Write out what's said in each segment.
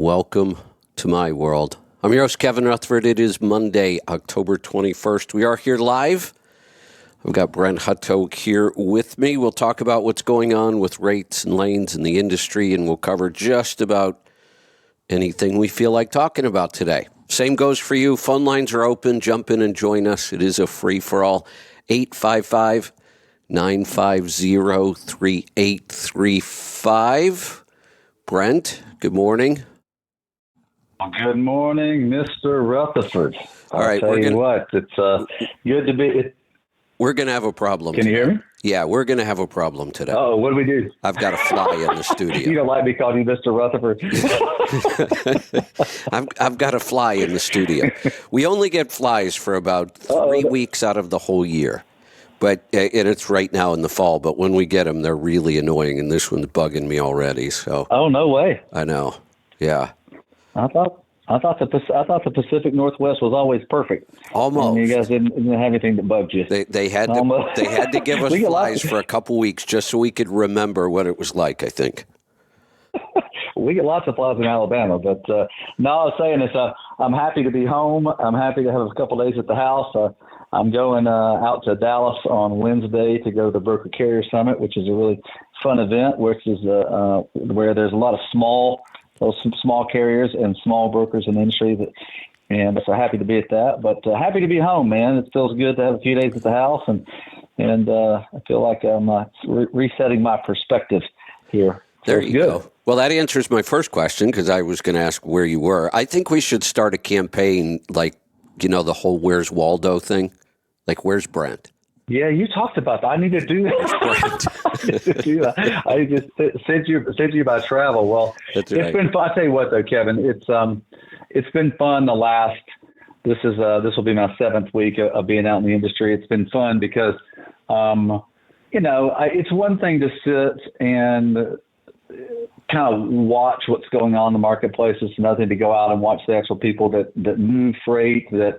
Welcome to my world. I'm your host, Kevin Rutherford. It is Monday, October 21st. We are here live. I've got Brent Hutto here with me. We'll talk about what's going on with rates and lanes in the industry, and we'll cover just about anything we feel like talking about today. Same goes for you. Phone lines are open. Jump in and join us. It is a free-for-all. 855-950-3835. Brent, good morning. Good morning, Mr. Rutherford. All right, tell you what, it's good to be. We're going to have a problem. Can you hear me? Yeah, we're going to have a problem today. Oh, what do we do? I've got a fly in the studio. You don't like me calling you Mr. Rutherford? I've got a fly in the studio. We only get flies for about 3 weeks out of the whole year. And it's right now in the fall, but when we get them, they're really annoying, and this one's bugging me already. So. Oh, no way. I know. Yeah. I thought the Pacific Northwest was always perfect. Almost. And you guys didn't have anything that bugged you. They had to give us flies for a couple weeks just so we could remember what it was like, I think. We get lots of flies in Alabama, but no, I was saying is I'm happy to be home. I'm happy to have a couple days at the house. I'm going out to Dallas on Wednesday to go to the Broker Carrier Summit, which is a really fun event, which is where there's a lot of small carriers and small brokers in the industry. And so happy to be at that, but happy to be home, man. It feels good to have a few days at the house, and I feel like I'm resetting my perspective here. There you go. Well, that answers my first question, because I was going to ask where you were. I think we should start a campaign like, the whole Where's Waldo thing. Like, where's Brent? Yeah, you talked about that. I need to do that. I just sent you by travel. Well, It's been fun. I'll tell you what, though, Kevin, it's been fun. This will be my 7th week of being out in the industry. It's been fun because, it's one thing to sit and kind of watch what's going on in the marketplace. It's another thing to go out and watch the actual people that move freight, that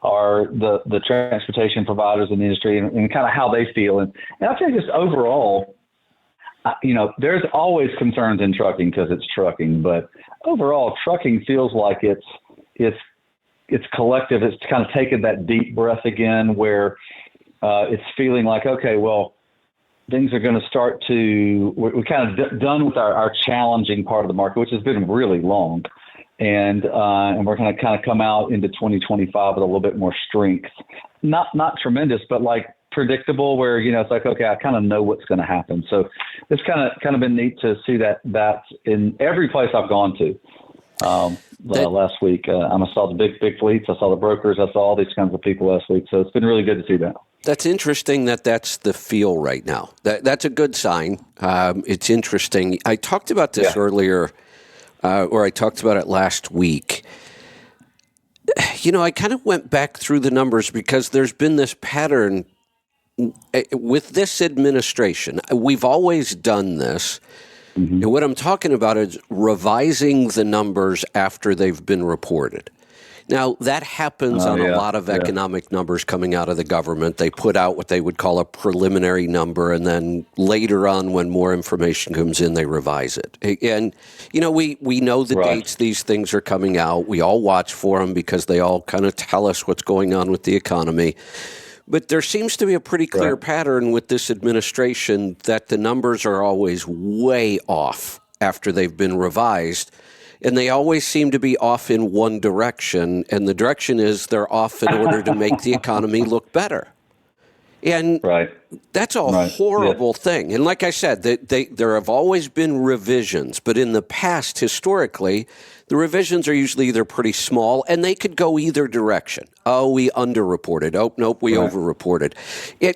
are the transportation providers in the industry, and kind of how they feel. And I think just overall, there's always concerns in trucking because it's trucking, but overall trucking feels like it's collective. It's kind of taken that deep breath again, where it's feeling like, okay, well, things are going to start to, we're kind of done with our challenging part of the market, which has been really long. And we're going to kind of come out into 2025 with a little bit more strength. Not tremendous, but like predictable, where, it's like, okay, I kind of know what's going to happen. So it's kind of been neat to see that in every place I've gone to. Last week, I saw the big fleets, I saw the brokers, I saw all these kinds of people last week. So it's been really good to see that. That's interesting that's the feel right now. That's a good sign. It's interesting. I talked about this earlier, or I talked about it last week. I kind of went back through the numbers because there's been this pattern with this administration. We've always done this. Mm-hmm. And what I'm talking about is revising the numbers after they've been reported. Now, that happens on a lot of economic numbers coming out of the government. They put out what they would call a preliminary number, and then later on, when more information comes in, they revise it. And, we know the dates these things are coming out. We all watch for them because they all kind of tell us what's going on with the economy. But there seems to be a pretty clear pattern with this administration that the numbers are always way off after they've been revised. And they always seem to be off in one direction, and the direction is they're off in order to make the economy look better. And that's a horrible thing. And like I said, there have always been revisions, but in the past, historically, the revisions are usually either pretty small, and they could go either direction. Oh, we underreported. Oh, nope, we overreported.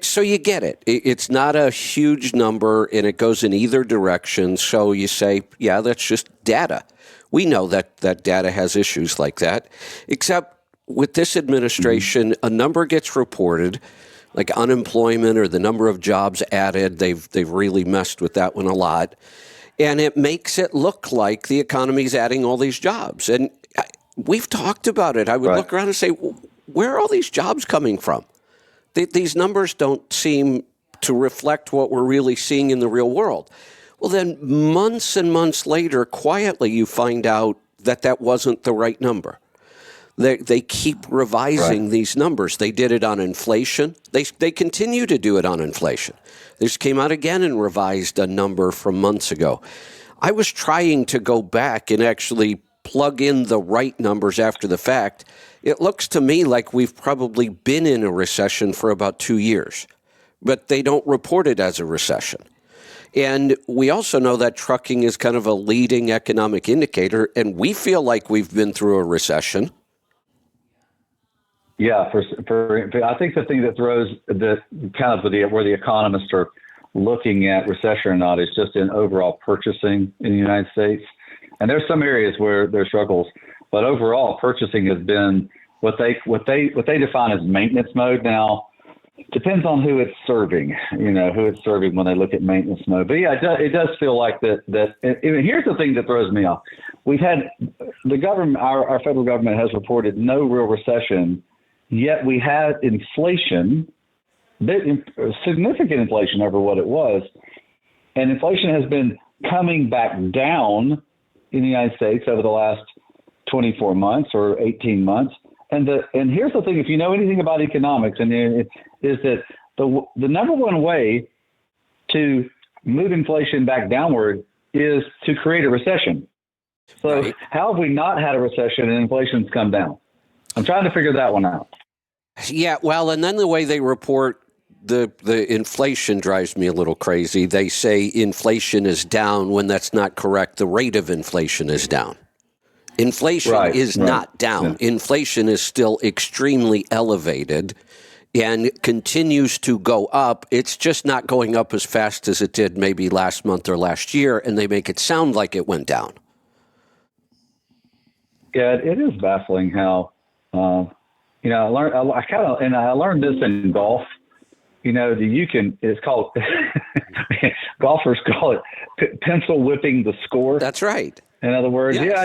So you get it. It's not a huge number, and it goes in either direction. So you say, yeah, that's just data. We know that data has issues like that, except with this administration, a number gets reported, like unemployment or the number of jobs added. They've really messed with that one a lot. And it makes it look like the economy's adding all these jobs. And we've talked about it. I would look around and say, where are all these jobs coming from? These numbers don't seem to reflect what we're really seeing in the real world. Well, then months and months later, quietly, you find out that wasn't the right number. They keep revising these numbers. They did it on inflation. They continue to do it on inflation. They just came out again and revised a number from months ago. I was trying to go back and actually plug in the right numbers after the fact. It looks to me like we've probably been in a recession for about 2 years, but they don't report it as a recession. And we also know that trucking is kind of a leading economic indicator, and we feel like we've been through a recession. Yeah, I think the thing that throws where the economists are looking at recession or not is just in overall purchasing in the United States. And there's some areas where there's struggles, but overall purchasing has been what they define as maintenance mode. Now, depends on who it's serving, who it's serving when they look at maintenance mode. But yeah, it does feel like that. Here's the thing that throws me off. We've had the government, our federal government has reported no real recession, yet we had inflation, significant inflation over what it was. And inflation has been coming back down in the United States over the last 24 months or 18 months. And here's the thing, if you know anything about economics, is that the number one way to move inflation back downward is to create a recession. So how have we not had a recession and inflation's come down? I'm trying to figure that one out. Yeah, well, and then the way they report the inflation drives me a little crazy. They say inflation is down when that's not correct. The rate of inflation is down. Inflation is not down. Yeah. Inflation is still extremely elevated and continues to go up. It's just not going up as fast as it did maybe last month or last year, and they make it sound like it went down. Yeah, it is baffling how, I learned this in golf. It's called, golfers call it pencil whipping the score. That's right. In other words, yes.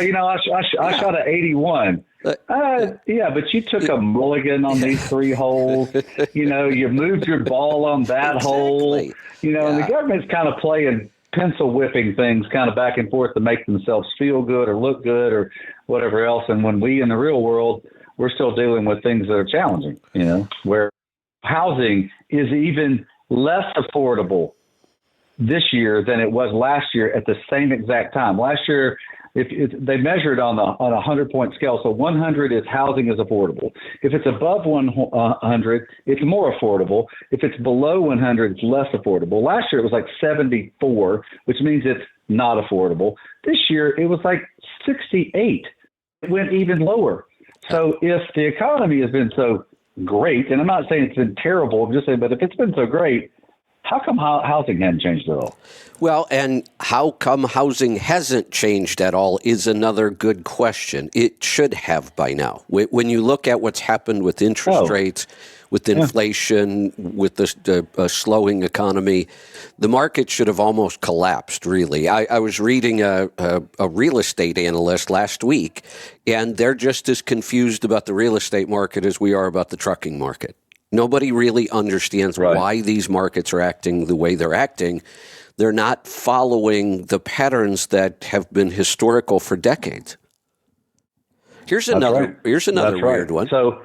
I shot an 81. But you took a mulligan on these 3 holes. You moved your ball on that hole. And the government's kind of playing pencil whipping things kind of back and forth to make themselves feel good or look good or whatever else. And when we in the real world, we're still dealing with things that are challenging, where housing is even less affordable this year than it was last year at the same exact time. Last year, if they measured on a 100-point scale, so 100 is housing is affordable. If it's above 100, it's more affordable. If it's below 100, it's less affordable. Last year, it was like 74, which means it's not affordable. This year, it was like 68. It went even lower. So if the economy has been so great, and I'm not saying it's been terrible, I'm just saying, but if it's been so great, how come housing hadn't changed at all? Well, and how come housing hasn't changed at all is another good question. It should have by now. When you look at what's happened with interest rates, with inflation, with the slowing economy, the market should have almost collapsed, really. I was reading a real estate analyst last week, and they're just as confused about the real estate market as we are about the trucking market. Nobody really understands why these markets are acting the way they're acting. They're not following the patterns that have been historical for decades. Here's another weird one. So,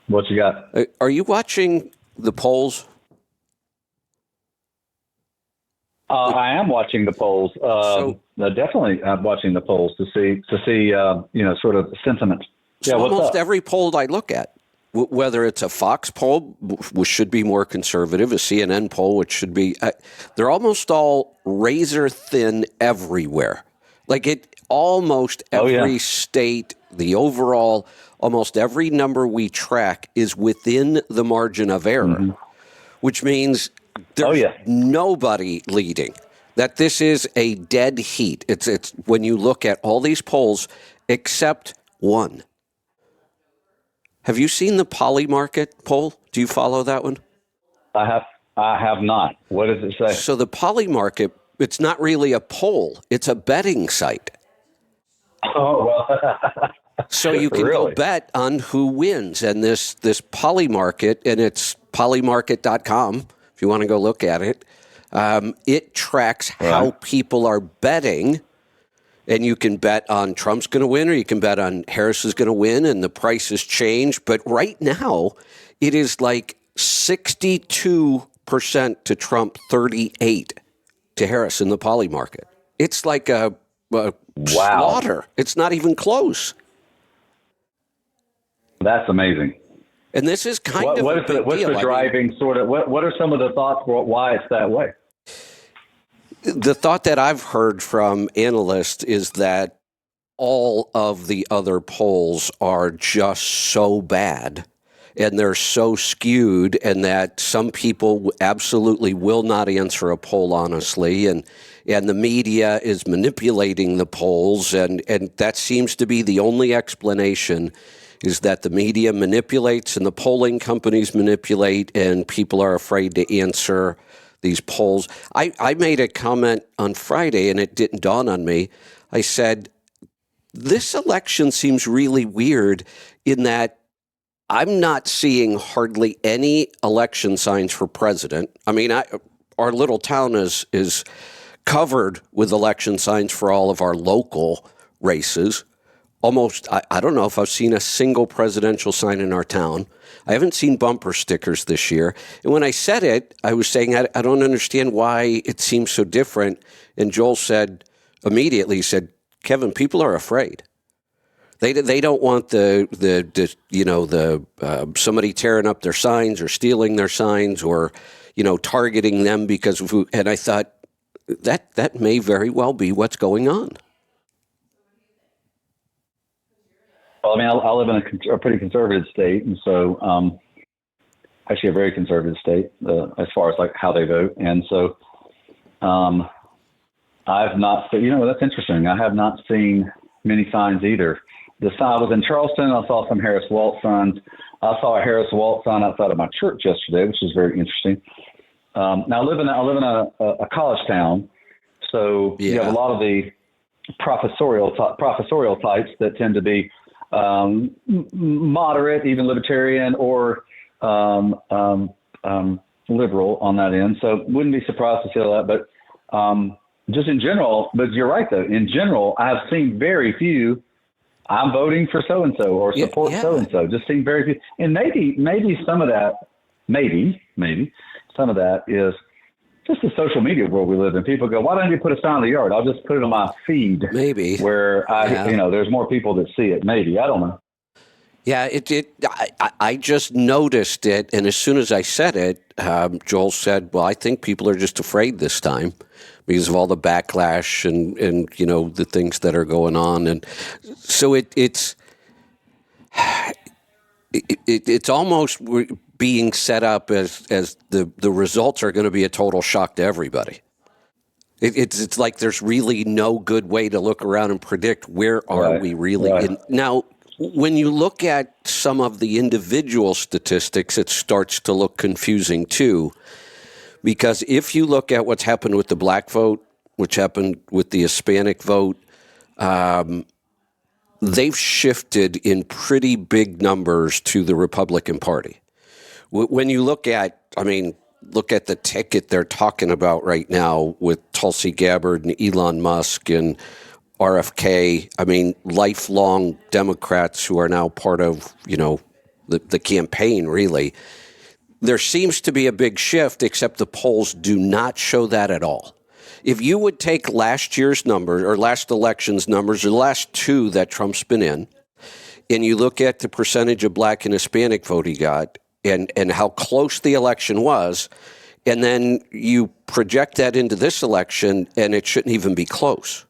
what you got? Are you watching the polls? I am watching the polls. Definitely, I'm watching the polls to see sort of sentiment. So almost every poll I look at, whether it's a Fox poll, which should be more conservative, a CNN poll, which should be, they're almost all razor thin everywhere. Like almost every state, the overall, almost every number we track is within the margin of error, which means there's nobody leading. That this is a dead heat. It's when you look at all these polls, except one. Have you seen the Polymarket poll? Do you follow that one? I have not. What does it say? So the Polymarket, it's not really a poll. It's a betting site. Oh, well. So you can go bet on who wins. And this Polymarket, and it's polymarket.com, if you want to go look at it, it tracks how people are betting. And you can bet on Trump's going to win, or you can bet on Harris is going to win, and the prices change. But right now, it is like 62% to Trump, 38 to Harris in the poly market. It's like a slaughter. It's not even close. That's amazing. And this is kind of what's the driving sort of, what are some of the thoughts for why it's that way? The thought that I've heard from analysts is that all of the other polls are just so bad and they're so skewed, and that some people absolutely will not answer a poll honestly, and the media is manipulating the polls, and that seems to be the only explanation, is that the media manipulates and the polling companies manipulate, and people are afraid to answer these polls. I made a comment on Friday, and it didn't dawn on me. I said, this election seems really weird in that I'm not seeing hardly any election signs for president. I mean, our little town is covered with election signs for all of our local races. Almost, I don't know if I've seen a single presidential sign in our town. I haven't seen bumper stickers this year. And when I said it, I was saying, I don't understand why it seems so different. And Joel said, immediately said, Kevin, people are afraid. They don't want the somebody tearing up their signs or stealing their signs or, targeting them because of who. And I thought that may very well be what's going on. Well, I mean, I live in a pretty conservative state, and so actually a very conservative state as far as like how they vote. And so I've not, that's interesting. I have not seen many signs either. I was in Charleston. I saw some Harris Waltz signs. I saw a Harris Waltz sign outside of my church yesterday, which was very interesting. Now I live in a college town, so you have a lot of the professorial types that tend to be moderate, even libertarian, or liberal on that end. So wouldn't be surprised to see all that. But just in general, but you're right though. In general, I've seen very few. I'm voting for so and so or support so and so. Just seeing very few, and maybe some of that, maybe some of that is just the social media world we live in. People go, why don't you put a sign in the yard? I'll just put it on my feed. Maybe where there's more people that see it. Maybe, I don't know. Yeah, I just noticed it, and as soon as I said it, Joel said, well, I think people are just afraid this time because of all the backlash and the things that are going on. And so it's almost being set up as the results are going to be a total shock to everybody. It's like there's really no good way to look around and predict where are we really in. Now, when you look at some of the individual statistics, it starts to look confusing too, because if you look at what's happened with the black vote, which happened with the Hispanic vote, they've shifted in pretty big numbers to the Republican Party. When you look at the ticket they're talking about right now with Tulsi Gabbard and Elon Musk and RFK, lifelong Democrats who are now part of, the campaign, really. There seems to be a big shift, except the polls do not show that at all. If you would take last year's numbers or last election's numbers or the last two that Trump's been in, and you look at the percentage of black and Hispanic vote he got and how close the election was, and then you project that into this election, and it shouldn't even be close.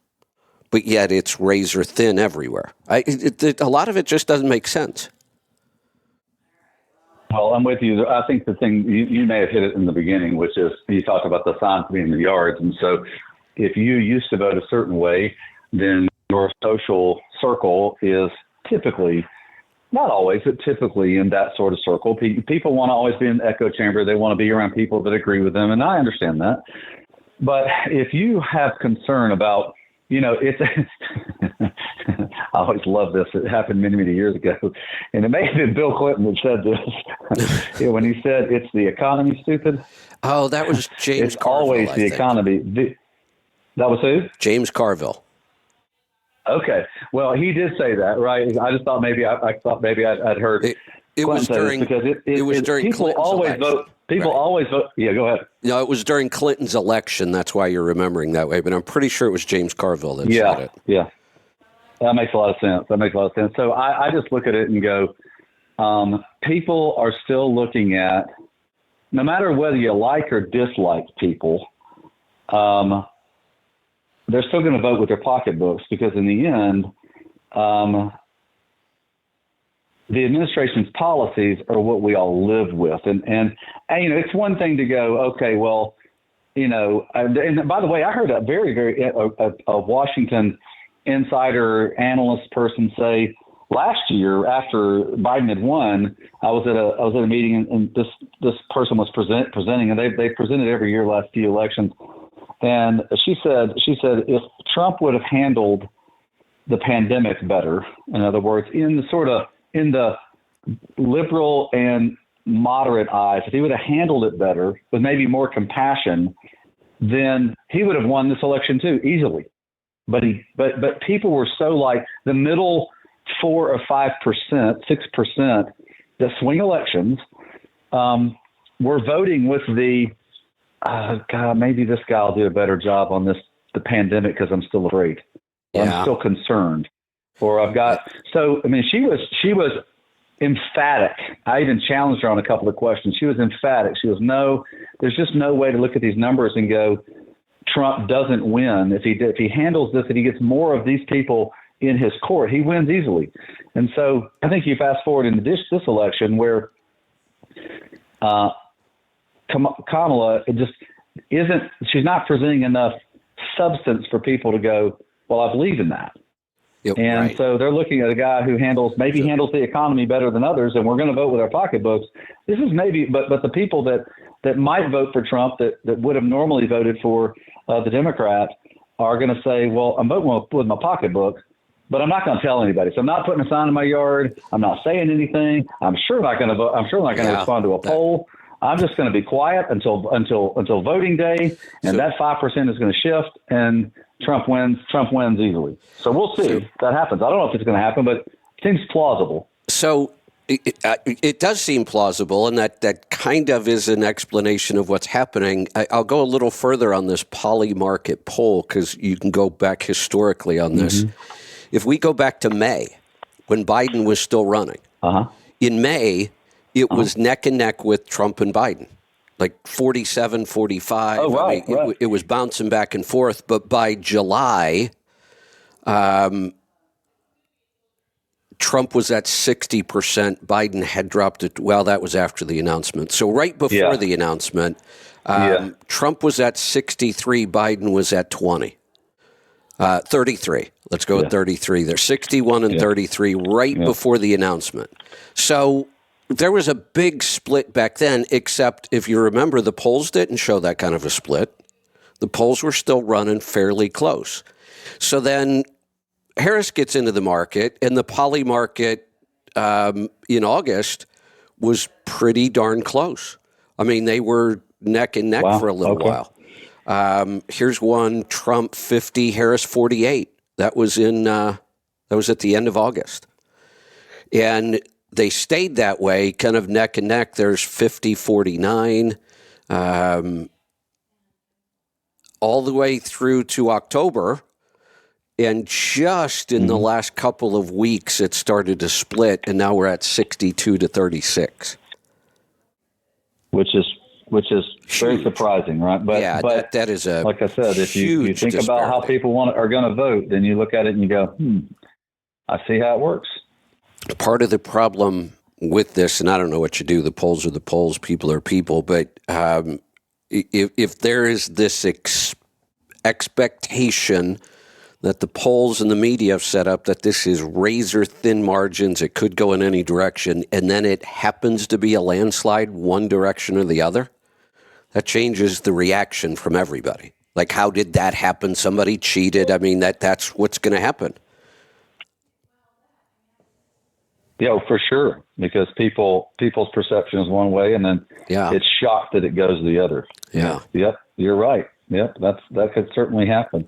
But yet it's razor thin everywhere. A lot of it just doesn't make sense. Well, I'm with you. I think the thing, you may have hit it in the beginning, which is you talked about the signs being in the yards. And so if you used to vote a certain way, then your social circle is typically, not always, but typically in that sort of circle. People want to always be in the echo chamber. They want to be around people that agree with them. And I understand that. But if you have concern about, it's I always love this. It happened many, many years ago. And it may have been Bill Clinton that said this. When he said, it's the economy, stupid. Oh, that was James it's Carville. Always the economy. That was who? James Carville. Okay. Well, he did say that, right? I just thought maybe I'd heard It was during because it was during people Clinton's always election. vote. People Right. always vote. Yeah, go ahead. No, it was during Clinton's election. That's why you're remembering that way. But I'm pretty sure it was James Carville that said it. Yeah. That makes a lot of sense. So I just look at it and go, people are still looking at, no matter whether you like or dislike people, they're still going to vote with their pocketbooks, because in the end, the administration's policies are what we all live with. And it's one thing to go, okay, well, and by the way, I heard a a Washington insider analyst person say last year, after Biden had won, I was at a meeting, and this person was presenting, and they presented every year last few elections. And she said if Trump would have handled the pandemic better, in other words, in the liberal and moderate eyes, if he would have handled it better with maybe more compassion, then he would have won this election too, easily. But people were so like the middle 4 or 5%, 6% that swing elections, were voting with the God, maybe this guy will do a better job on the pandemic because I'm still afraid. Yeah. I'm still concerned. Or I've got, so, I mean, she was emphatic. I even challenged her on a couple of questions. She was emphatic. She was, no, there's just no way to look at these numbers and go, Trump doesn't win. If he handles this, if he gets more of these people in his court, he wins easily. And so I think you fast forward into this election where, Kamala, it just isn't, she's not presenting enough substance for people to go, well, I believe in that. Yep, And right. so they're looking at a guy who handles the economy better than others, and we're going to vote with our pocketbooks. This is maybe, but the people that might vote for Trump that would have normally voted for the Democrat are going to say, well, I'm voting with my pocketbook, but I'm not going to tell anybody. So I'm not putting a sign in my yard. I'm not saying anything. I'm sure not going to vote. I'm sure not going to respond to a poll. I'm just going to be quiet until voting day, and that 5% is going to shift, and Trump wins easily. So we'll see if that happens. I don't know if it's going to happen, but it seems plausible. So it does seem plausible, and that kind of is an explanation of what's happening. I'll go a little further on this Polymarket poll, because you can go back historically on this. Mm-hmm. If we go back to May, when Biden was still running, in May, it was neck and neck with Trump and Biden, like 47, 45. Oh, right, I mean, right. It was bouncing back and forth. But by July, Trump was at 60%. Biden had dropped it. Well, that was after the announcement. So right before the announcement, Trump was at 63. Biden was at 20. 33. Let's go with 33. They're 61 and 33 right before the announcement. So there was a big split back then, except if you remember, the polls didn't show that kind of a split. The polls were still running fairly close. So then Harris gets into the market, and the Poly market in August was pretty darn close. I mean, they were neck and neck for a little while. Here's one: Trump 50, Harris 48. That was at the end of August, and they stayed that way, kind of neck and neck. There's 50, 49, all the way through to October. And just in the last couple of weeks, it started to split, and now we're at 62 to 36. Which is very surprising, right? But but that is a like I said, if you think about how people are going to vote, then you look at it and you go, I see how it works. Part of the problem with this, and I don't know what you do, the polls are the polls, people are people, but if there is this expectation that the polls and the media have set up that this is razor-thin margins, it could go in any direction, and then it happens to be a landslide one direction or the other, that changes the reaction from everybody. Like, how did that happen? Somebody cheated. I mean, that's what's going to happen. Yeah, for sure, because people's perception is one way, and then it's shocked that it goes the other. Yeah. Yep, you're right. Yep, that could certainly happen,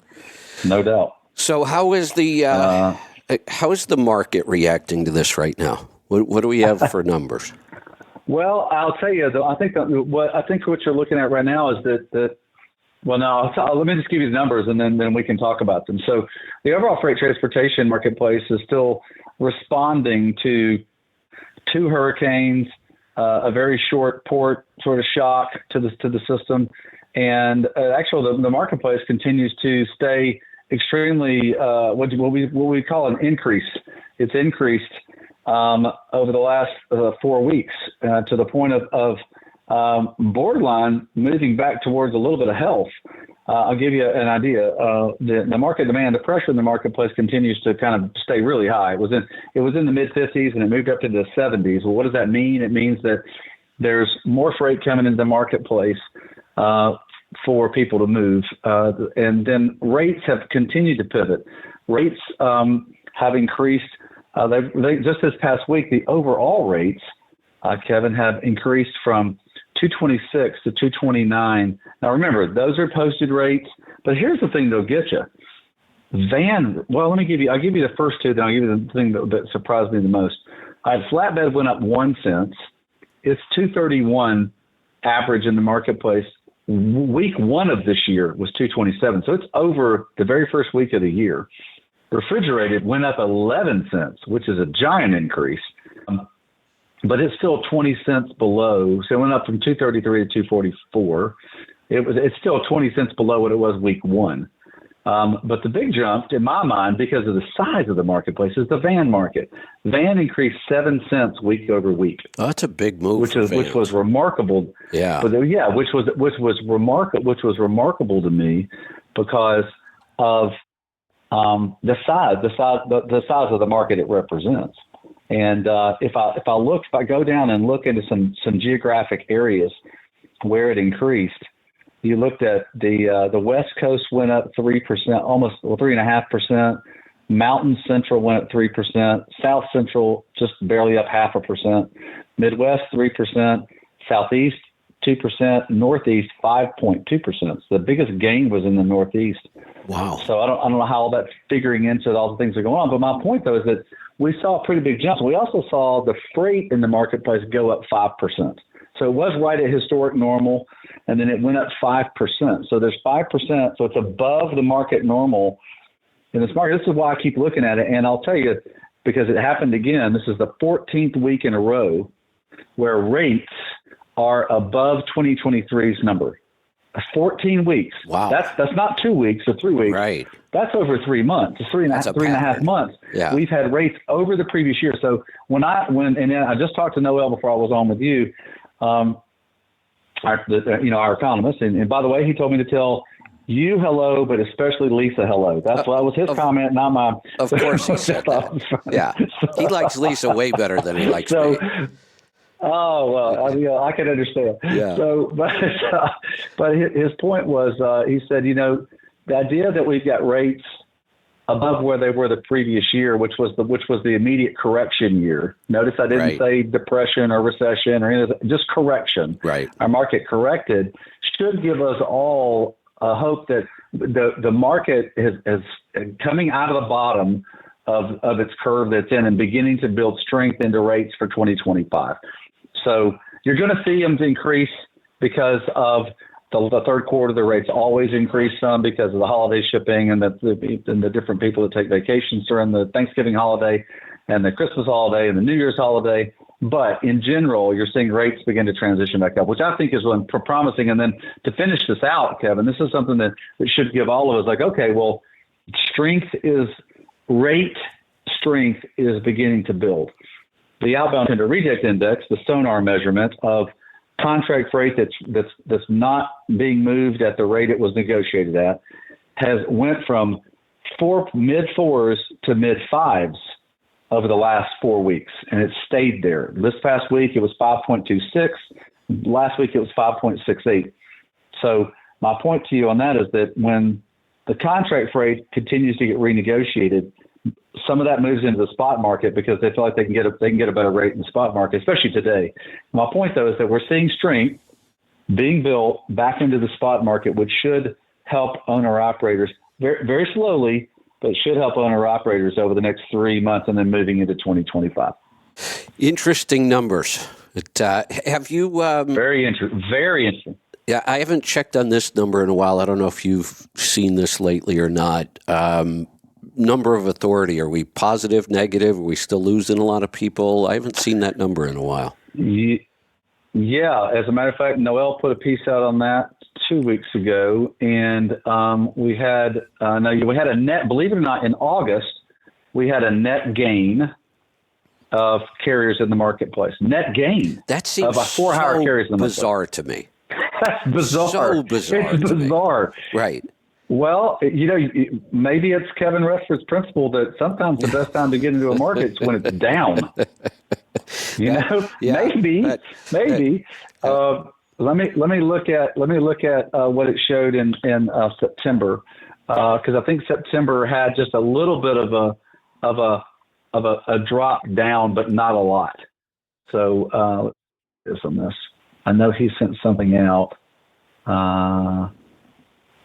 no doubt. So how is the market reacting to this right now? What do we have for numbers? Well, I'll tell you though. I think what you're looking at right now is that. Well, no. Let me just give you the numbers, and then we can talk about them. So, the overall freight transportation marketplace is still responding to 2 hurricanes, a very short port sort of shock to the system, and actually the marketplace continues to stay extremely what we call an increase. It's increased over the last 4 weeks to the point of borderline moving back towards a little bit of health. I'll give you an idea. The market demand, the pressure in the marketplace continues to kind of stay really high. It was in the mid 50s and it moved up to the 70s. Well, what does that mean? It means that there's more freight coming into the marketplace for people to move. And then rates have continued to pivot. Rates have increased. They just this past week, the overall rates, Kevin, have increased from 226 to 229. Now remember, those are posted rates, but here's the thing they'll get you. I'll give you the first two, then I'll give you the thing that surprised me the most. Flatbed went up 1 cent. It's 231 average in the marketplace. Week 1 of this year was 227. So it's over the very first week of the year. Refrigerated went up 11 cents, which is a giant increase. But it's still 20 cents below. So it went up from 233 to 244. It's still 20 cents below what it was week 1. But the big jump, in my mind, because of the size of the marketplace, is the van market. Van increased 7 cents week over week. Oh, that's a big move, which was remarkable. Yeah, which was remarkable to me because of the size of the market it represents. And if I go down and look into some geographic areas where it increased, you looked at the West Coast went up 3%, almost 3.5%. Mountain Central went up 3%. South Central just barely up 0.5%. Midwest 3%. Southeast 2%. Northeast 5.2%. So the biggest gain was in the Northeast. Wow. So I don't know how all that's figuring into all the things that are going on. But my point though is that we saw a pretty big jump. We also saw the freight in the marketplace go up 5%. So it was right at historic normal, and then it went up 5%. So there's 5%. So it's above the market normal in this market. This is why I keep looking at it. And I'll tell you, because it happened again, this is the 14th week in a row where rates are above 2023's number. 14 weeks. Wow. That's not 2 weeks or 3 weeks. Right. That's over 3 months. It's three and a half months. Yeah. We've had rates over the previous year. So and then I just talked to Noel before I was on with you, our economist, and by the way, he told me to tell you hello, but especially Lisa hello. That was his comment, not mine. Of course he said that. Yeah. He likes Lisa way better than he likes me. Oh, well, I can understand. Yeah. So, but his point was, he said, the idea that we've got rates above where they were the previous year, which was the immediate correction year. Notice I didn't say depression or recession or anything, just correction. Right. Our market corrected should give us all a hope that the market is coming out of the bottom of its curve that's in and beginning to build strength into rates for 2025. So you're going to see them increase because of the third quarter. The rates always increase some because of the holiday shipping and the different people that take vacations during the Thanksgiving holiday and the Christmas holiday and the New Year's holiday. But in general, you're seeing rates begin to transition back up, which I think is really promising. And then to finish this out, Kevin, this is something that should give all of us like, okay, well, rate strength is beginning to build. The outbound tender reject index, the SONAR measurement of contract freight that's not being moved at the rate it was negotiated at, has went from mid fours to mid fives over the last 4 weeks, and it stayed there. This past week it was 5.26. Last week it was 5.68. So my point to you on that is that when the contract freight continues to get renegotiated, some of that moves into the spot market because they feel like they can get a better rate in the spot market, especially today. My point, though, is that we're seeing strength being built back into the spot market, which should help owner-operators very, very slowly, but should help owner-operators over the next 3 months and then moving into 2025. Interesting numbers. Have you? Very interesting. Yeah, I haven't checked on this number in a while. I don't know if you've seen this lately or not. Number of authority. Are we positive, negative? Are we still losing a lot of people? I haven't seen that number in a while. Yeah, as a matter of fact, Noel put a piece out on that 2 weeks ago, and we had a net. Believe it or not, in August we had a net gain of carriers in the marketplace. Net gain. That seems of 4 hire carriers in the bizarre to me. That's bizarre. So bizarre. It's bizarre. Right. Well, maybe it's Kevin Restford's principle that sometimes the best time to get into a market is when it's down. Maybe. Let me look at what it showed in September, because I think September had just a little bit of a drop down, but not a lot. So on this, I know he sent something out.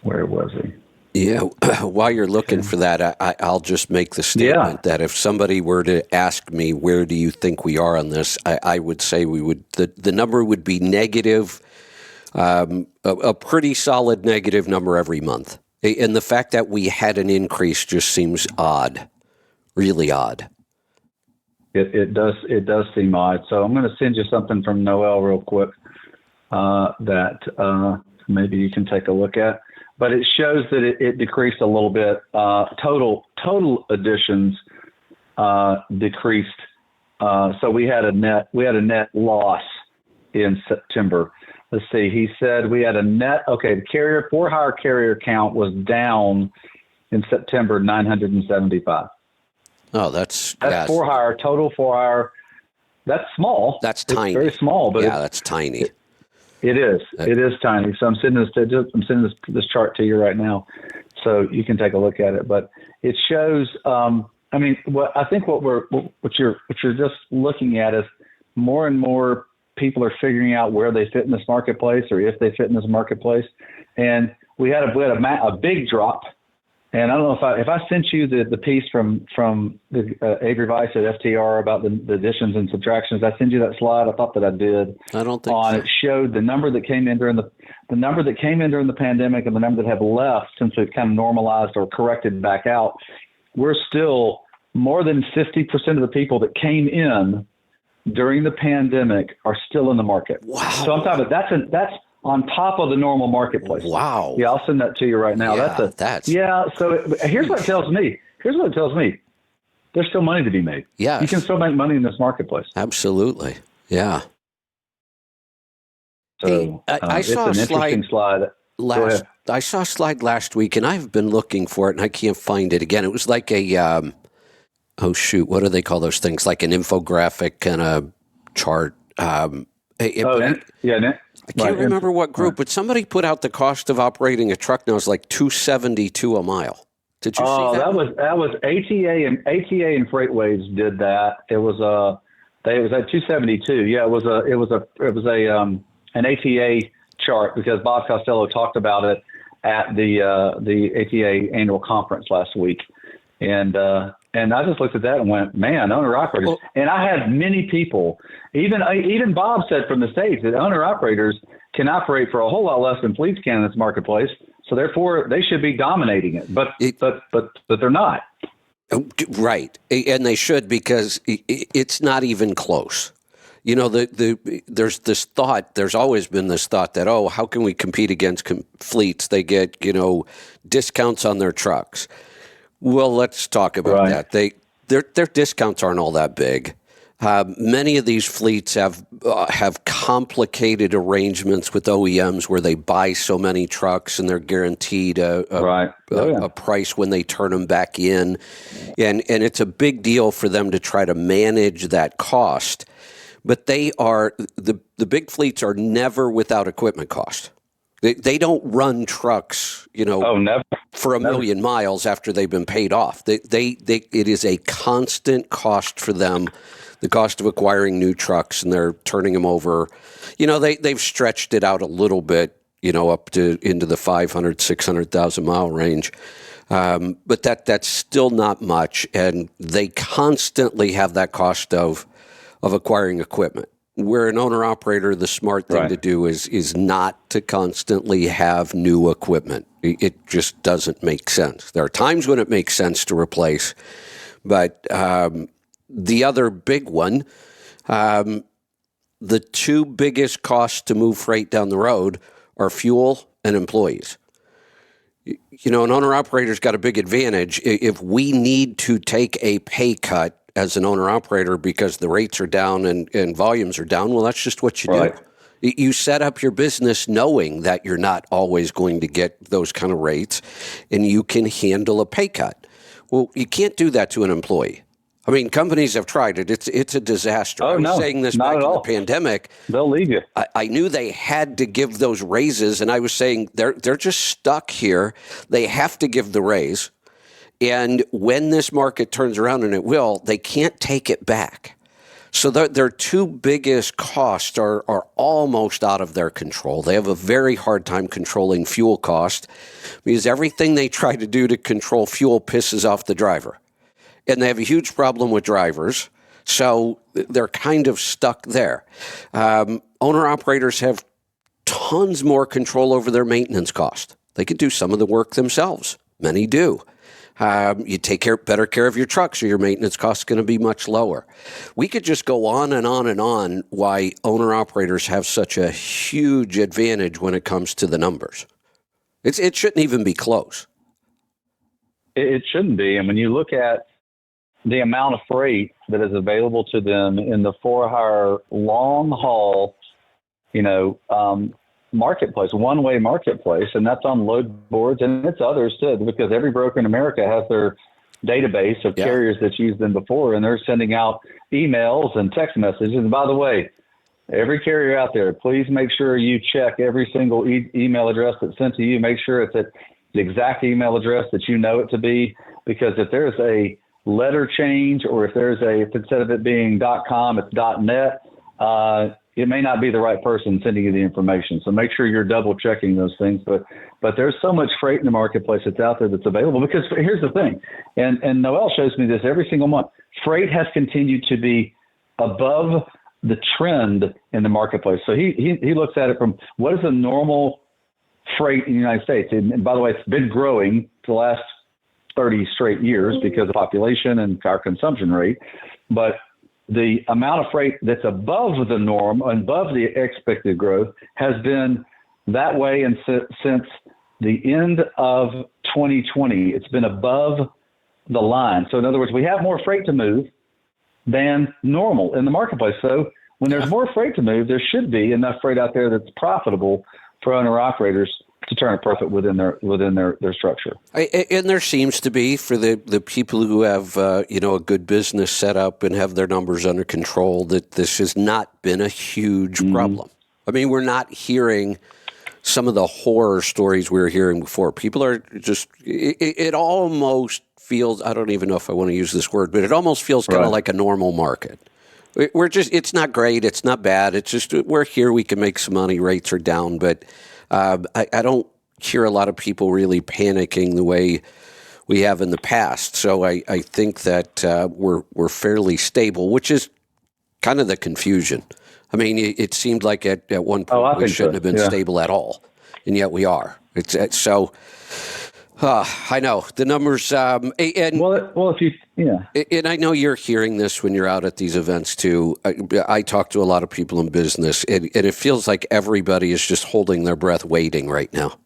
Where was he? Yeah. While you're looking for that, I'll just make the statement that if somebody were to ask me, where do you think we are on this? I would say the number would be negative, a pretty solid negative number every month. And the fact that we had an increase just seems odd, really odd. It does seem odd. So I'm going to send you something from Noel real quick that maybe you can take a look at. But it shows that it decreased a little bit. Total additions decreased. So we had a net loss in September. Let's see. He said we had a net. Okay, the carrier for hire carrier count was down in September 975. Oh, that's for hire, total for hire. That's small. That's tiny. It's very small, but that's tiny. It is. It is tiny. So I'm sending this chart to you right now, so you can take a look at it. But it shows. What you're just looking at is more and more people are figuring out where they fit in this marketplace, or if they fit in this marketplace. And we had a big drop. And I don't know if I sent you the piece from the Avery Weiss at FTR about the additions and subtractions. I sent you that slide. I thought that I did. I don't think so. It showed the number that came in during the pandemic and the number that have left since it kind of normalized or corrected back out. We're still more than 50% of the people that came in during the pandemic are still in the market. Wow. So I'm talking about that's on top of the normal marketplace. Wow. Yeah, I'll send that to you right now. So here's what it tells me. There's still money to be made. Yeah. You can still make money in this marketplace. Absolutely. Yeah. So I saw it's a an interesting slide. I saw a slide last week, and I've been looking for it, and I can't find it again. It was like a, what do they call those things? Like an infographic and a chart. I can't remember what group, but somebody put out the cost of operating a truck now is like $272 a mile. Did you see that? That was ATA and FreightWaves did that. It was at 272. Yeah, it was an ATA chart because Bob Costello talked about it at the ATA annual conference last week, and I just looked at that and went, man, owner-operators. Well, and I had many people, even Bob said from the stage that owner-operators can operate for a whole lot less than fleets can in this marketplace, so therefore they should be dominating it. But they're not. Right, and they should because it's not even close. There's this thought, there's always been this thought that, how can we compete against fleets? They get, discounts on their trucks. Well, let's talk about that. Their discounts aren't all that big. Many of these fleets have complicated arrangements with OEMs where they buy so many trucks and they're guaranteed a price when they turn them back in, and it's a big deal for them to try to manage that cost. But they are the big fleets are never without equipment cost. They don't run trucks, never. For a million miles after they've been paid off. It is a constant cost for them, the cost of acquiring new trucks, and they're turning them over. They've stretched it out a little bit, up to into the 500, 600,000 mile range. But that's still not much, and they constantly have that cost of acquiring equipment. Where an owner operator, the smart thing to do is not to constantly have new equipment. It just doesn't make sense. There are times when it makes sense to replace, but the other big one, the two biggest costs to move freight down the road are fuel and employees. An owner-operator's got a big advantage. If we need to take a pay cut as an owner-operator because the rates are down and volumes are down, well, that's just what you do. You set up your business knowing that you're not always going to get those kind of rates, and you can handle a pay cut. Well, you can't do that to an employee. I mean, companies have tried it. It's a disaster. I was saying this back in the pandemic. They'll leave you. I knew they had to give those raises, and I was saying they're just stuck here. They have to give the raise. And when this market turns around, and it will, they can't take it back. So their two biggest costs are almost out of their control. They have a very hard time controlling fuel cost because everything they try to do to control fuel pisses off the driver. And they have a huge problem with drivers, so they're kind of stuck there. Owner-operators have tons more control over their maintenance cost. They could do some of the work themselves. Many do. You take better care of your truck, so your maintenance cost is going to be much lower. We could just go on and on and on why owner-operators have such a huge advantage when it comes to the numbers. It shouldn't even be close. It shouldn't be. And when you look at the amount of freight that is available to them in the for-hire long haul, marketplace, one-way marketplace, and that's on load boards, and it's others too, because every broker in America has their database of carriers that's used them before, and they're sending out emails and text messages. And by the way, every carrier out there, please make sure you check every single email address that's sent to you. Make sure it's at the exact email address that you know it to be, because if there's a letter change, or if instead of it being .com, it's .net, it may not be the right person sending you the information. So make sure you're double checking those things. But there's so much freight in the marketplace that's out there that's available, because here's the thing, and Noel shows me this every single month. Freight has continued to be above the trend in the marketplace. So he looks at it from what is a normal freight in the United States. And by the way, it's been growing for the last 30 straight years because of population and our consumption rate. But the amount of freight that's above the norm, above the expected growth, has been that way and since the end of 2020. It's been above the line. So in other words, we have more freight to move than normal in the marketplace. So when there's more freight to move, there should be enough freight out there that's profitable for owner-operators to turn a profit within their structure. And there seems to be, for the people who have a good business set up and have their numbers under control, that this has not been a huge problem. I mean, we're not hearing some of the horror stories we were hearing before. People are just, it almost feels, I don't even know if I want to use this word, but it almost feels kind of like a normal market. It's not great, it's not bad, it's just, we're here, we can make some money, rates are down, but I don't hear a lot of people really panicking the way we have in the past. So I think that we're fairly stable, which is kind of the confusion. I mean, it seemed like at one point we shouldn't have been stable at all, and yet we are. I know the numbers. And I know you're hearing this when you're out at these events too. I talk to a lot of people in business, and it feels like everybody is just holding their breath, waiting right now.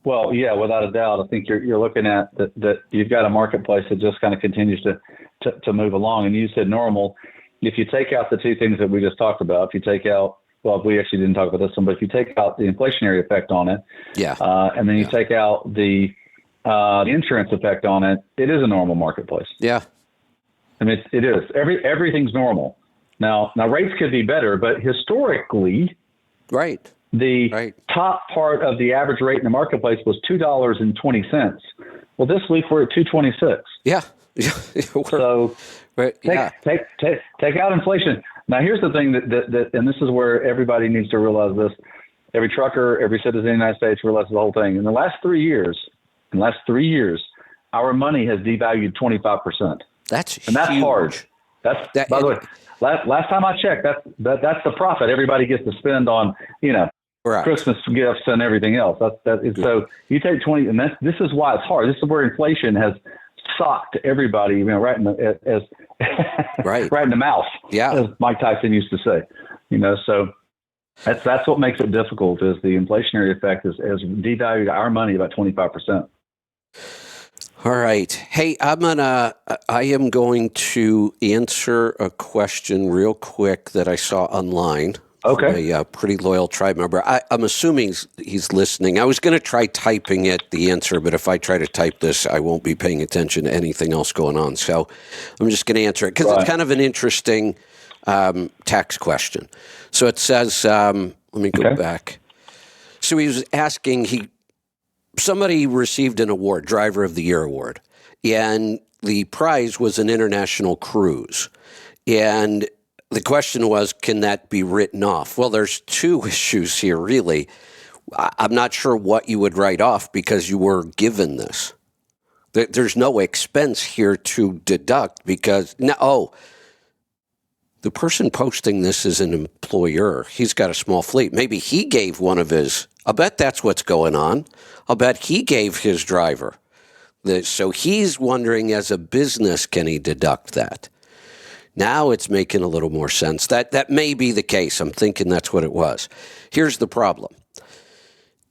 Well, yeah, without a doubt. I think you're looking at that you've got a marketplace that just kind of continues to move along. And you said normal. If you take out the two things that we just talked about, if you take out, well, we actually didn't talk about this one, but if you take out the inflationary effect on it, and then you take out the insurance effect on it, it is a normal marketplace. Yeah. I mean, it is. Everything's normal. Now rates could be better, but historically, the top part of the average rate in the marketplace was $2.20. Well, this week we're at $2.26. Yeah. So take out inflation. Now, here's the thing that and this is where everybody needs to realize this. Every trucker, every citizen in the United States realizes the whole thing. In the last 3 years, in the last 3 years, our money has devalued 25%. That's and that's huge. hard. By the way, last time I checked, that's the profit everybody gets to spend on, Correct. Christmas gifts and everything else. So you take 20, and this is why it's hard. This is where inflation has socked everybody, right in the right. right in the mouth. Yeah, as Mike Tyson used to say. So that's what makes it difficult. Is the inflationary effect has devalued our money about 25%. All right. Hey, I am going to answer a question real quick that I saw online. Okay. A pretty loyal tribe member. I'm assuming he's listening. I was going to try typing the answer, but if I try to type this, I won't be paying attention to anything else going on. So I'm just going to answer it because it's kind of an interesting tax question. So it says, let me go back. So he was asking, somebody received an award, Driver of the Year award, and the prize was an international cruise. And the question was, can that be written off? Well, there's two issues here, really. I'm not sure what you would write off because you were given this. There's no expense here to deduct because, the person posting this is an employer. He's got a small fleet. Maybe he gave one of his, I'll bet that's what's going on. I'll bet he gave his driver. So he's wondering as a business, can he deduct that? Now it's making a little more sense. That may be the case. I'm thinking that's what it was. Here's the problem.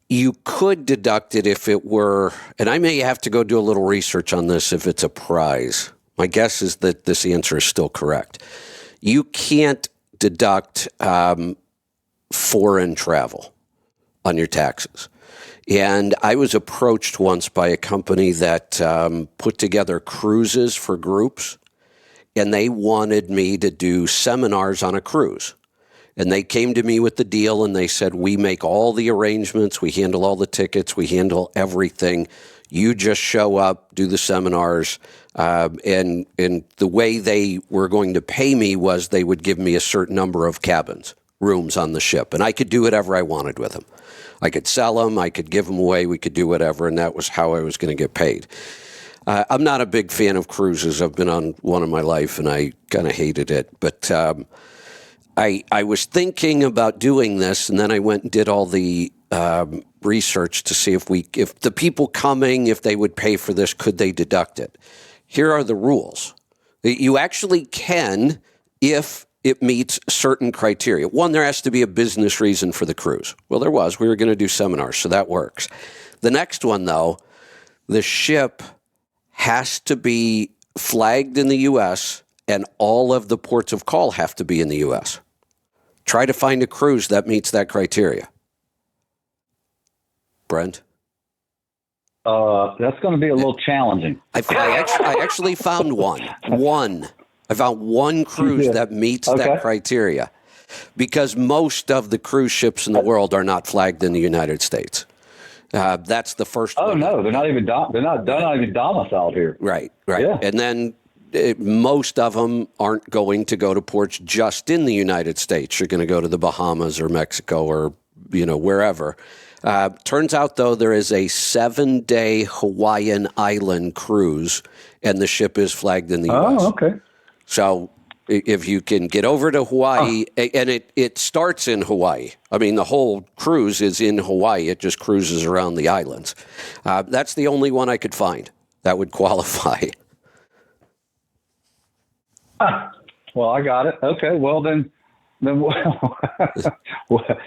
You could deduct it if it were, and I may have to go do a little research on this if it's a prize. My guess is that this answer is still correct. You can't deduct foreign travel on your taxes. And I was approached once by a company that put together cruises for groups. And they wanted me to do seminars on a cruise. And they came to me with the deal and they said, we make all the arrangements, we handle all the tickets, we handle everything. You just show up, do the seminars. And the way they were going to pay me was they would give me a certain number of cabins, rooms on the ship. And I could do whatever I wanted with them. I could sell them, I could give them away, we could do whatever. And that was how I was going to get paid. I'm not a big fan of cruises. I've been on one in my life, and I kind of hated it. But I was thinking about doing this, and then I went and did all the research to see if the people coming, if they would pay for this, could they deduct it? Here are the rules. You actually can if it meets certain criteria. One, there has to be a business reason for the cruise. Well, there was. We were going to do seminars, so that works. The next one, though, the ship has to be flagged in the U.S., and all of the ports of call have to be in the U.S. Try to find a cruise that meets that criteria. Brent? That's going to be a little challenging. I actually found one. I found one cruise that meets that criteria because most of the cruise ships in the world are not flagged in the United States. That's the first one. Oh no, they're not even domiciled here. Right. Yeah. And then most of them aren't going to go to ports just in the United States. You're going to go to the Bahamas or Mexico or wherever. Turns out though there is a 7-day Hawaiian island cruise, and the ship is flagged in the U.S. Oh, okay. So if you can get over to Hawaii, and it starts in Hawaii. I mean, the whole cruise is in Hawaii. It just cruises around the islands. That's the only one I could find that would qualify. Well, I got it. Okay, well then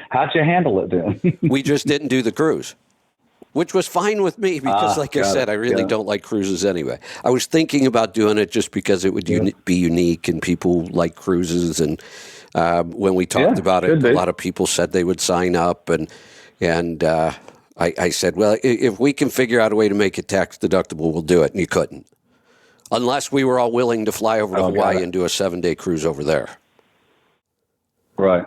how'd you handle it then? We just didn't do the cruise, which was fine with me because, like I said, I really don't like cruises anyway. I was thinking about doing it just because it would be unique and people like cruises. And when we talked about it, a lot of people said they would sign up. And I said, well, if we can figure out a way to make it tax deductible, we'll do it. And you couldn't. Unless we were all willing to fly over to Hawaii and do a 7-day cruise over there. Right.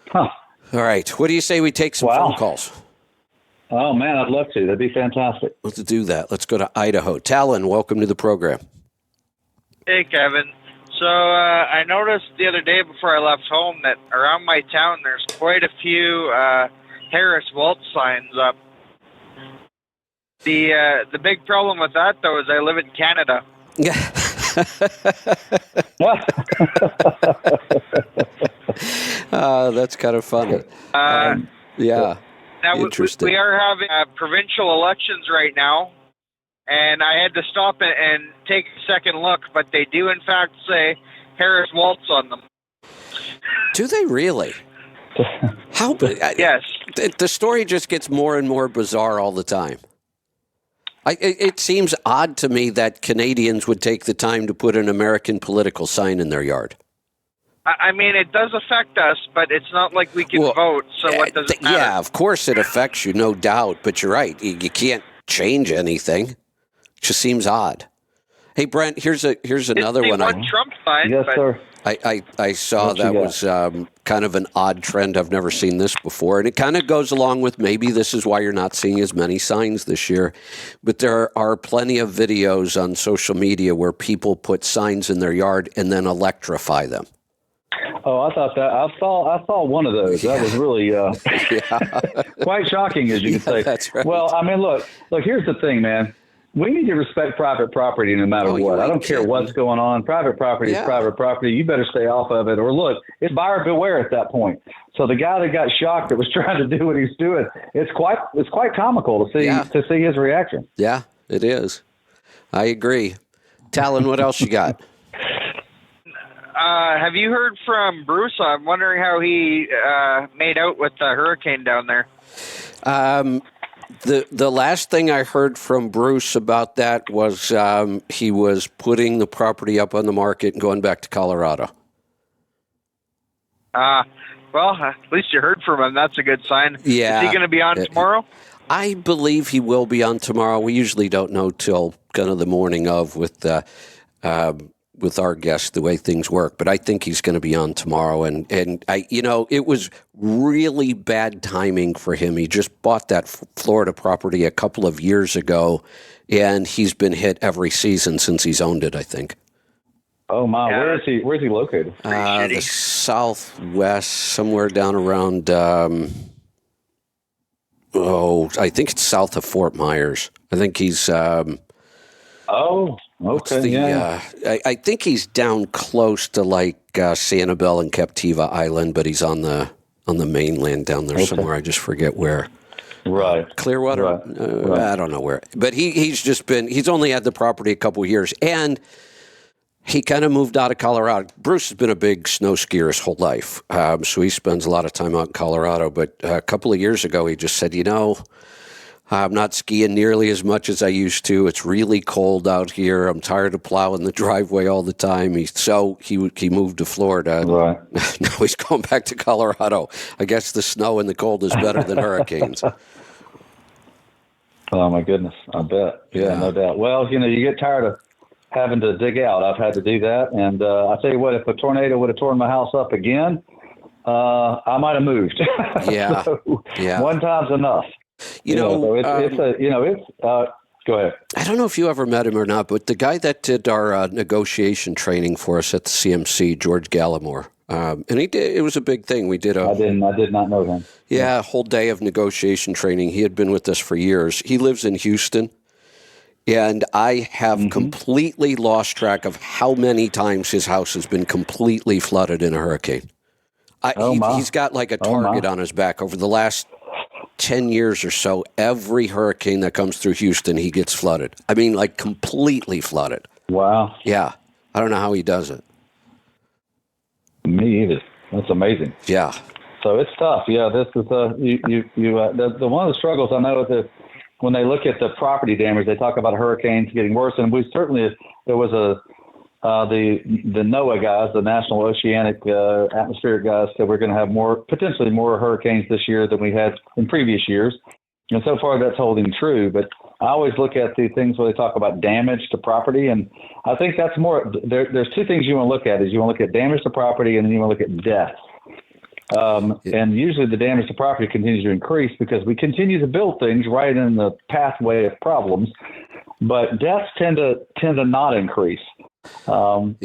Huh. All right. What do you say we take some phone calls? Oh, man, I'd love to. That'd be fantastic. Let's do that. Let's go to Idaho. Talon, welcome to the program. Hey, Kevin. So I noticed the other day before I left home that around my town there's quite a few Harris Waltz signs up. The big problem with that though is I live in Canada. Yeah. That's kind of funny. Yeah. Now Interesting. we are having provincial elections right now, and I had to stop and take a second look, but they do in fact say Harris Waltz on them. Do they really? How? Yes. The story just gets more and more bizarre all the time. It seems odd to me that Canadians would take the time to put an American political sign in their yard. I mean, it does affect us, but it's not like we can vote, so what does it matter? Yeah, of course it affects you, no doubt, but you're right. You can't change anything. It just seems odd. Hey, Brent, here's another one. Trump sign, yes, sir. I saw that was kind of an odd trend. I've never seen this before. And it kind of goes along with maybe this is why you're not seeing as many signs this year. But there are plenty of videos on social media where people put signs in their yard and then electrify them. Oh, I saw one of those. That was really quite shocking, as you can say. That's right. Well, I mean, look, here's the thing, man. We need to respect private property no matter what. I don't care what's going on. Private property is private property. You better stay off of it. Or look, it's buyer beware at that point. So the guy that got shocked that was trying to do what he's doing, it's quite comical to see his reaction. Yeah, it is. I agree. Talon, what else you got? Have you heard from Bruce? I'm wondering how he made out with the hurricane down there. The last thing I heard from Bruce about that was he was putting the property up on the market and going back to Colorado. Well, at least you heard from him. That's a good sign. Yeah. Is he going to be on tomorrow? I believe he will be on tomorrow. We usually don't know till kind of the morning of with our guests the way things work, but I think he's going to be on tomorrow. And it was really bad timing for him. He just bought that Florida property a couple of years ago, and he's been hit every season since he's owned it, I think. Oh my! Yeah. Where is he located? The Southwest, somewhere down around. I think it's south of Fort Myers. I think he's. Okay. I think he's down close to like Sanibel and Captiva Island, but he's on the mainland down there somewhere. I just forget where. Right. Clearwater. Right. I don't know where, but he's only had the property a couple of years, and he kind of moved out of Colorado. Bruce has been a big snow skier his whole life, so he spends a lot of time out in Colorado. But a couple of years ago, he just said, I'm not skiing nearly as much as I used to. It's really cold out here. I'm tired of plowing the driveway all the time. He moved to Florida. Right. Now he's going back to Colorado. I guess the snow and the cold is better than hurricanes. Oh, my goodness. I bet. Yeah, no doubt. Well, you get tired of having to dig out. I've had to do that. And I tell you what, if a tornado would have torn my house up again, I might have moved. Yeah. One time's enough. Go ahead. I don't know if you ever met him or not, but the guy that did our negotiation training for us at the CMC, George Gallimore, and it was a big thing. We did I did not know him. Yeah, a whole day of negotiation training. He had been with us for years. He lives in Houston, and I have completely lost track of how many times his house has been completely flooded in a hurricane. He's got like a target on his back over the last 10 years or so. Every hurricane that comes through Houston, he gets flooded. I mean, like completely flooded. Wow. Yeah. I don't know how he does it. Me either. That's amazing. Yeah. So it's tough. Yeah. This is the one of the struggles I know is that when they look at the property damage, they talk about hurricanes getting worse, and there was the NOAA guys, the National Oceanic Atmospheric guys, said we're going to have potentially more hurricanes this year than we had in previous years. And so far that's holding true. But I always look at the things where they talk about damage to property. And I think that's more, there's two things you want to look at. Is you want to look at damage to property, and then you want to look at death. And usually the damage to property continues to increase because we continue to build things right in the pathway of problems. But deaths tend to not increase. Now,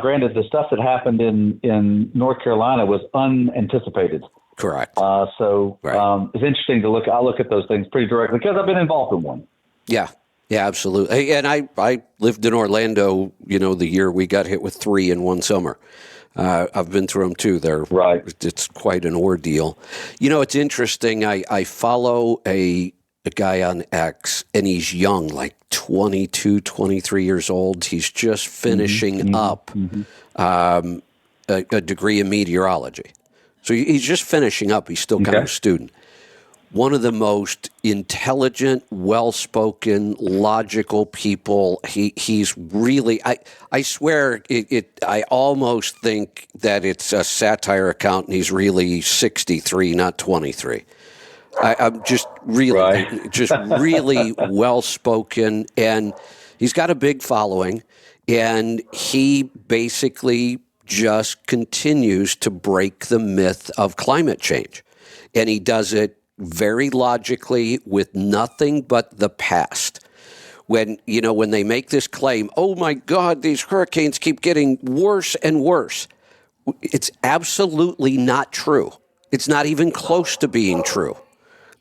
granted, the stuff that happened in North Carolina was unanticipated. Correct. So Right. it's interesting to look. I look at those things pretty directly because I've been involved in one. Yeah. Yeah, absolutely. And I lived in Orlando, the year we got hit with 3 in one summer. I've been through them too. Right. It's quite an ordeal. It's interesting. I follow a guy on X, and he's young, like 22, 23 years old. He's just finishing up a degree in meteorology. So he's just finishing up. He's still kind of a student. One of the most intelligent, well-spoken, logical people. He's really. I swear, I almost think that it's a satire account, and he's really 63, not 23. I'm just really, just really well-spoken, and he's got a big following, and he basically just continues to break the myth of climate change, and he does it very logically with nothing but the past. When they make this claim, oh my God, these hurricanes keep getting worse and worse. It's absolutely not true. It's not even close to being true.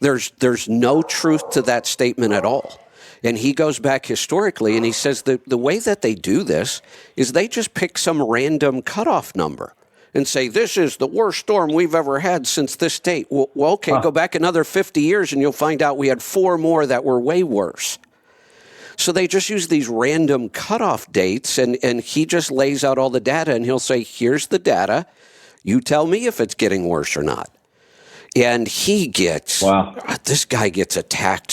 There's no truth to that statement at all. And he goes back historically and he says that the way that they do this is they just pick some random cutoff number and say, this is the worst storm we've ever had since this date. Well, okay, go back another 50 years and you'll find out we had 4 more that were way worse. So they just use these random cutoff dates, and he just lays out all the data, and he'll say, here's the data. You tell me if it's getting worse or not. And he gets, this guy gets attacked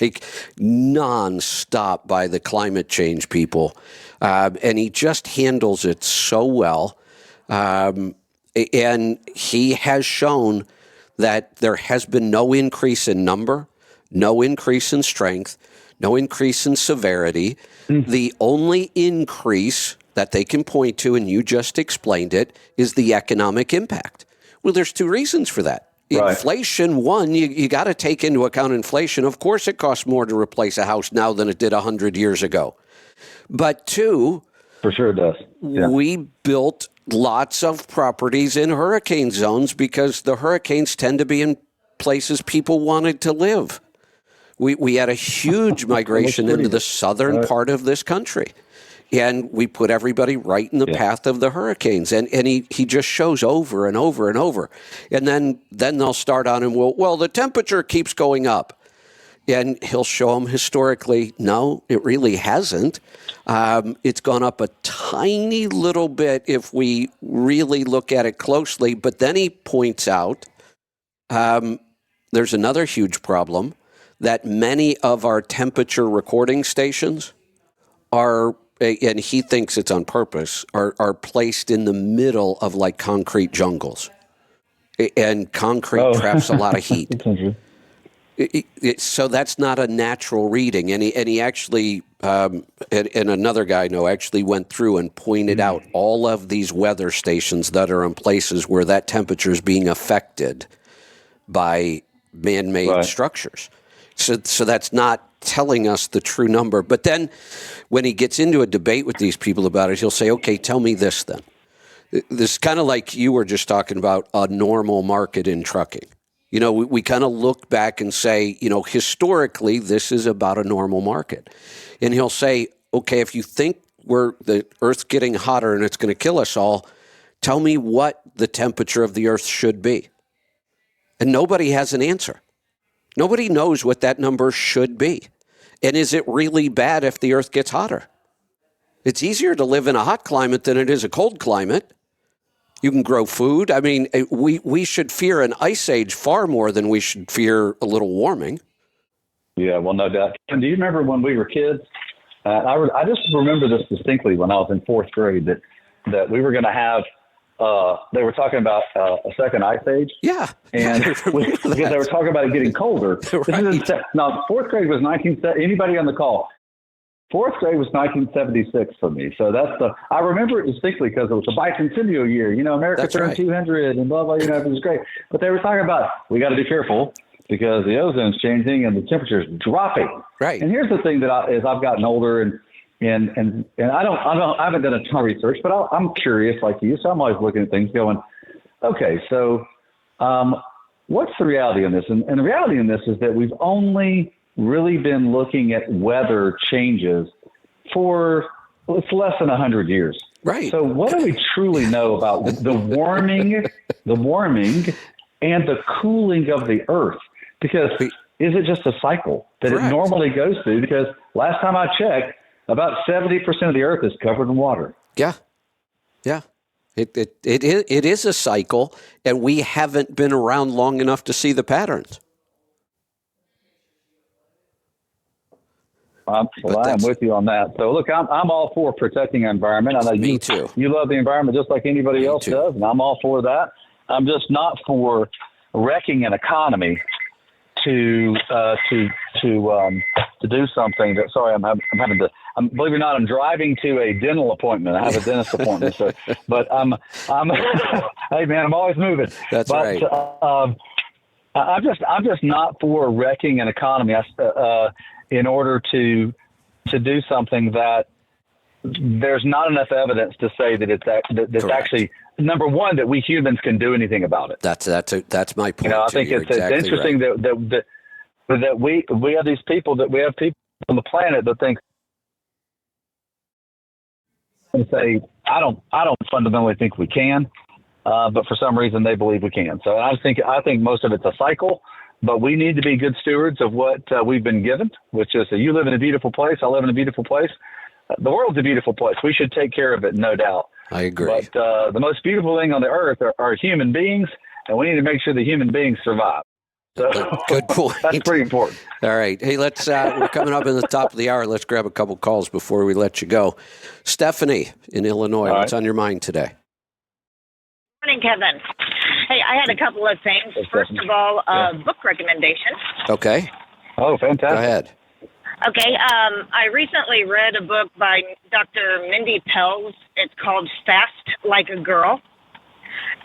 like nonstop by the climate change people. And he just handles it so well. And he has shown that there has been no increase in number, no increase in strength, no increase in severity. The only increase that they can point to, and you just explained it, is the economic impact. Well, there's 2 reasons for that. Right. Inflation, one, you got to take into account inflation. Of course, it costs more to replace a house now than it did 100 years ago. But 2, for sure it does. Yeah. We built lots of properties in hurricane zones because the hurricanes tend to be in places people wanted to live. We had a huge migration into the southern part of this country. And we put everybody right in the path of the hurricanes. And he just shows over and over and over. And then they'll start on him, well, the temperature keeps going up. And he'll show them historically, no, it really hasn't. It's gone up a tiny little bit if we really look at it closely. But then he points out there's another huge problem, that many of our temperature recording stations are, and he thinks it's on purpose, are placed in the middle of like concrete jungles. And concrete traps a lot of heat. So that's not a natural reading. And he actually, and another guy I know actually went through and pointed out all of these weather stations that are in places where that temperature is being affected by man-made structures. So that's not telling us the true number. But then when he gets into a debate with these people about it, he'll say, okay, tell me this then. This is kind of like you were just talking about a normal market in trucking. We kind of look back and say, historically, this is about a normal market. And he'll say, okay, if you think the Earth's getting hotter and it's going to kill us all, tell me what the temperature of the Earth should be. And nobody has an answer. Nobody knows what that number should be. And is it really bad if the Earth gets hotter? It's easier to live in a hot climate than it is a cold climate. You can grow food. I mean, we should fear an ice age far more than we should fear a little warming. Yeah, well, no doubt. And do you remember when we were kids? I just remember this distinctly when I was in 4th grade, that we were going to have, they were talking about a second ice age. Yeah. And because they were talking about it getting colder. Right. Now, 4th grade was anybody on the call? 4th grade was 1976 for me. So I remember it distinctly because it was the bicentennial year. America turned 200 and blah, blah, it was great. But they were talking about, we got to be careful because the ozone's changing and the temperature's dropping. Right. And here's the thing as I've gotten older and I haven't done a ton of research, but I'm curious like you. So I'm always looking at things going, okay, so what's the reality in this? And the reality in this is that we've only really been looking at weather changes for it's less than 100 years. Right. So what do we truly know about the warming and the cooling of the earth? Because is it just a cycle that Correct. it normally goes through? Because last time I checked, about 70% of the earth is covered in water. Yeah. Yeah. It is a cycle, and we haven't been around long enough to see the patterns. I'm with you on that. So look, I'm all for protecting our environment. I know Me too. You love the environment just like anybody else does, and I'm all for that. I'm just not for wrecking an economy to do something that. Sorry, believe it or not, I'm driving to a dental appointment. I have a dentist appointment. So, but I'm hey man, I'm always moving. That's right. I'm just not for wrecking an economy. In order to do something that there's not enough evidence to say that it's actually number one that we humans can do anything about it. That's my point. I think it's interesting that we have these people on the planet that think and say I don't fundamentally think we can, but for some reason they believe we can. So I think most of it's a cycle. But we need to be good stewards of what we've been given, which is you live in a beautiful place. I live in a beautiful place. The world's a beautiful place. We should take care of it, no doubt. I agree. But the most beautiful thing on the earth are human beings, and we need to make sure the human beings survive. So good point. That's pretty important. All right. Hey, let's. We're coming up in the top of the hour. Let's grab a couple calls before we let you go. Stephanie in Illinois, what's on your mind today? Morning, Kevin. Hey, I had a couple of things. First of all, book recommendation. Okay. Oh, fantastic. Go ahead. Okay. I recently read a book by Dr. Mindy Pelz. It's called Fast Like a Girl.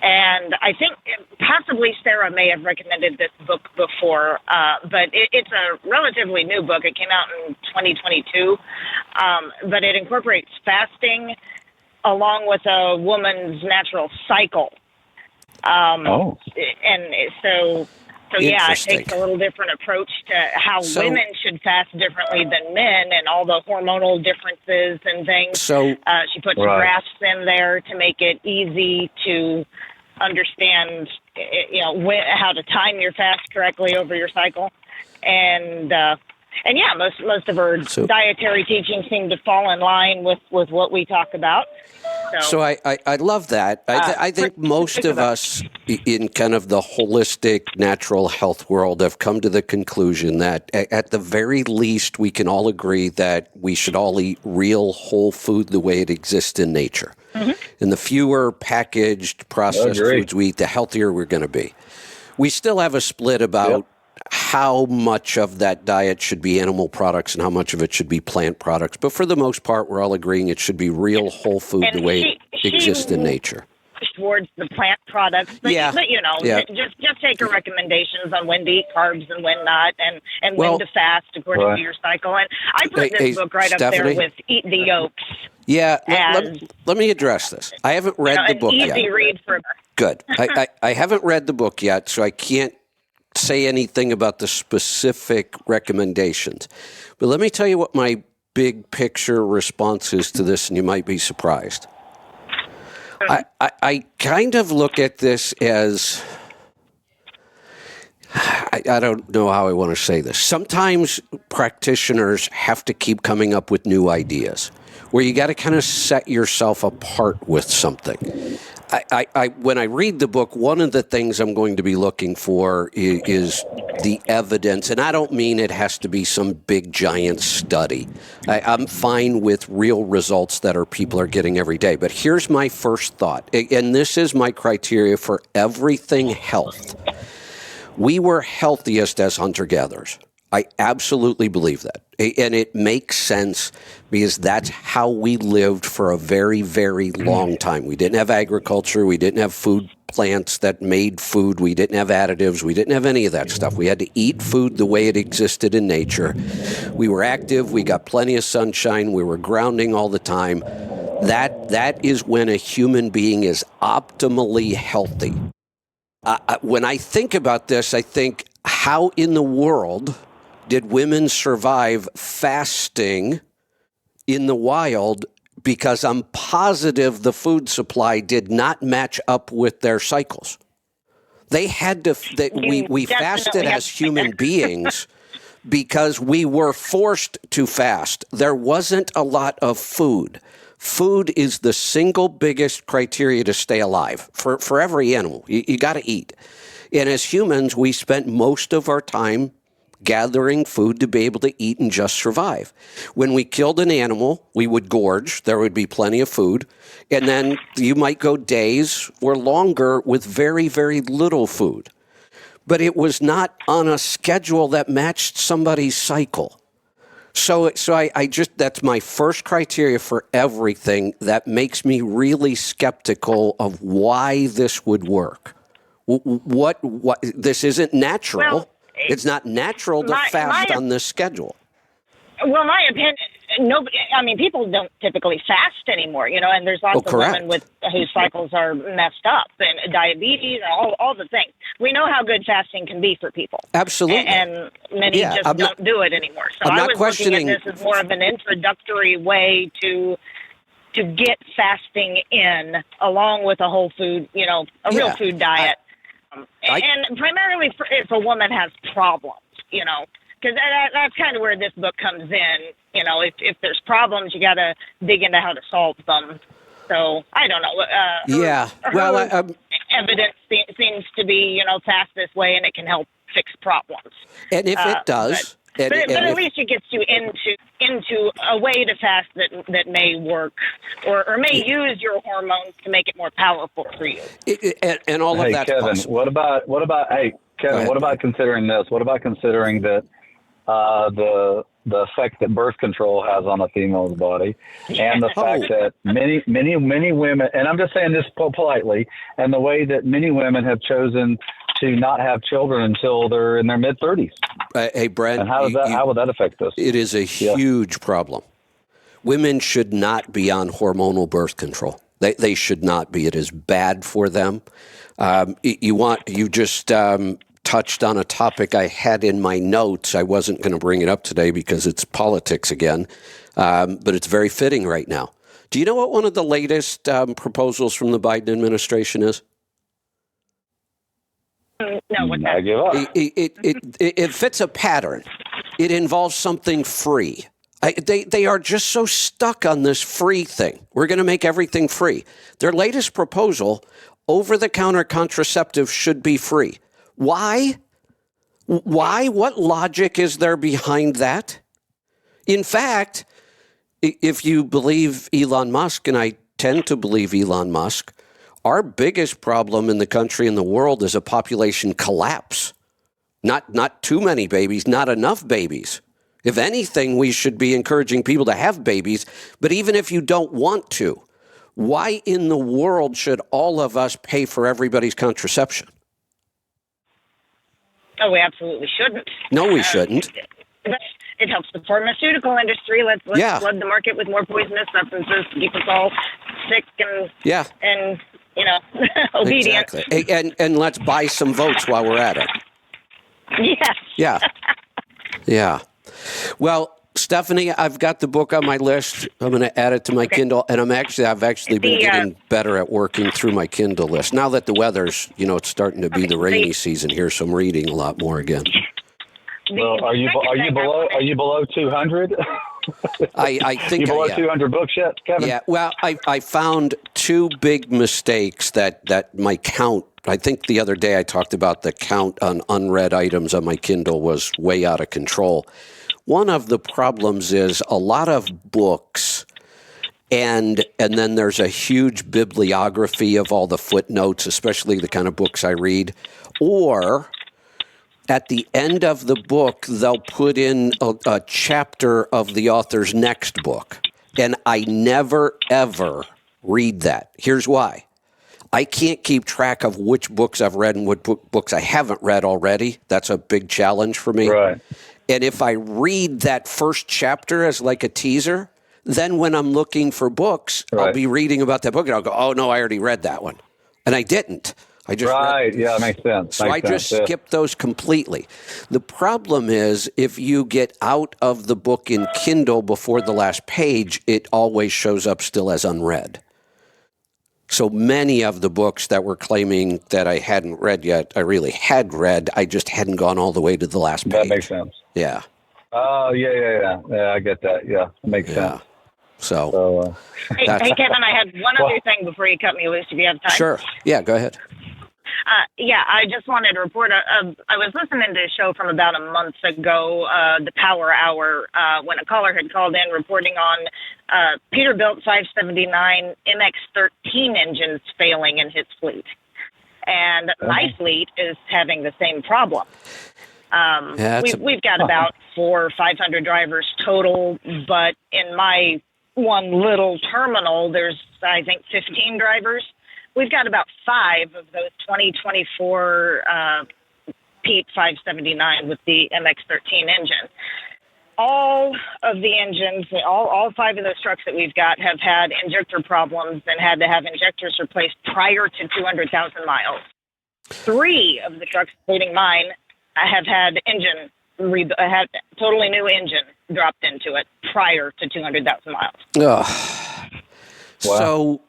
And I think possibly Sarah may have recommended this book before, but it's a relatively new book. It came out in 2022, but it incorporates fasting along with a woman's natural cycle. And so yeah, it takes a little different approach to how women should fast differently than men and all the hormonal differences and things. So she puts graphs in there to make it easy to understand, how to time your fast correctly over your cycle. And yeah, most of her dietary teachings seem to fall in line with what we talk about. So I love that. I think most of us in kind of the holistic natural health world have come to the conclusion that at the very least we can all agree that we should all eat real whole food the way it exists in nature. Mm-hmm. And the fewer packaged processed foods we eat, the healthier we're going to be. We still have a split about how much of that diet should be animal products and how much of it should be plant products. But for the most part, we're all agreeing it should be real whole food the way it exists in nature. Towards the plant products, but just take her recommendations on when to eat carbs and when not, and when to fast according to your cycle. And I put this book right Stephanie, up there with Eat the Yolks. Yeah, let me address this. I haven't read the book yet. Easy read for Good. I haven't read the book yet, so I can't say anything about the specific recommendations. But let me tell you what my big picture response is to this, and you might be surprised. I kind of look at this as, I don't know how I want to say this. Sometimes practitioners have to keep coming up with new ideas where you got to kind of set yourself apart with something. When I read the book, one of the things I'm going to be looking for is the evidence, and I don't mean it has to be some big giant study. I'm fine with real results that people are getting every day. But here's my first thought, and this is my criteria for everything health. We were healthiest as hunter-gatherers. I absolutely believe that. And it makes sense because that's how we lived for a very, very long time. We didn't have agriculture. We didn't have food plants that made food. We didn't have additives. We didn't have any of that stuff. We had to eat food the way it existed in nature. We were active. We got plenty of sunshine. We were grounding all the time. That is when a human being is optimally healthy. When I think about this, I think, how in the world did women survive fasting in the wild? Because I'm positive the food supply did not match up with their cycles. They had to, we fasted as human beings because we were forced to fast. There wasn't a lot of food. Food is the single biggest criteria to stay alive for every animal. You got to eat. And as humans, we spent most of our time gathering food to be able to eat and just survive. When we killed an animal, we would gorge. There would be plenty of food. And then you might go days or longer with very, very little food. But it was not on a schedule that matched somebody's cycle. So I just, that's my first criteria for everything that makes me really skeptical of why this would work. What this isn't natural. Well, it's not natural to fast on this schedule. Well, my opinion, people don't typically fast anymore, and there's lots of women whose cycles are messed up, and diabetes, and all the things. We know how good fasting can be for people. Absolutely. And many don't do it anymore. So I was looking at this as more of an introductory way to get fasting in, along with a whole food, real food diet. And primarily if a woman has problems, because that's kind of where this book comes in. If there's problems, you got to dig into how to solve them. So I don't know. Evidence seems to be, fast this way, and it can help fix problems. And if it does, but at least it gets you into a way to fast that may work or may use your hormones to make it more powerful for you. And all of that's Kevin, possible. what about considering this? What about considering that the effect that birth control has on a female's body, and the fact that many women, and I'm just saying this politely, and the way that many women have chosen to not have children until they're in their mid-30s. Hey, Brent, and how would that affect us? It is a huge problem. Women should not be on hormonal birth control. They should not be. It is bad for them. You just touched on a topic I had in my notes. I wasn't going to bring it up today because it's politics again, but it's very fitting right now. Do you know what one of the latest proposals from the Biden administration is? No, what's that? I give up. It fits a pattern. It involves something free. They are just so stuck on this free thing. We're going to make everything free. Their latest proposal, over-the-counter contraceptive should be free. Why? What logic is there behind that? In fact, if you believe Elon Musk, and I tend to believe Elon Musk, our biggest problem in the country and the world is a population collapse. Not too many babies, not enough babies. If anything, we should be encouraging people to have babies. But even if you don't want to, why in the world should all of us pay for everybody's contraception? Oh, we absolutely shouldn't. No, we shouldn't. It helps the pharmaceutical industry. Let's flood the market with more poisonous substances to keep us all sick and obedient. Exactly. And let's buy some votes while we're at it. Yes. Yeah. Well, Stephanie, I've got the book on my list. I'm going to add it to my Kindle, and I've actually been getting better at working through my Kindle list. Now that the weather's, it's starting to be the rainy season here, so I'm reading a lot more again. Well, are you below 200? I think you below 200 books yet, Kevin? Yeah. Well, I found two big mistakes that my count. I think the other day I talked about the count on unread items on my Kindle was way out of control. One of the problems is a lot of books, and then there's a huge bibliography of all the footnotes, especially the kind of books I read, or at the end of the book, they'll put in a chapter of the author's next book. And I never, ever read that. Here's why. I can't keep track of which books I've read and what books I haven't read already. That's a big challenge for me. Right. And if I read that first chapter as like a teaser, then when I'm looking for books, I'll be reading about that book and I'll go, oh, no, I already read that one. And I didn't. I just Right. Yeah, that makes sense. So I just skipped those completely. The problem is if you get out of the book in Kindle before the last page, it always shows up still as unread. So many of the books that were claiming that I hadn't read yet, I really had read. I just hadn't gone all the way to the last page. That makes sense. Yeah. Oh, yeah. I get that. Yeah, it makes sense. So hey, Kevin, I had one other thing before you cut me loose, if you have time. Sure. Yeah, go ahead. I just wanted to report. I was listening to a show from about a month ago, the Power Hour, when a caller had called in reporting on Peterbilt 579 MX-13 engines failing in his fleet. And my fleet is having the same problem. We've got about 400 or 500 drivers total, but in my one little terminal, there's, I think, 15 drivers. We've got about 5 of those 2024 Pete 579 with the MX-13 engine. All of the engines, all 5 of those trucks that we've got have had injector problems and had to have injectors replaced prior to 200,000 miles. 3 of the trucks, including mine, have had had totally new engine dropped into it prior to 200,000 miles. Oh. Wow.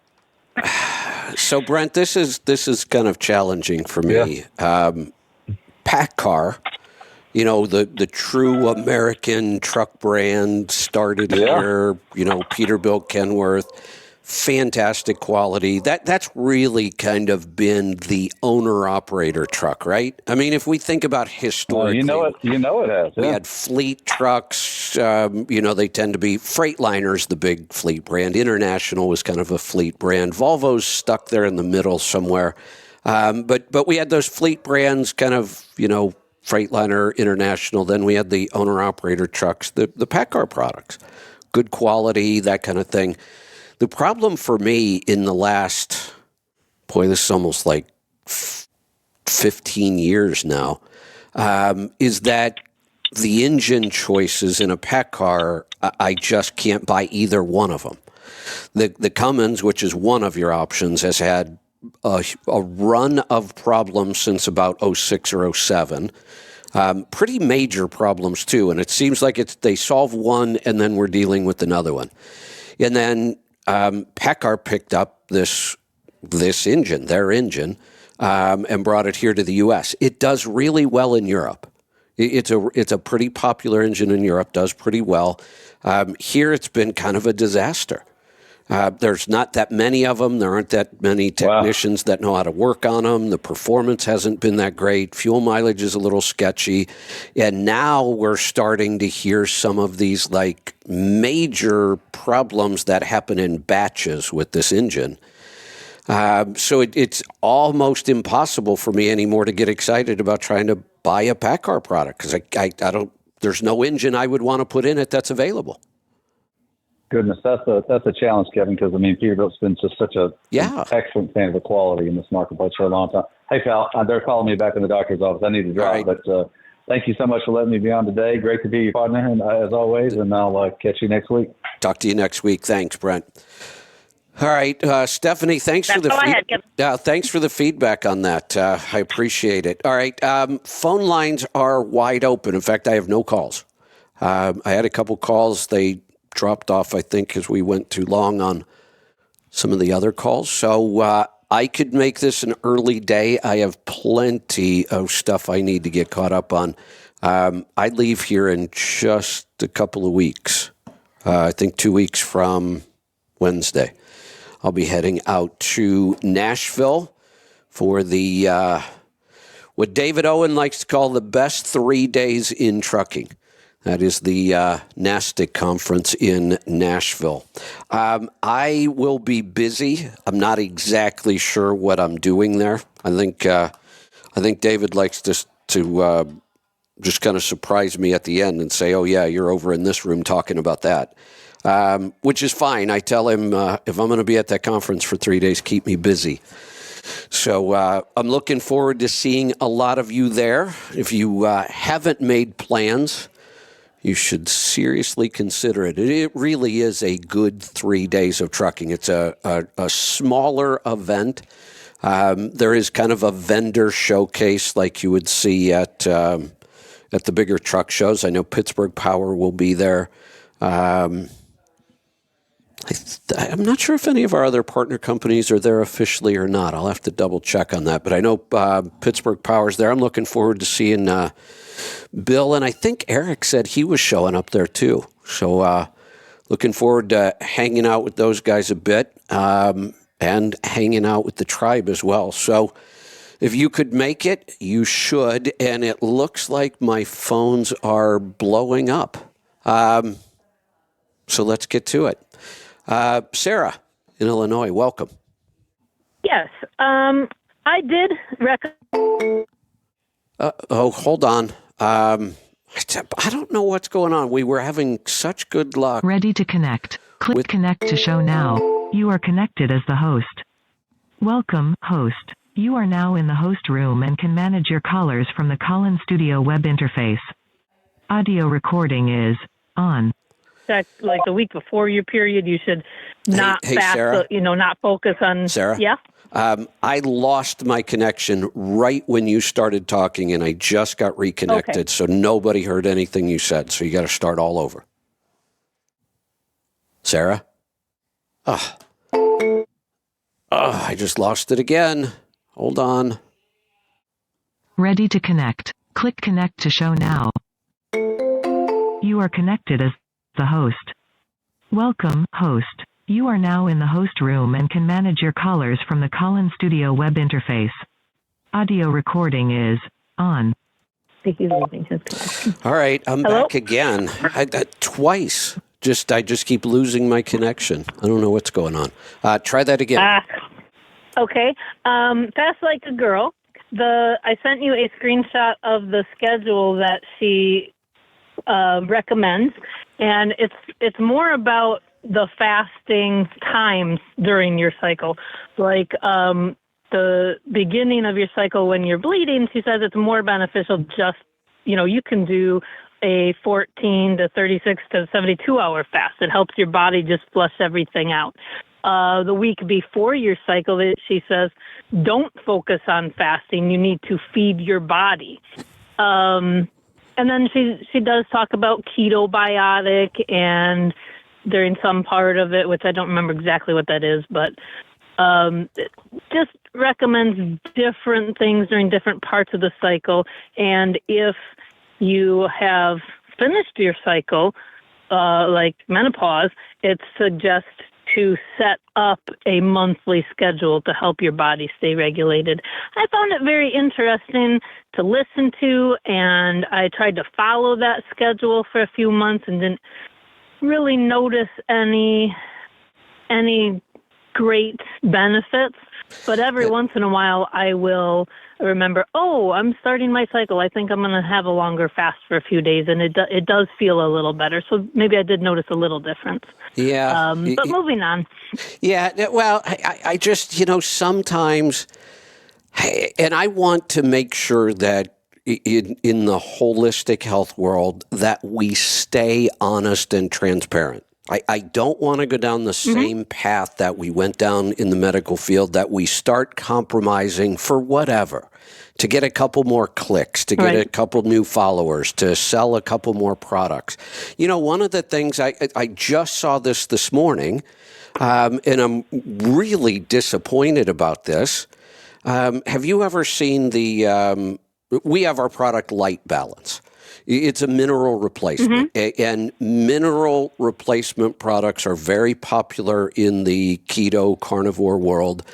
So Brent, this is kind of challenging for me. Yeah. PACCAR, the true American truck brand started here. Peterbilt, Kenworth, fantastic quality. That's really kind of been the owner-operator truck, right? I mean, if we think about historically, you know it has. We Yeah. had fleet trucks. They tend to be Freightliner's the big fleet brand. International was kind of a fleet brand. Volvo's stuck there in the middle somewhere. But we had those fleet brands, kind of Freightliner, International. Then we had the owner-operator trucks, the PACCAR products, good quality, that kind of thing. The problem for me in the last, this is almost like 15 years now, is that the engine choices in a PACCAR, I just can't buy either one of them. The Cummins, which is one of your options, has had a run of problems since about 06 or 07. Pretty major problems, too. And it seems like they solve one and then we're dealing with another one. And then PACCAR picked up this engine, their engine, and brought it here to the U.S. It does really well in Europe. It's a pretty popular engine in Europe, does pretty well. Here it's been kind of a disaster. There's not that many of them. There aren't that many technicians that know how to work on them. The performance hasn't been that great. Fuel mileage is a little sketchy. And now we're starting to hear some of these like major problems that happen in batches with this engine. So it's almost impossible for me anymore to get excited about trying to buy a PACCAR product because I don't. There's no engine I would want to put in it that's available. Goodness, that's a challenge, Kevin, because Peterbilt's been just such a excellent standard of quality in this marketplace for a long time. Hey, pal, they're calling me back in the doctor's office. I need to drive, but thank you so much for letting me be on today. Great to be your partner, and as always, and I'll catch you next week. Talk to you next week. Thanks, Brent. All right, Stephanie, thanks for the thanks for the feedback on that. I appreciate it. All right, phone lines are wide open. In fact, I have no calls. I had a couple calls. They dropped off, I think, because we went too long on some of the other calls. So I could make this an early day. I have plenty of stuff I need to get caught up on. I leave here in just a couple of weeks. I think 2 weeks from Wednesday. I'll be heading out to Nashville for the what David Owen likes to call the best 3 days in trucking. That is the NASTC conference in Nashville. I will be busy. I'm not exactly sure what I'm doing there. I think David likes to just kind of surprise me at the end and say, "Oh yeah, you're over in this room talking about that," which is fine. I tell him if I'm going to be at that conference for 3 days, keep me busy. So I'm looking forward to seeing a lot of you there. If you haven't made plans, you should seriously consider it. It really is a good 3 days of trucking. It's a smaller event. There is kind of a vendor showcase like you would see at the bigger truck shows. I know Pittsburgh Power will be there. I'm not sure if any of our other partner companies are there officially or not. I'll have to double check on that. But I know Pittsburgh Power's there. I'm looking forward to seeing Bill, and I think Eric said he was showing up there too. So looking forward to hanging out with those guys a bit and hanging out with the tribe as well. So if you could make it, you should. And it looks like my phones are blowing up. So let's get to it. Sarah in Illinois, welcome. Yes, I did recommend. Hold on. I don't know what's going on. We were having such good luck. Ready to connect. Click connect to show now. You are connected as the host. Welcome, host. You are now in the host room and can manage your callers from the Call-In Studio web interface. Audio recording is on. That, like the week before your period, you should not fast, Sarah? Not focus on. Sarah? Yeah. I lost my connection right when you started talking, and I just got reconnected, Okay. so nobody heard anything you said. So you got to start all over. Sarah? I just lost it again. Hold on. Ready to connect. Click connect to show now. You are connected as the host. Welcome, host. You are now in the host room and can manage your callers from the Call-In Studio web interface. Audio recording is on. I think he's losing his connection. All right, I'm Hello? back again. Twice. I just keep losing my connection. I don't know what's going on. Try that again. Okay. Fast Like a Girl. I sent you a screenshot of the schedule that she recommends, and it's more about the fasting times during your cycle. Like the beginning of your cycle when you're bleeding, she says it's more beneficial just, you can do a 14 to 36 to 72 hour fast. It helps your body just flush everything out. The week before your cycle, she says, don't focus on fasting. You need to feed your body. And then she does talk about ketobiotic and during some part of it, which I don't remember exactly what that is, but it just recommends different things during different parts of the cycle. And if you have finished your cycle, like menopause, it suggests to set up a monthly schedule to help your body stay regulated. I found it very interesting to listen to, and I tried to follow that schedule for a few months and didn't really notice any great benefits. But every once in a while, I will remember, I'm starting my cycle. I think I'm going to have a longer fast for a few days, and it does feel a little better. So maybe I did notice a little difference. Yeah. But moving on. Yeah. Well, I just, sometimes, and I want to make sure that in the holistic health world that we stay honest and transparent. I don't want to go down the same path that we went down in the medical field, that we start compromising for whatever, to get a couple more clicks, to get a couple new followers, to sell a couple more products. One of the things, I just saw this morning, and I'm really disappointed about this. Have you ever seen we have our product Light Balance. It's a mineral replacement, and mineral replacement products are very popular in the keto carnivore world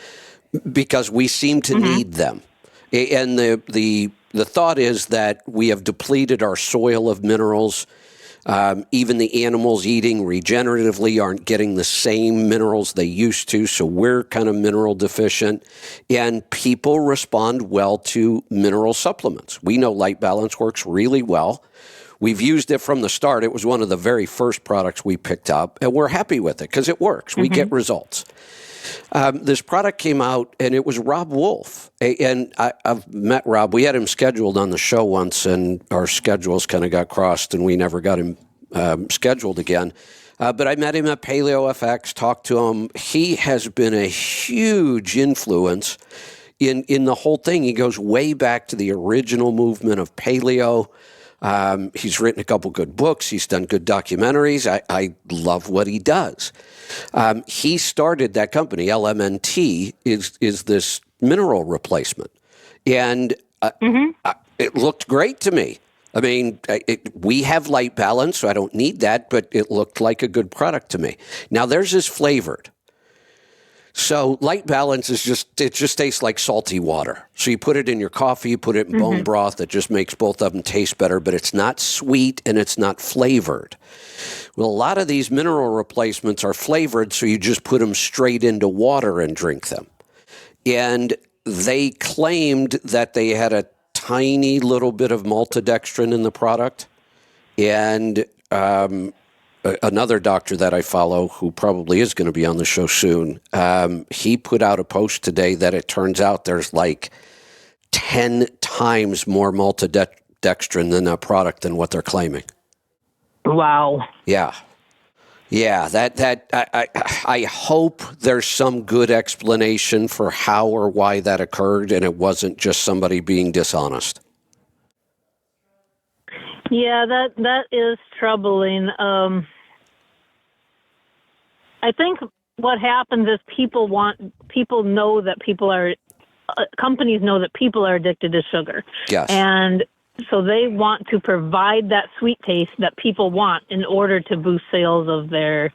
because we seem to need them. And the thought is that we have depleted our soil of minerals. Even the animals eating regeneratively aren't getting the same minerals they used to, so we're kind of mineral deficient. And people respond well to mineral supplements. We know Light Balance works really well. We've used it from the start. It was one of the very first products we picked up, and we're happy with it because it works. We get results. This product came out, and it was Rob Wolf. And I've met Rob. We had him scheduled on the show once, and our schedules kind of got crossed, and we never got him scheduled again. But I met him at Paleo FX, talked to him. He has been a huge influence in the whole thing. He goes way back to the original movement of paleo. He's written a couple good books. He's done good documentaries. I love what he does. He started that company. LMNT is this mineral replacement, and it looked great to me. I mean, we have Light Balance, so I don't need that, but it looked like a good product to me. Now, theirs is flavored. So Light Balance it just tastes like salty water. So you put it in your coffee, you put it in bone broth, it just makes both of them taste better, but it's not sweet and it's not flavored. Well, a lot of these mineral replacements are flavored, so you just put them straight into water and drink them. And they claimed that they had a tiny little bit of maltodextrin in the product. And another doctor that I follow, who probably is going to be on the show soon, he put out a post today that it turns out there's like 10 times more maltodextrin in that product than what they're claiming. Wow. Yeah. Yeah, I hope there's some good explanation for how or why that occurred, and it wasn't just somebody being dishonest. Yeah, that is troubling. I think what happens is companies know that people are addicted to sugar. Yes. And so they want to provide that sweet taste that people want in order to boost sales of their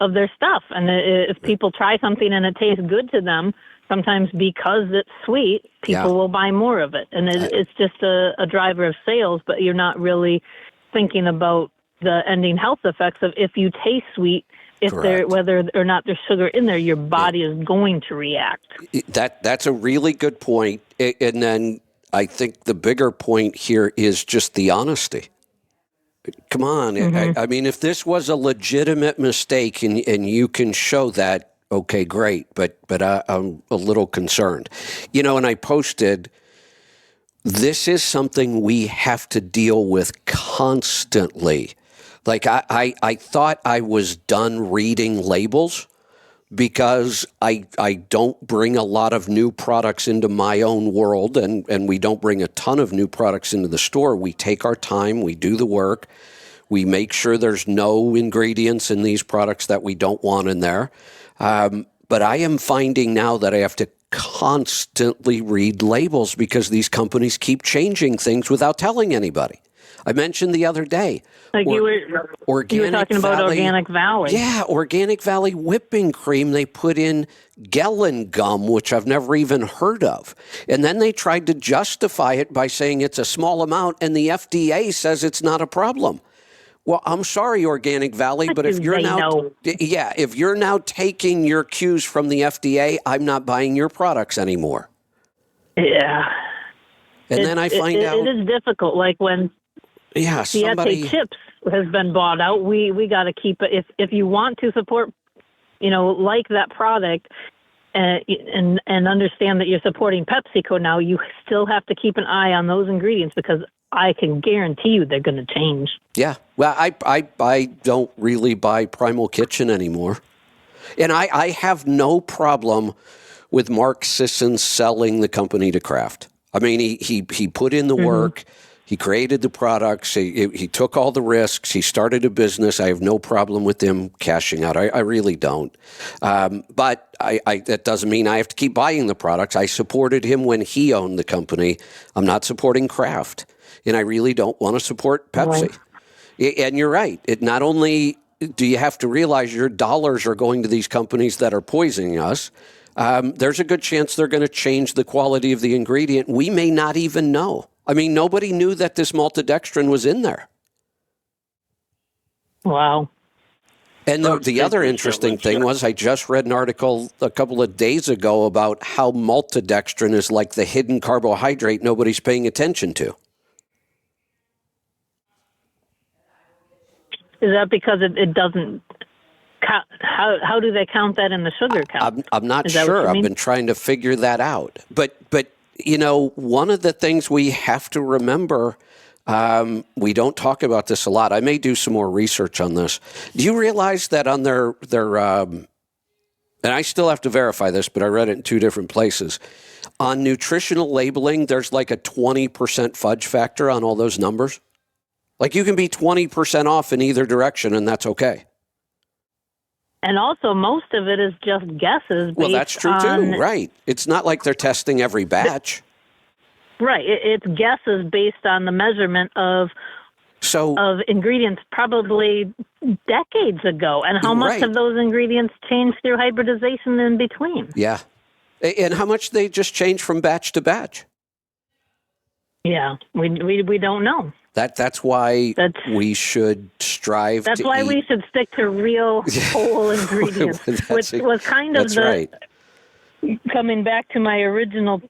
stuff. And if people try something and it tastes good to them, sometimes because it's sweet, people will buy more of it. And it's just a driver of sales, but you're not really thinking about the ending health effects of if you taste sweet, whether or not there's sugar in there, your body is going to react. That's a really good point. And then I think the bigger point here is just the honesty. Come on. I mean, if this was a legitimate mistake and you can show that, okay, great. But I'm a little concerned. And I posted, this is something we have to deal with constantly. Like I thought I was done reading labels because I don't bring a lot of new products into my own world, and we don't bring a ton of new products into the store. We take our time, we do the work, we make sure there's no ingredients in these products that we don't want in there. But I am finding now that I have to constantly read labels because these companies keep changing things without telling anybody. I mentioned the other day. Like you were talking about Organic Valley. Yeah, Organic Valley whipping cream. They put in Gelen gum, which I've never even heard of. And then they tried to justify it by saying it's a small amount, and the FDA says it's not a problem. Well, I'm sorry, Organic Valley, but if you're if you're now taking your cues from the FDA, I'm not buying your products anymore. Yeah. And then I find out it is difficult. Like when somebody Siete Chips has been bought out, we got to keep it. If you want to support, like that product, and understand that you're supporting PepsiCo now, you still have to keep an eye on those ingredients because I can guarantee you they're going to change. Yeah. Well, I don't really buy Primal Kitchen anymore. And I have no problem with Mark Sisson selling the company to Kraft. I mean, he put in the work. He created the products. He took all the risks. He started a business. I have no problem with him cashing out. I really don't. But that doesn't mean I have to keep buying the products. I supported him when he owned the company. I'm not supporting Kraft. And I really don't want to support Pepsi. And you're right. It not only do you have to realize your dollars are going to these companies that are poisoning us, there's a good chance they're going to change the quality of the ingredient. We may not even know. I mean, nobody knew that this maltodextrin was in there. Wow. And the other interesting thing was I just read an article a couple of days ago about how maltodextrin is like the hidden carbohydrate nobody's paying attention to. Is that because it doesn't count? How do they count that in the sugar count? I'm not sure. I've been trying to figure that out. But one of the things we have to remember, we don't talk about this a lot. I may do some more research on this. Do you realize that on their and I still have to verify this, but I read it in 2 different places. On nutritional labeling, there's like a 20% fudge factor on all those numbers. Like you can be 20% off in either direction, and that's okay. And also, most of it is just guesses. Well, that's true too, right? It's not like they're testing every batch. Right. It's guesses based on the measurement of ingredients probably decades ago, and how much of those ingredients changed through hybridization in between. Yeah. And how much they just change from batch to batch. Yeah, we don't know. That's why we should strive. That's why we should stick to real whole ingredients, which was kind of coming back to my original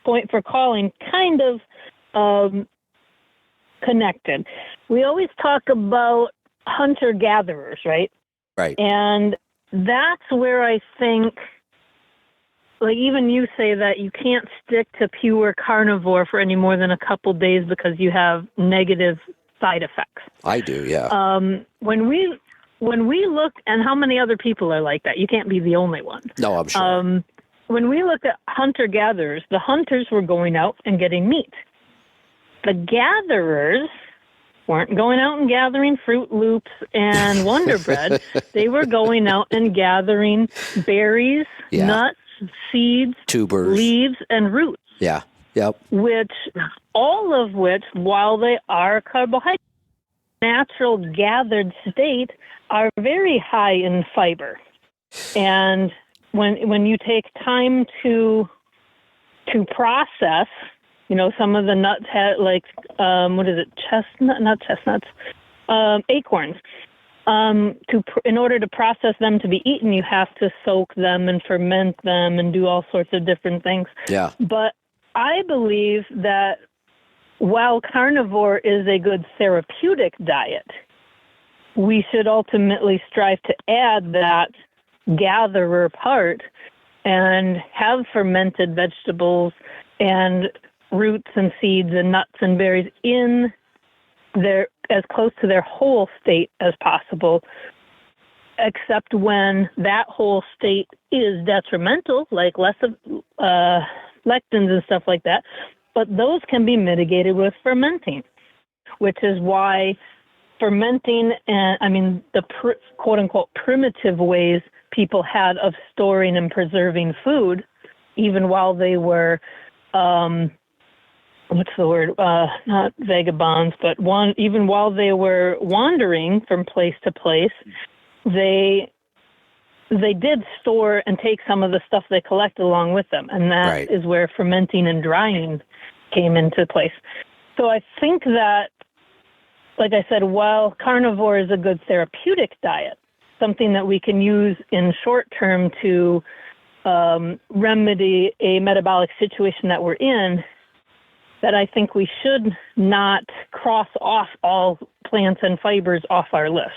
point for calling, kind of connected. We always talk about hunter-gatherers, right? Right. And that's where I think, like even you say that you can't stick to pure carnivore for any more than a couple days because you have negative side effects. I do, yeah. When we look, and how many other people are like that? You can't be the only one. No, I'm sure. When we look at hunter-gatherers, the hunters were going out and getting meat. The gatherers weren't going out and gathering Fruit Loops and Wonder Bread. They were going out and gathering berries, nuts, seeds, tubers, leaves, and roots. Yeah. Yep. All of which, while they are carbohydrates, natural gathered state, are very high in fiber. And when you take time to process, some of the nuts had acorns. In order to process them to be eaten, you have to soak them and ferment them and do all sorts of different things. Yeah. But I believe that while carnivore is a good therapeutic diet, we should ultimately strive to add that gatherer part and have fermented vegetables and roots and seeds and nuts and berries in their as close to their whole state as possible, except when that whole state is detrimental, like less of lectins and stuff like that. But those can be mitigated with fermenting, which is why fermenting and the quote unquote primitive ways people had of storing and preserving food, even while they were not vagabonds, but even while they were wandering from place to place, they did store and take some of the stuff they collected along with them. And that is where fermenting and drying came into place. So I think that, like I said, while carnivore is a good therapeutic diet, something that we can use in short term to remedy a metabolic situation that we're in, that I think we should not cross off all plants and fibers off our list.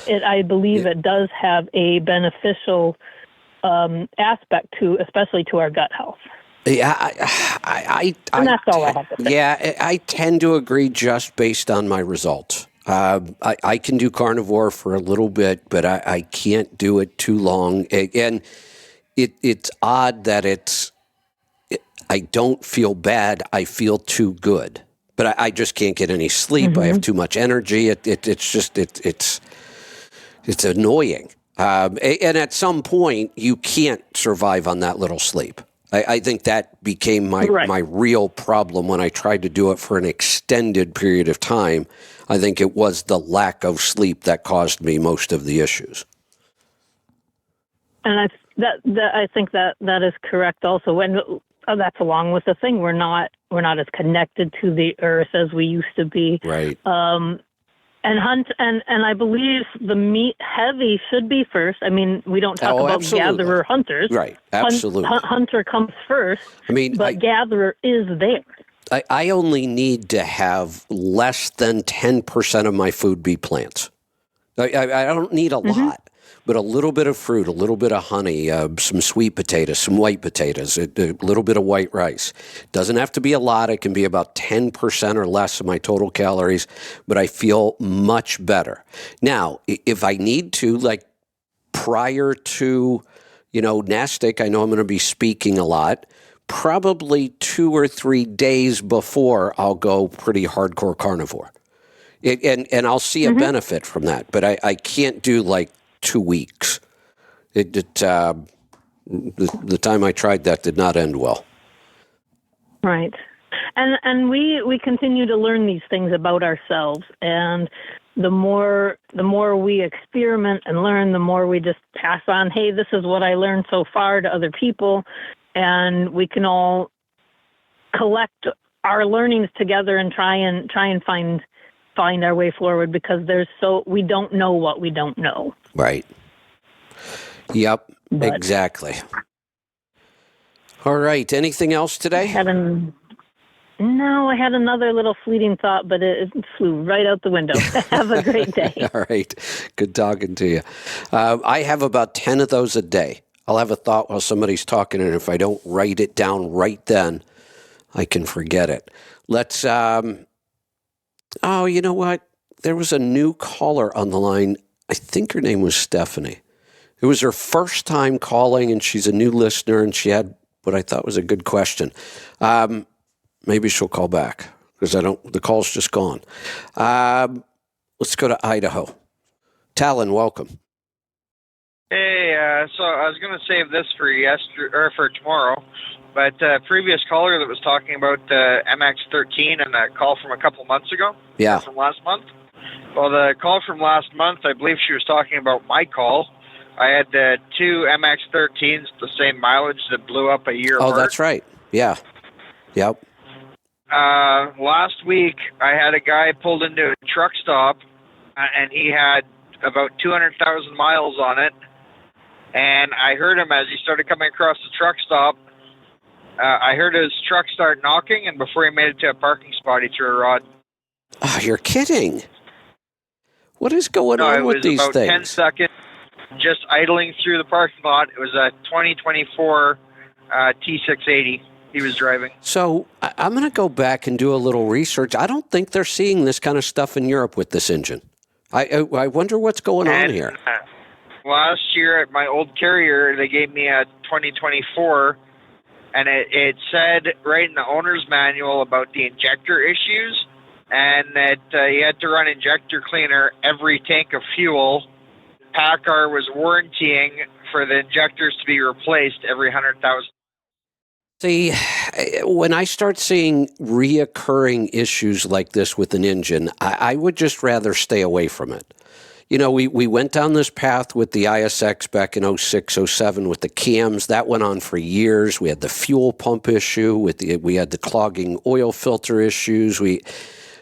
I believe it does have a beneficial aspect especially to our gut health. Yeah, and that's all I have to say. Yeah, I tend to agree just based on my results. I can do carnivore for a little bit, but I can't do it too long. And it's odd that I don't feel bad. I feel too good, but I just can't get any sleep. I have too much energy. It's annoying. And at some point, you can't survive on that little sleep. I think that became my real problem when I tried to do it for an extended period of time. I think it was the lack of sleep that caused me most of the issues. And I think that is correct also. When that's along with the thing, we're not as connected to the earth as we used to be. Right. And I believe the meat heavy should be first. I mean, we don't talk about gatherer hunters. Right. Absolutely. Hunter comes first. But gatherer is there. I only need to have less than 10% of my food be plants. I don't need a lot. But a little bit of fruit, a little bit of honey, some sweet potatoes, some white potatoes, a little bit of white rice. Doesn't have to be a lot. It can be about 10% or less of my total calories, but I feel much better. Now, if I need to, like prior to, NASTIC, I know I'm going to be speaking a lot. Probably 2 or 3 days before I'll go pretty hardcore carnivore. And I'll see a benefit from that, but I can't do like 2 weeks. The time I tried that did not end well. Right. And we continue to learn these things about ourselves, and the more we experiment and learn, the more we just pass on, hey, this is what I learned so far, to other people, and we can all collect our learnings together and try and find our way forward, because we don't know what we don't know. Right. Yep, exactly. All right. Anything else today? I had another little fleeting thought, but it flew right out the window. Have a great day. All right. Good talking to you. I have about 10 of those a day. I'll have a thought while somebody's talking, and if I don't write it down right then, I can forget it. Let's, you know what? There was a new caller on the line. I think her name was Stephanie. It was her first time calling, and she's a new listener, and she had what I thought was a good question. Maybe she'll call back, because the call's just gone. Let's go to Idaho. Talon, welcome. Hey, so I was going to save this for tomorrow, but previous caller that was talking about the MX-13 and that call from a couple months ago. Yeah. From last month. Well, the call from last month, I believe she was talking about my call. I had 2 MX-13s, the same mileage, that blew up a year apart. Oh, that's right. Yeah. Yep. Last week, I had a guy pulled into a truck stop, and he had about 200,000 miles on it. And I heard him as he started coming across the truck stop. I heard his truck start knocking, and before he made it to a parking spot, he threw a rod. Oh, you're kidding. What is going on with these things? It was about 10 seconds, just idling through the parking lot. It was a 2024 T680 he was driving. So I'm going to go back and do a little research. I don't think they're seeing this kind of stuff in Europe with this engine. I wonder what's going on here. Last year at my old carrier, they gave me a 2024, and it said right in the owner's manual about the injector issues, and that you had to run injector cleaner every tank of fuel. PACCAR was warrantying for the injectors to be replaced every 100,000. See, when I start seeing reoccurring issues like this with an engine, I would just rather stay away from it. We went down this path with the ISX back in 06, 07 with the cams. That went on for years. We had the fuel pump issue. We had the clogging oil filter issues.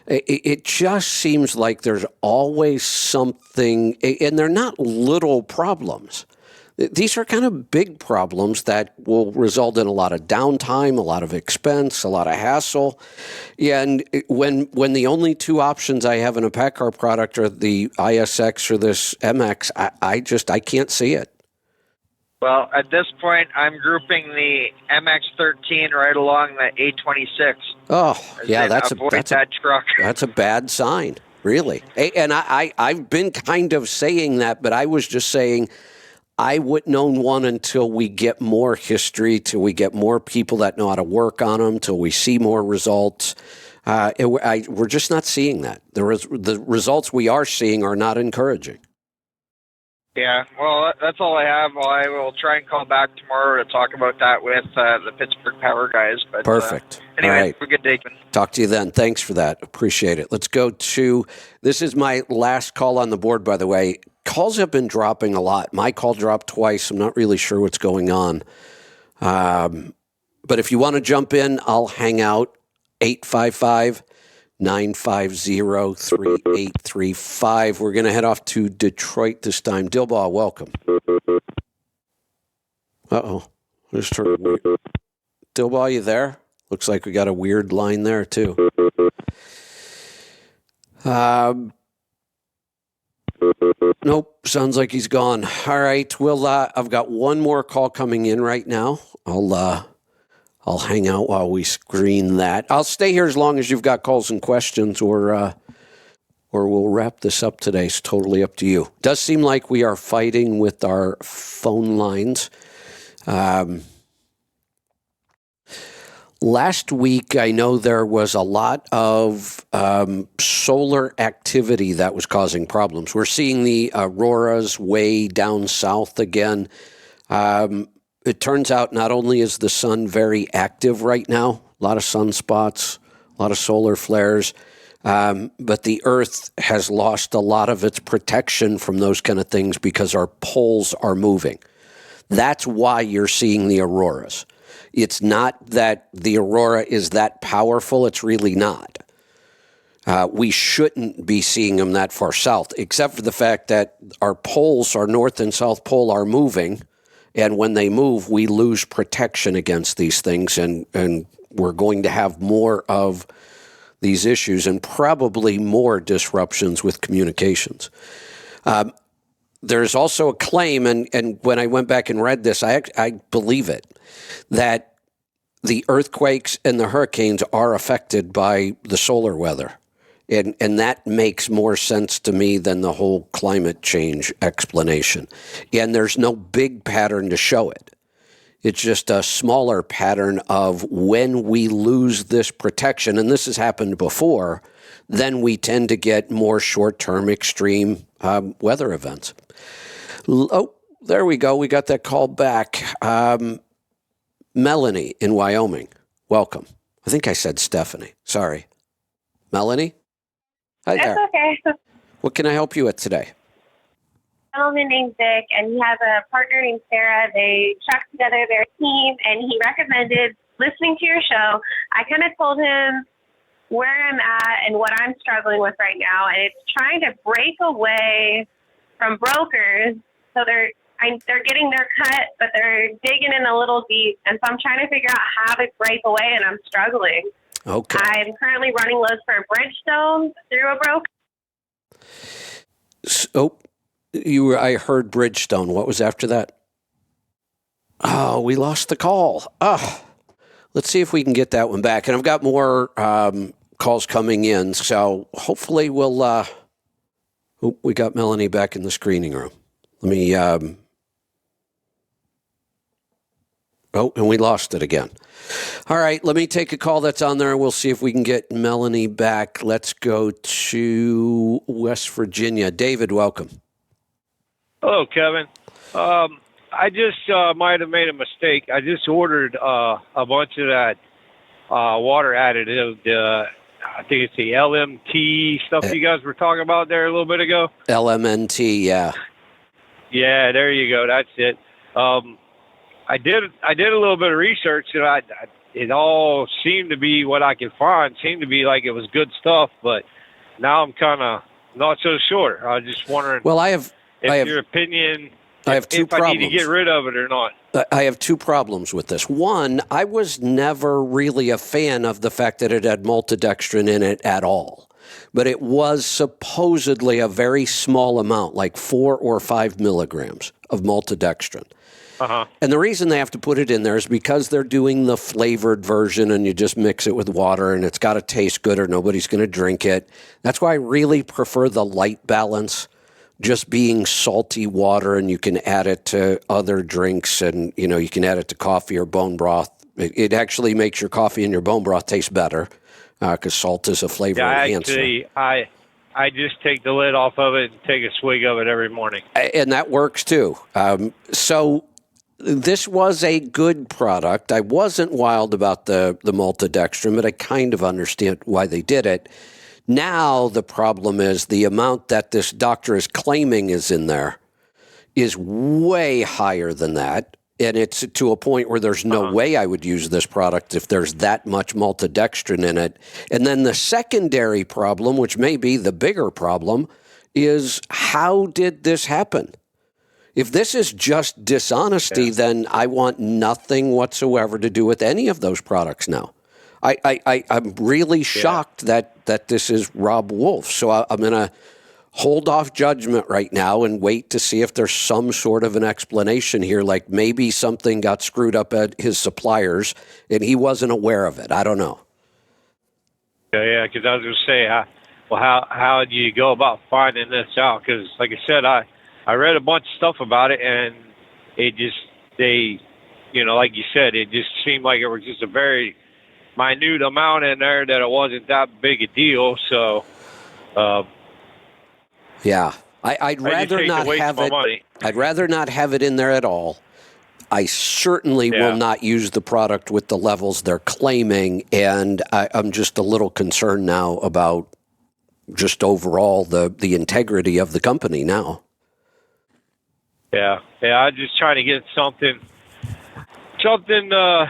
It just seems like there's always something, and they're not little problems. These are kind of big problems that will result in a lot of downtime, a lot of expense, a lot of hassle. And when the only 2 options I have in a PACCAR product are the ISX or this MX, I can't see it. Well, at this point, I'm grouping the MX-13 right along the A26. Oh, yeah, that's a bad sign, really. And I've been kind of saying that, but I was just saying I wouldn't own one until we get more history, till we get more people that know how to work on them, till we see more results. We're just not seeing that. The results we are seeing are not encouraging. Yeah, well, that's all I have. Well, I will try and call back tomorrow to talk about that with the Pittsburgh Power guys. But, perfect. Anyway, all right. Have a good day. Talk to you then. Thanks for that. Appreciate it. Let's go to, this is my last call on the board, by the way. Calls have been dropping a lot. My call dropped twice. I'm not really sure what's going on. But if you want to jump in, I'll hang out. 855-950-3835. We're going to head off to Detroit this time. Dilbaugh, welcome. Uh-oh. Dilbaugh, you there? Looks like we got a weird line there, too. Nope, sounds like he's gone. All right, I've got one more call coming in right now. I'll hang out while we screen that. I'll stay here as long as you've got calls and questions, or we'll wrap this up today. It's totally up to you. Does seem like we are fighting with our phone lines. Last week, I know there was a lot of solar activity that was causing problems. We're seeing the auroras way down south again. It turns out not only is the sun very active right now, a lot of sunspots, a lot of solar flares, but the Earth has lost a lot of its protection from those kind of things because our poles are moving. That's why you're seeing the auroras. It's not that the aurora is that powerful. It's really not. We shouldn't be seeing them that far south, except for the fact that our poles, our north and south pole, are moving. And when they move, we lose protection against these things. And we're going to have more of these issues and probably more disruptions with communications. There's also a claim, and when I went back and read this, I believe it, that the earthquakes and the hurricanes are affected by the solar weather. And that makes more sense to me than the whole climate change explanation. And there's no big pattern to show it. It's just a smaller pattern of when we lose this protection, and this has happened before, then we tend to get more short-term extreme weather events. Oh, there we go. We got that call back. Melanie in Wyoming, welcome. I think I said Stephanie. Sorry. Melanie? Hi there. That's okay. What can I help you with today? A gentleman named Vic, and he has a partner named Sarah. They tracked together their team, and he recommended listening to your show. I kind of told him where I'm at and what I'm struggling with right now, and it's trying to break away from brokers. So they're getting their cut, but they're digging in a little deep, and so I'm trying to figure out how to break away, and I'm struggling. Okay. I'm currently running loads for Bridgestone through a broker. So, I heard Bridgestone. What was after that? Oh, we lost the call. Oh, let's see if we can get that one back. And I've got more calls coming in, so hopefully we'll. We got Melanie back in the screening room. Let me. Oh, and we lost it again. All right, let me take a call that's on there, and we'll see if we can get Melanie back. Let's go to West Virginia. David, welcome. Hello, Kevin. I just might have made a mistake. I just ordered a bunch of that water additive. I think it's the LMT stuff you guys were talking about there a little bit ago. LMNT, yeah. Yeah, there you go. That's it. I did a little bit of research, and it all seemed to be what I could find. Seemed to be like it was good stuff, but now I'm kind of not so sure. I was just wondering. Well, your opinion. I have two problems. I need to get rid of it or not. I have two problems with this. One, I was never really a fan of the fact that it had maltodextrin in it at all. But it was supposedly a very small amount, like 4 or 5 milligrams of maltodextrin. Uh-huh. And the reason they have to put it in there is because they're doing the flavored version and you just mix it with water and it's got to taste good or nobody's going to drink it. That's why I really prefer the light balance, just being salty water, and you can add it to other drinks, and you can add it to coffee or bone broth. It actually makes your coffee and your bone broth taste better because salt is a flavor enhancer. Actually, I just take the lid off of it and take a swig of it every morning. And that works too. So this was a good product. I wasn't wild about the maltodextrin, but I kind of understand why they did it. Now the problem is the amount that this doctor is claiming is in there is way higher than that. And it's to a point where there's no way I would use this product if there's that much maltodextrin in it. And then the secondary problem, which may be the bigger problem, is how did this happen? If this is just dishonesty, then I want nothing whatsoever to do with any of those products now. I'm really shocked that this is Rob Wolf. So I'm going to hold off judgment right now and wait to see if there's some sort of an explanation here, like maybe something got screwed up at his suppliers and he wasn't aware of it. I don't know. Yeah, because I was going to say, how do you go about finding this out? Because, like I said, I read a bunch of stuff about it, and they like you said, it just seemed like it was just a very minute amount in there that it wasn't that big a deal. So, yeah, I'd rather not have it. Money. I'd rather not have it in there at all. I certainly will not use the product with the levels they're claiming, and I'm just a little concerned now about just overall the integrity of the company now. Yeah, I'm just trying to get something to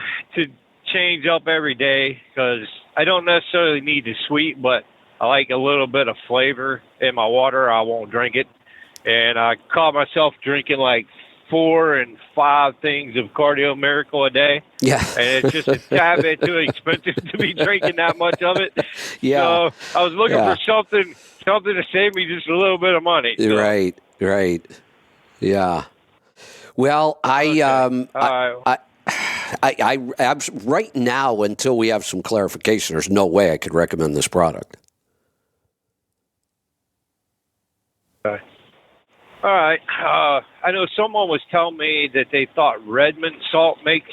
change up every day, because I don't necessarily need the sweet, but I like a little bit of flavor in my water. I won't drink it. And I caught myself drinking like 4 and 5 things of Cardio Miracle a day. Yeah. And it's just a tad bit too expensive to be drinking that much of it. Yeah. So I was looking for something to save me just a little bit of money. So. Right. Yeah. Well, right now, until we have some clarification, there's no way I could recommend this product. Okay. All right. I know someone was telling me that they thought Redmond salt makes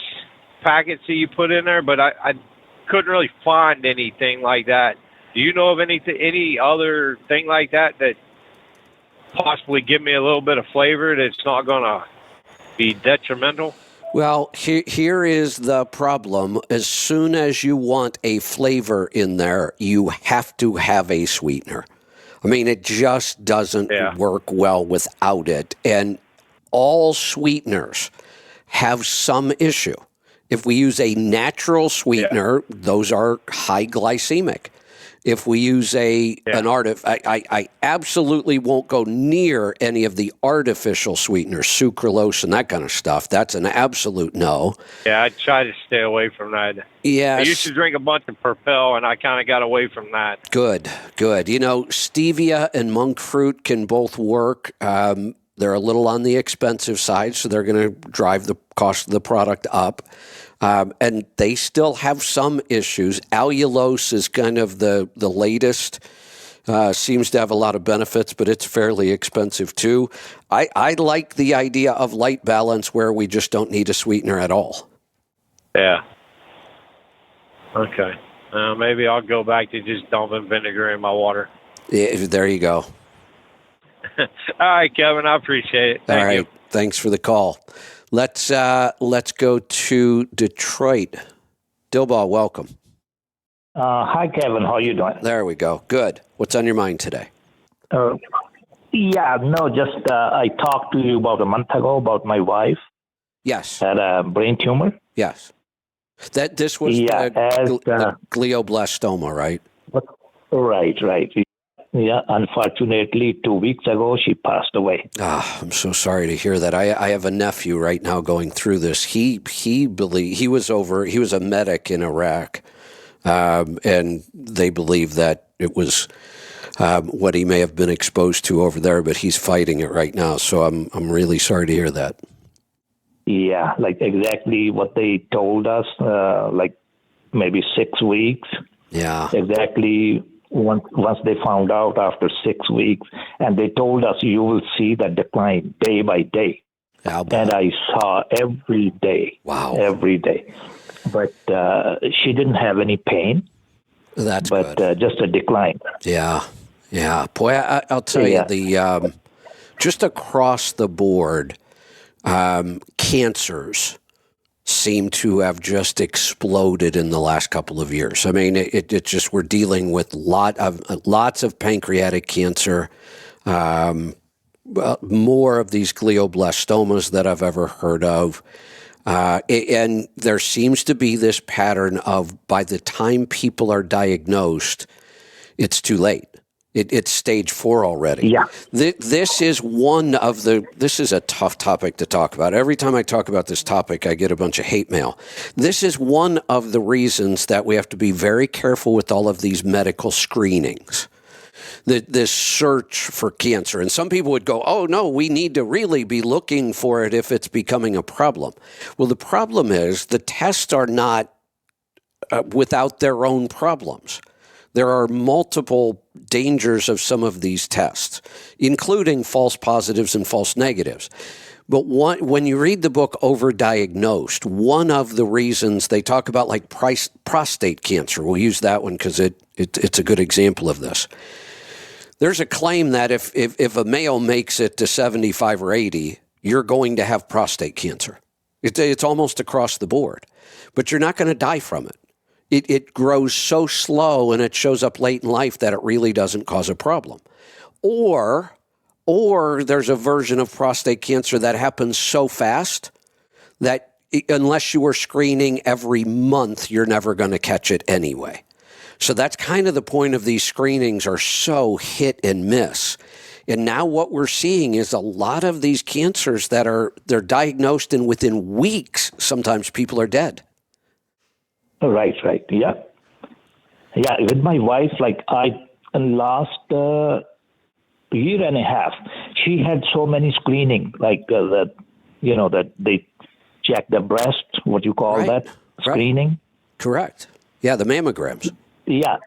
packets that you put in there, but I couldn't really find anything like that. Do you know of any other thing like that possibly give me a little bit of flavor that's not going to be detrimental? Well, here is the problem. As soon as you want a flavor in there, you have to have a sweetener. I mean, it just doesn't work well without it. And all sweeteners have some issue. If we use a natural sweetener, those are high glycemic. If we use I absolutely won't go near any of the artificial sweeteners, sucralose and that kind of stuff. That's an absolute no. Yeah, I try to stay away from that. Yes. I used to drink a bunch of Propel, and I kind of got away from that. Good. You know, stevia and monk fruit can both work. They're a little on the expensive side, so they're going to drive the cost of the product up. And they still have some issues. Allulose is kind of the latest, seems to have a lot of benefits, but it's fairly expensive too. I like the idea of Light Balance where we just don't need a sweetener at all. Yeah. Okay. Maybe I'll go back to just dumping vinegar in my water. Yeah, there you go. All right, Kevin, I appreciate it. Thank you. Thanks for the call. Let's go to Detroit. Dilbaugh, welcome. Hi, Kevin. How are you doing? There we go. Good. What's on your mind today? I talked to you about a month ago about my wife. Yes. Had a brain tumor. Yes. This was the glioblastoma, right? Right. Yeah, unfortunately, 2 weeks ago, she passed away. I'm so sorry to hear that. I have a nephew right now going through this. He was a medic in Iraq, and they believe that it was what he may have been exposed to over there, but he's fighting it right now. So I'm really sorry to hear that. Yeah, like exactly what they told us, like maybe 6 weeks. Yeah. Exactly. Once they found out after 6 weeks, and they told us you will see the decline day by day. And I saw every day. Wow. Every day. But she didn't have any pain. That's good. Just a decline. Yeah. Boy, I'll tell you, the just across the board, cancers seem to have just exploded in the last couple of years. I mean, it just, we're dealing with lots of pancreatic cancer, more of these glioblastomas that I've ever heard of. And there seems to be this pattern of by the time people are diagnosed, it's too late. It's stage 4 already. Yeah. This is this is a tough topic to talk about. Every time I talk about this topic, I get a bunch of hate mail. This is one of the reasons that we have to be very careful with all of these medical screenings. This search for cancer. And some people would go, oh, no, we need to really be looking for it if it's becoming a problem. Well, the problem is the tests are not without their own problems. There are multiple dangers of some of these tests, including false positives and false negatives. But when you read the book Overdiagnosed, one of the reasons they talk about like prostate cancer, we'll use that one because it's a good example of this. There's a claim that if a male makes it to 75 or 80, you're going to have prostate cancer. It's almost across the board, but you're not going to die from it. It grows so slow and it shows up late in life that it really doesn't cause a problem. Or there's a version of prostate cancer that happens so fast that unless you were screening every month, you're never going to catch it anyway. So that's kind of the point of these screenings are so hit and miss. And now what we're seeing is a lot of these cancers they're diagnosed and within weeks, sometimes people are dead. Right. Yeah. Yeah. With my wife, last year and a half, she had so many screening, that they check the breast, what you call that, screening. Right. Correct. Yeah, the mammograms. Yeah,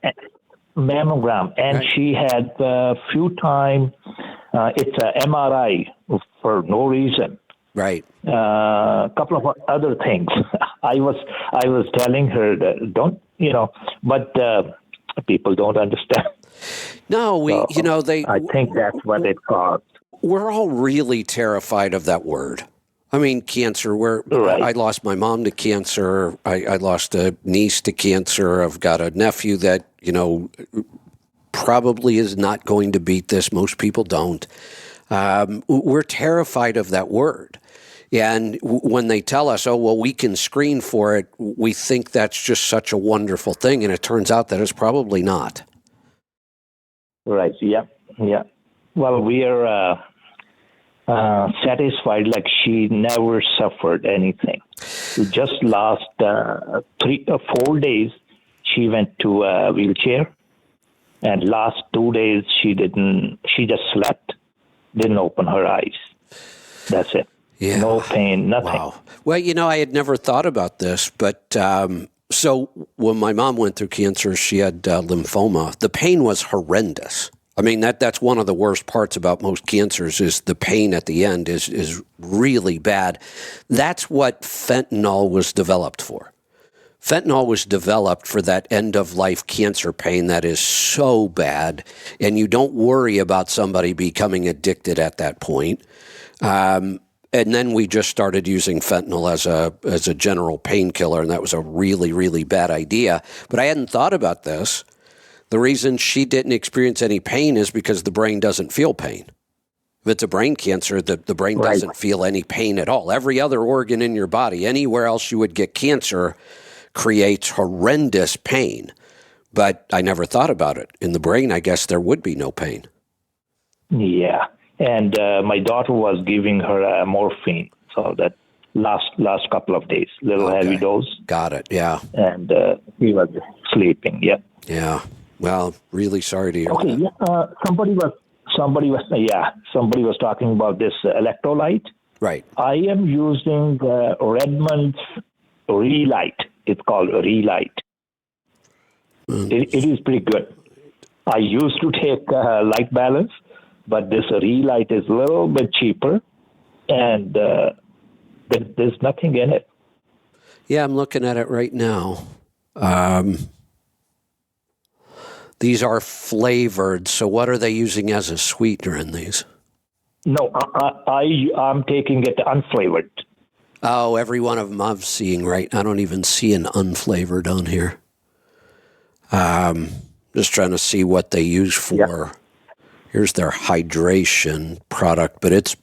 mammogram. And she had a few times, it's a MRI for no reason. Right. A couple of other things. I was telling her that but people don't understand. No, I think that's what it caused. We're all really terrified of that word. I mean, cancer. I lost my mom to cancer. I lost a niece to cancer. I've got a nephew that probably is not going to beat this. Most people don't. We're terrified of that word. And when they tell us, oh, well, we can screen for it, we think that's just such a wonderful thing. And it turns out that it's probably not. Right. Yeah. Well, we are satisfied. Like she never suffered anything. Just last 3 or 4 days, she went to a wheelchair. And last 2 days, she just slept, didn't open her eyes. That's it. Yeah. No pain, nothing. Wow. Well, I had never thought about this, but so when my mom went through cancer, she had lymphoma. The pain was horrendous. I mean, that's one of the worst parts about most cancers is the pain at the end is really bad. That's what fentanyl was developed for. Fentanyl was developed for that end-of-life cancer pain that is so bad, and you don't worry about somebody becoming addicted at that point. And then we just started using fentanyl as a general painkiller, and that was a really, really bad idea. But I hadn't thought about this. The reason she didn't experience any pain is because the brain doesn't feel pain. If it's a brain cancer, the brain doesn't feel any pain at all. Every other organ in your body, anywhere else you would get cancer, creates horrendous pain. But I never thought about it. In the brain, I guess there would be no pain. Yeah. And my daughter was giving her morphine, so that last couple of days, heavy dose. Got it. Yeah. And he was sleeping. Yeah. Yeah. Well, really sorry to hear that. Yeah. Somebody was talking about this electrolyte. Right. I am using Redmond's Relight. It's called Relight. It is pretty good. I used to take Light Balance. But this Relight is a little bit cheaper, and there's nothing in it. Yeah, I'm looking at it right now. These are flavored. So what are they using as a sweetener in these? No, I'm taking it unflavored. Oh, every one of them I'm seeing right. I don't even see an unflavored on here. Just trying to see what they use for. Yeah. Here's their hydration product, but it's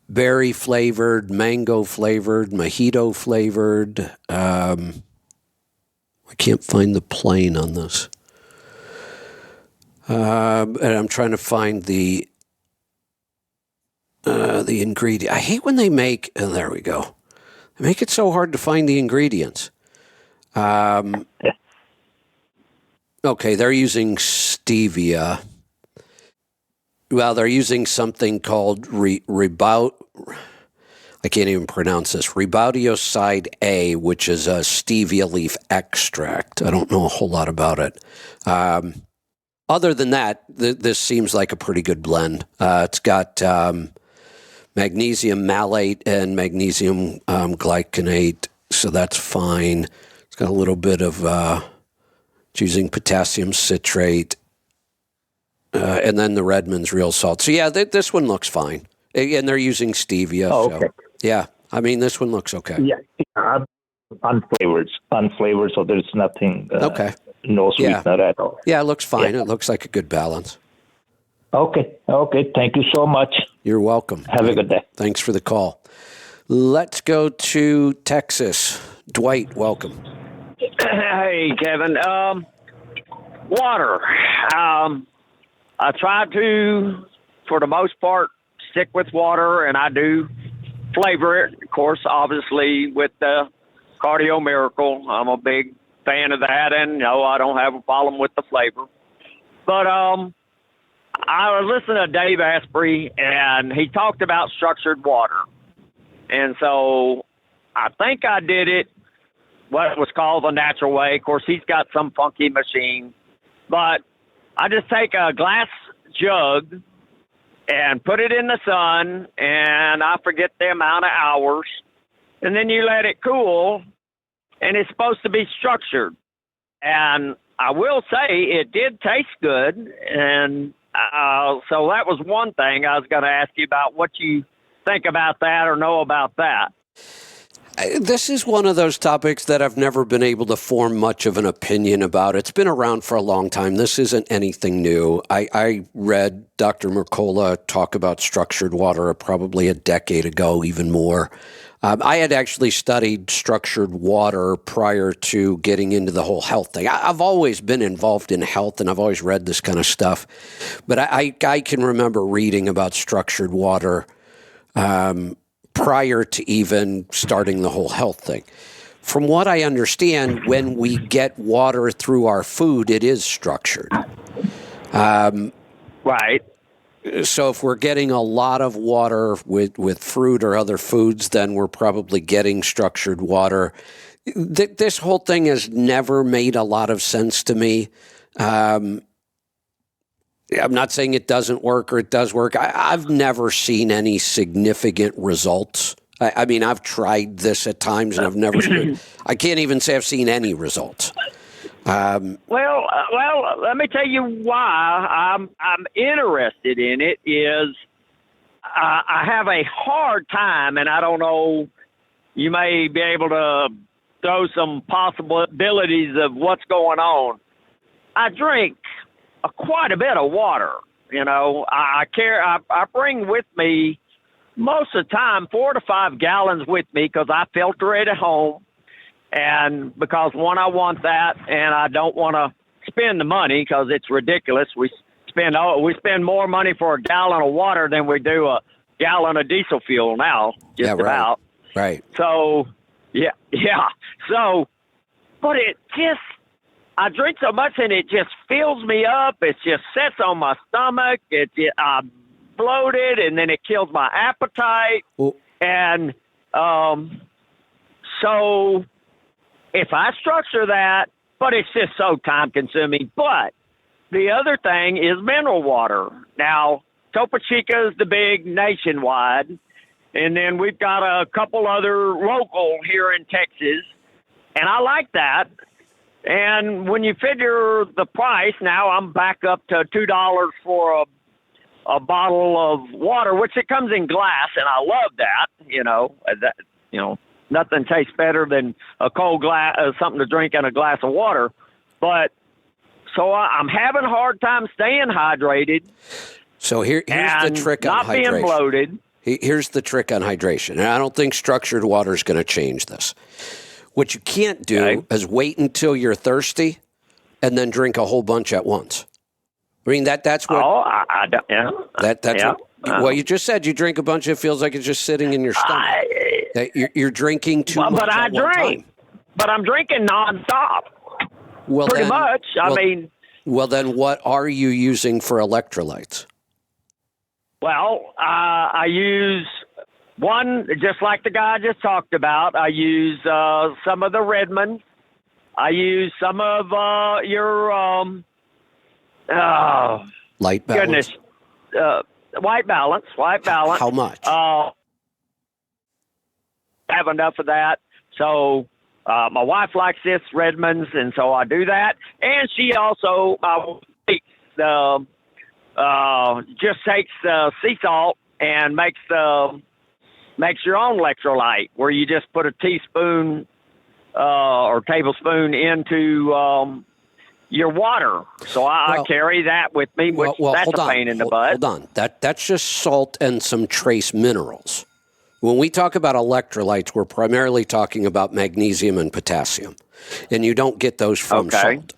berry flavored, mango flavored, mojito flavored. I can't find the plain on this. And I'm trying to find the ingredient. I hate when they make, oh, there we go. They make it so hard to find the ingredients. Okay, they're using stevia. Well, they're using something called I can't even pronounce this. Rebaudioside A, which is a stevia leaf extract. I don't know a whole lot about it. Other than that, this seems like a pretty good blend. It's got magnesium malate and magnesium glycinate, so that's fine. It's got a little bit of using potassium citrate, and then the Redmond's real salt. So yeah, this one looks fine, and they're using stevia. Oh, okay. So, yeah, I mean this one looks okay. Yeah, unflavored, so there's nothing. Okay. No sweetener at all. Yeah, it looks fine. Yeah. It looks like a good balance. Okay. Thank you so much. You're welcome. Have a good day. Thanks for the call. Let's go to Texas. Dwight, welcome. Hey, Kevin. Water. I try to, for the most part, stick with water, and I do flavor it. Of course, obviously, with the Cardio Miracle. I'm a big fan of that, and no, I don't have a problem with the flavor. But I was listening to Dave Asprey, and he talked about structured water. And so I think I did it what was called the natural way. Of course, he's got some funky machine. But I just take a glass jug and put it in the sun, and I forget the amount of hours. And then you let it cool, and it's supposed to be structured. And I will say it did taste good. And so that was one thing I was going to ask you about, what you think about that or know about that. This is one of those topics that I've never been able to form much of an opinion about. It's been around for a long time. This isn't anything new. I read Dr. Mercola talk about structured water probably a decade ago, even more. I had actually studied structured water prior to getting into the whole health thing. I've always been involved in health, and I've always read this kind of stuff. But I can remember reading about structured water prior to even starting the whole health thing. From what I understand, when we get water through our food, it is structured. Right. So if we're getting a lot of water with fruit or other foods, then we're probably getting structured water. This whole thing has never made a lot of sense to me. I'm not saying it doesn't work or it does work. I've never seen any significant results. I mean, I've tried this at times and I've never I can't even say I've seen any results. Well, let me tell you why I'm interested in it is I have a hard time, and I don't know, you may be able to throw some possibilities of what's going on. I drink quite a bit of water. You know, I bring with me most of the time 4 to 5 gallons with me because I filter it at home. And because, one, I want that, and I don't want to spend the money because it's ridiculous. We spend more money for a gallon of water than we do a gallon of diesel fuel now, just about. Right. So, yeah. So, but it just, I drink so much and it just fills me up. It just sits on my stomach. I'm bloated, and then it kills my appetite. Well, and so if I structure that, but it's just so time-consuming. But the other thing is mineral water. Now, Topo Chico is the big nationwide, and then we've got a couple other local here in Texas, and I like that. And when you figure the price, now I'm back up to $2 for a bottle of water, which it comes in glass, and I love that. Nothing tastes better than a cold glass, something to drink in a glass of water. But so I'm having a hard time staying hydrated. So here's the trick on hydration. Not being bloated. Here's the trick on hydration. And I don't think structured water is going to change this. What you can't do is wait until you're thirsty and then drink a whole bunch at once. I mean, that's what... Oh, I don't, yeah. That's yeah. what... Well, you just said you drink a bunch, it feels like it's just sitting in your stomach. You're drinking too much at one time. But I'm drinking nonstop. Well, pretty much. Well, then what are you using for electrolytes? Well, I use one, just like the guy I just talked about. I use some of the Redmond. I use some of your Oh, Light balance. goodness. White balance. How much? Have enough of that. So my wife likes this Redmond's, and so I do that. And she also just takes sea salt and makes your own electrolyte, where you just put a teaspoon or tablespoon into your water. So I carry that with me, which that's a pain in the butt. Hold on. That's just salt and some trace minerals. When we talk about electrolytes, we're primarily talking about magnesium and potassium, and you don't get those from salt.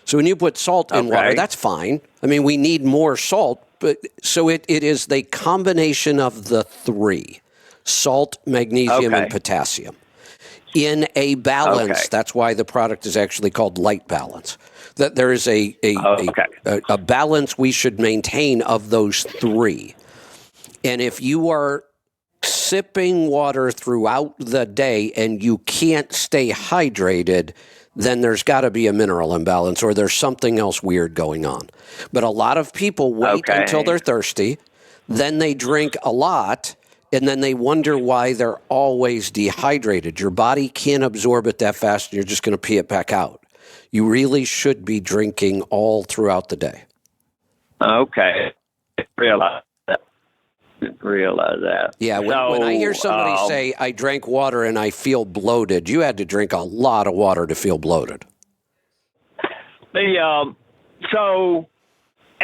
So when you put salt in water, that's fine. I mean, we need more salt, but so it is the combination of the three: salt, magnesium, and potassium in a balance. That's why the product is actually called Light Balance. That there is a balance we should maintain of those three. And if you are sipping water throughout the day and you can't stay hydrated, then there's got to be a mineral imbalance or there's something else weird going on. But a lot of people wait until they're thirsty, then they drink a lot, and then they wonder why they're always dehydrated. Your body can't absorb it that fast, and you're just going to pee it back out. You really should be drinking all throughout the day. Okay. Realize that. Yeah, when I hear somebody say, I drank water and I feel bloated, you had to drink a lot of water to feel bloated. And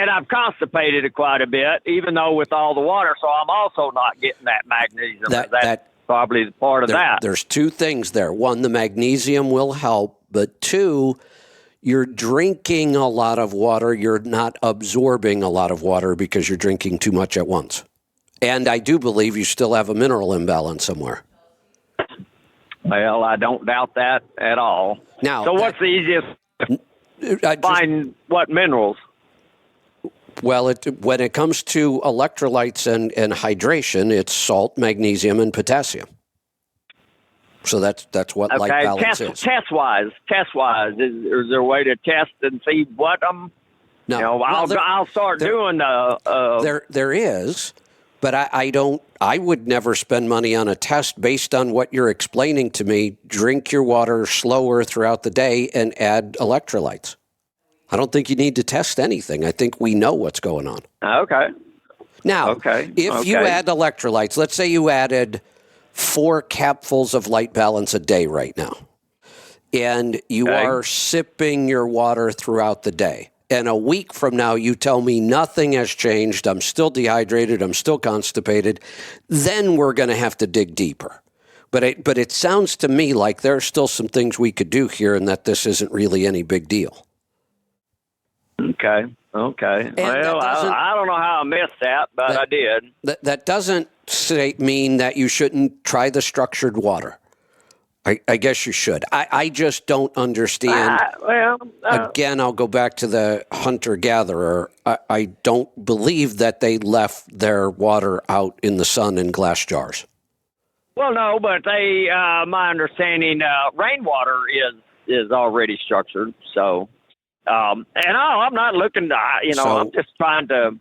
I've constipated quite a bit, even though with all the water, so I'm also not getting that magnesium. That's probably the part of that. There's two things there. One, the magnesium will help, but two, you're drinking a lot of water. You're not absorbing a lot of water because you're drinking too much at once. And I do believe you still have a mineral imbalance somewhere. Well, I don't doubt that at all. Now, so what's the easiest? Find what minerals? Well, when it comes to electrolytes and hydration, it's salt, magnesium, and potassium. So that's what Light Balance is. Test-wise, is there a way to test and see what I'm? No, I'll start doing the. There is. But I would never spend money on a test based on what you're explaining to me. Drink your water slower throughout the day and add electrolytes. I don't think you need to test anything. I think we know what's going on. Okay. Now, if you add electrolytes, let's say you added 4 capfuls of Light Balance a day right now, and you are sipping your water throughout the day. And a week from now, you tell me nothing has changed, I'm still dehydrated, I'm still constipated, then we're going to have to dig deeper. But it sounds to me like there are still some things we could do here and that this isn't really any big deal. Okay. Well, I don't know how I missed that, but I did. That doesn't mean that you shouldn't try the structured water. I guess you should. I just don't understand. Again, I'll go back to the hunter-gatherer. I don't believe that they left their water out in the sun in glass jars. Well, no, but my understanding, rainwater is already structured. So, and I'm not looking to, I'm just trying to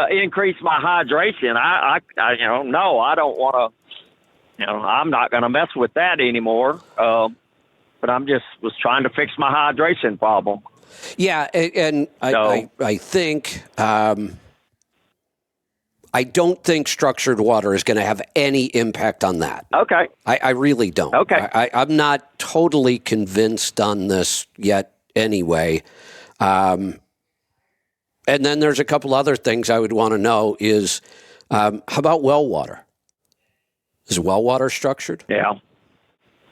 increase my hydration. I don't want to. I'm not going to mess with that anymore. But I'm just was trying to fix my hydration problem. Yeah, and I think I don't think structured water is going to have any impact on that. Okay. I really don't. Okay. I'm not totally convinced on this yet anyway. And then there's a couple other things I would want to know is how about well water? Is well water structured? Yeah.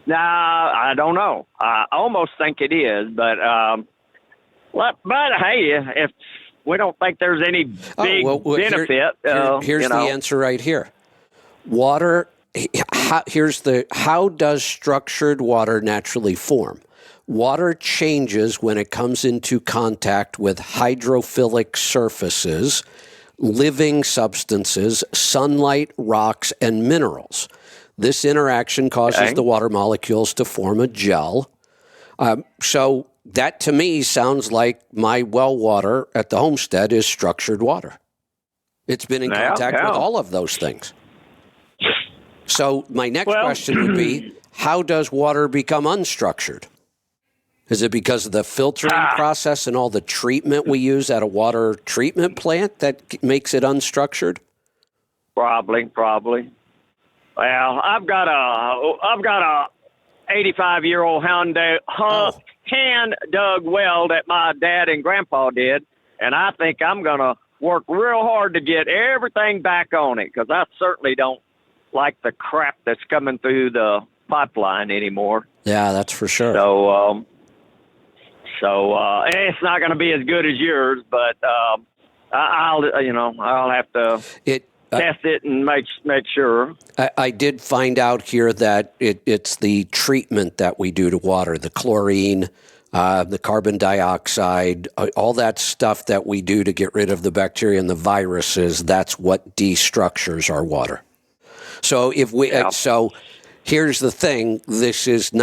Nah, I don't know. I almost think it is, but hey, if we don't think there's any big benefit, here's the answer right here. Water. How does structured water naturally form? Water changes when it comes into contact with hydrophilic surfaces, living substances, sunlight, rocks, and minerals. This interaction causes the water molecules to form a gel. So that to me sounds like my well water at the homestead is structured water. It's been in contact with all of those things. So my next question would be, how does water become unstructured? Is it because of the filtering process and all the treatment we use at a water treatment plant that makes it unstructured? Probably. Well, I've got a 85-year-old hand dug well that my dad and grandpa did, and I think I'm gonna work real hard to get everything back on it, because I certainly don't like the crap that's coming through the pipeline anymore. Yeah, that's for sure. So it's not going to be as good as yours, but I'll have to test it and make sure. I did find out here that it's the treatment that we do to water, the chlorine, the carbon dioxide, all that stuff that we do to get rid of the bacteria and the viruses. That's what destructures our water. So so here's the thing: this isn't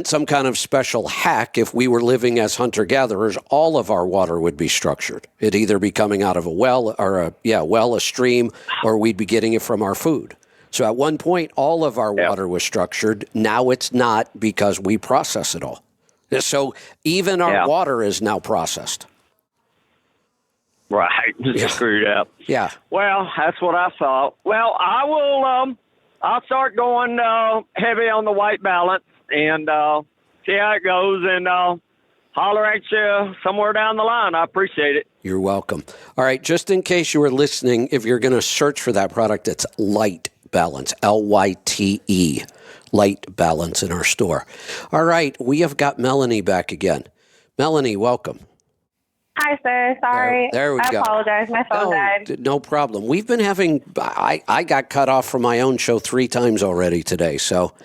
some kind of special hack. If we were living as hunter-gatherers, all of our water would be structured. It'd either be coming out of a well or a stream, or we'd be getting it from our food. So at one point, all of our water was structured. Now it's not, because we process it all. So even our water is now processed. Right, screwed up. Yeah. Well, that's what I thought. Well, I will. I'll start going heavy on the white balance and see how it goes, and holler at you somewhere down the line. I appreciate it. You're welcome. All right, just in case you were listening, if you're going to search for that product, it's Lyte Balance, Lyte, Lyte Balance in our store. All right, we have got Melanie back again. Melanie, welcome. Hi, sir. Sorry. There we go. I apologize. My phone died. No problem. We've been having, I got cut off from my own show 3 times already today. So,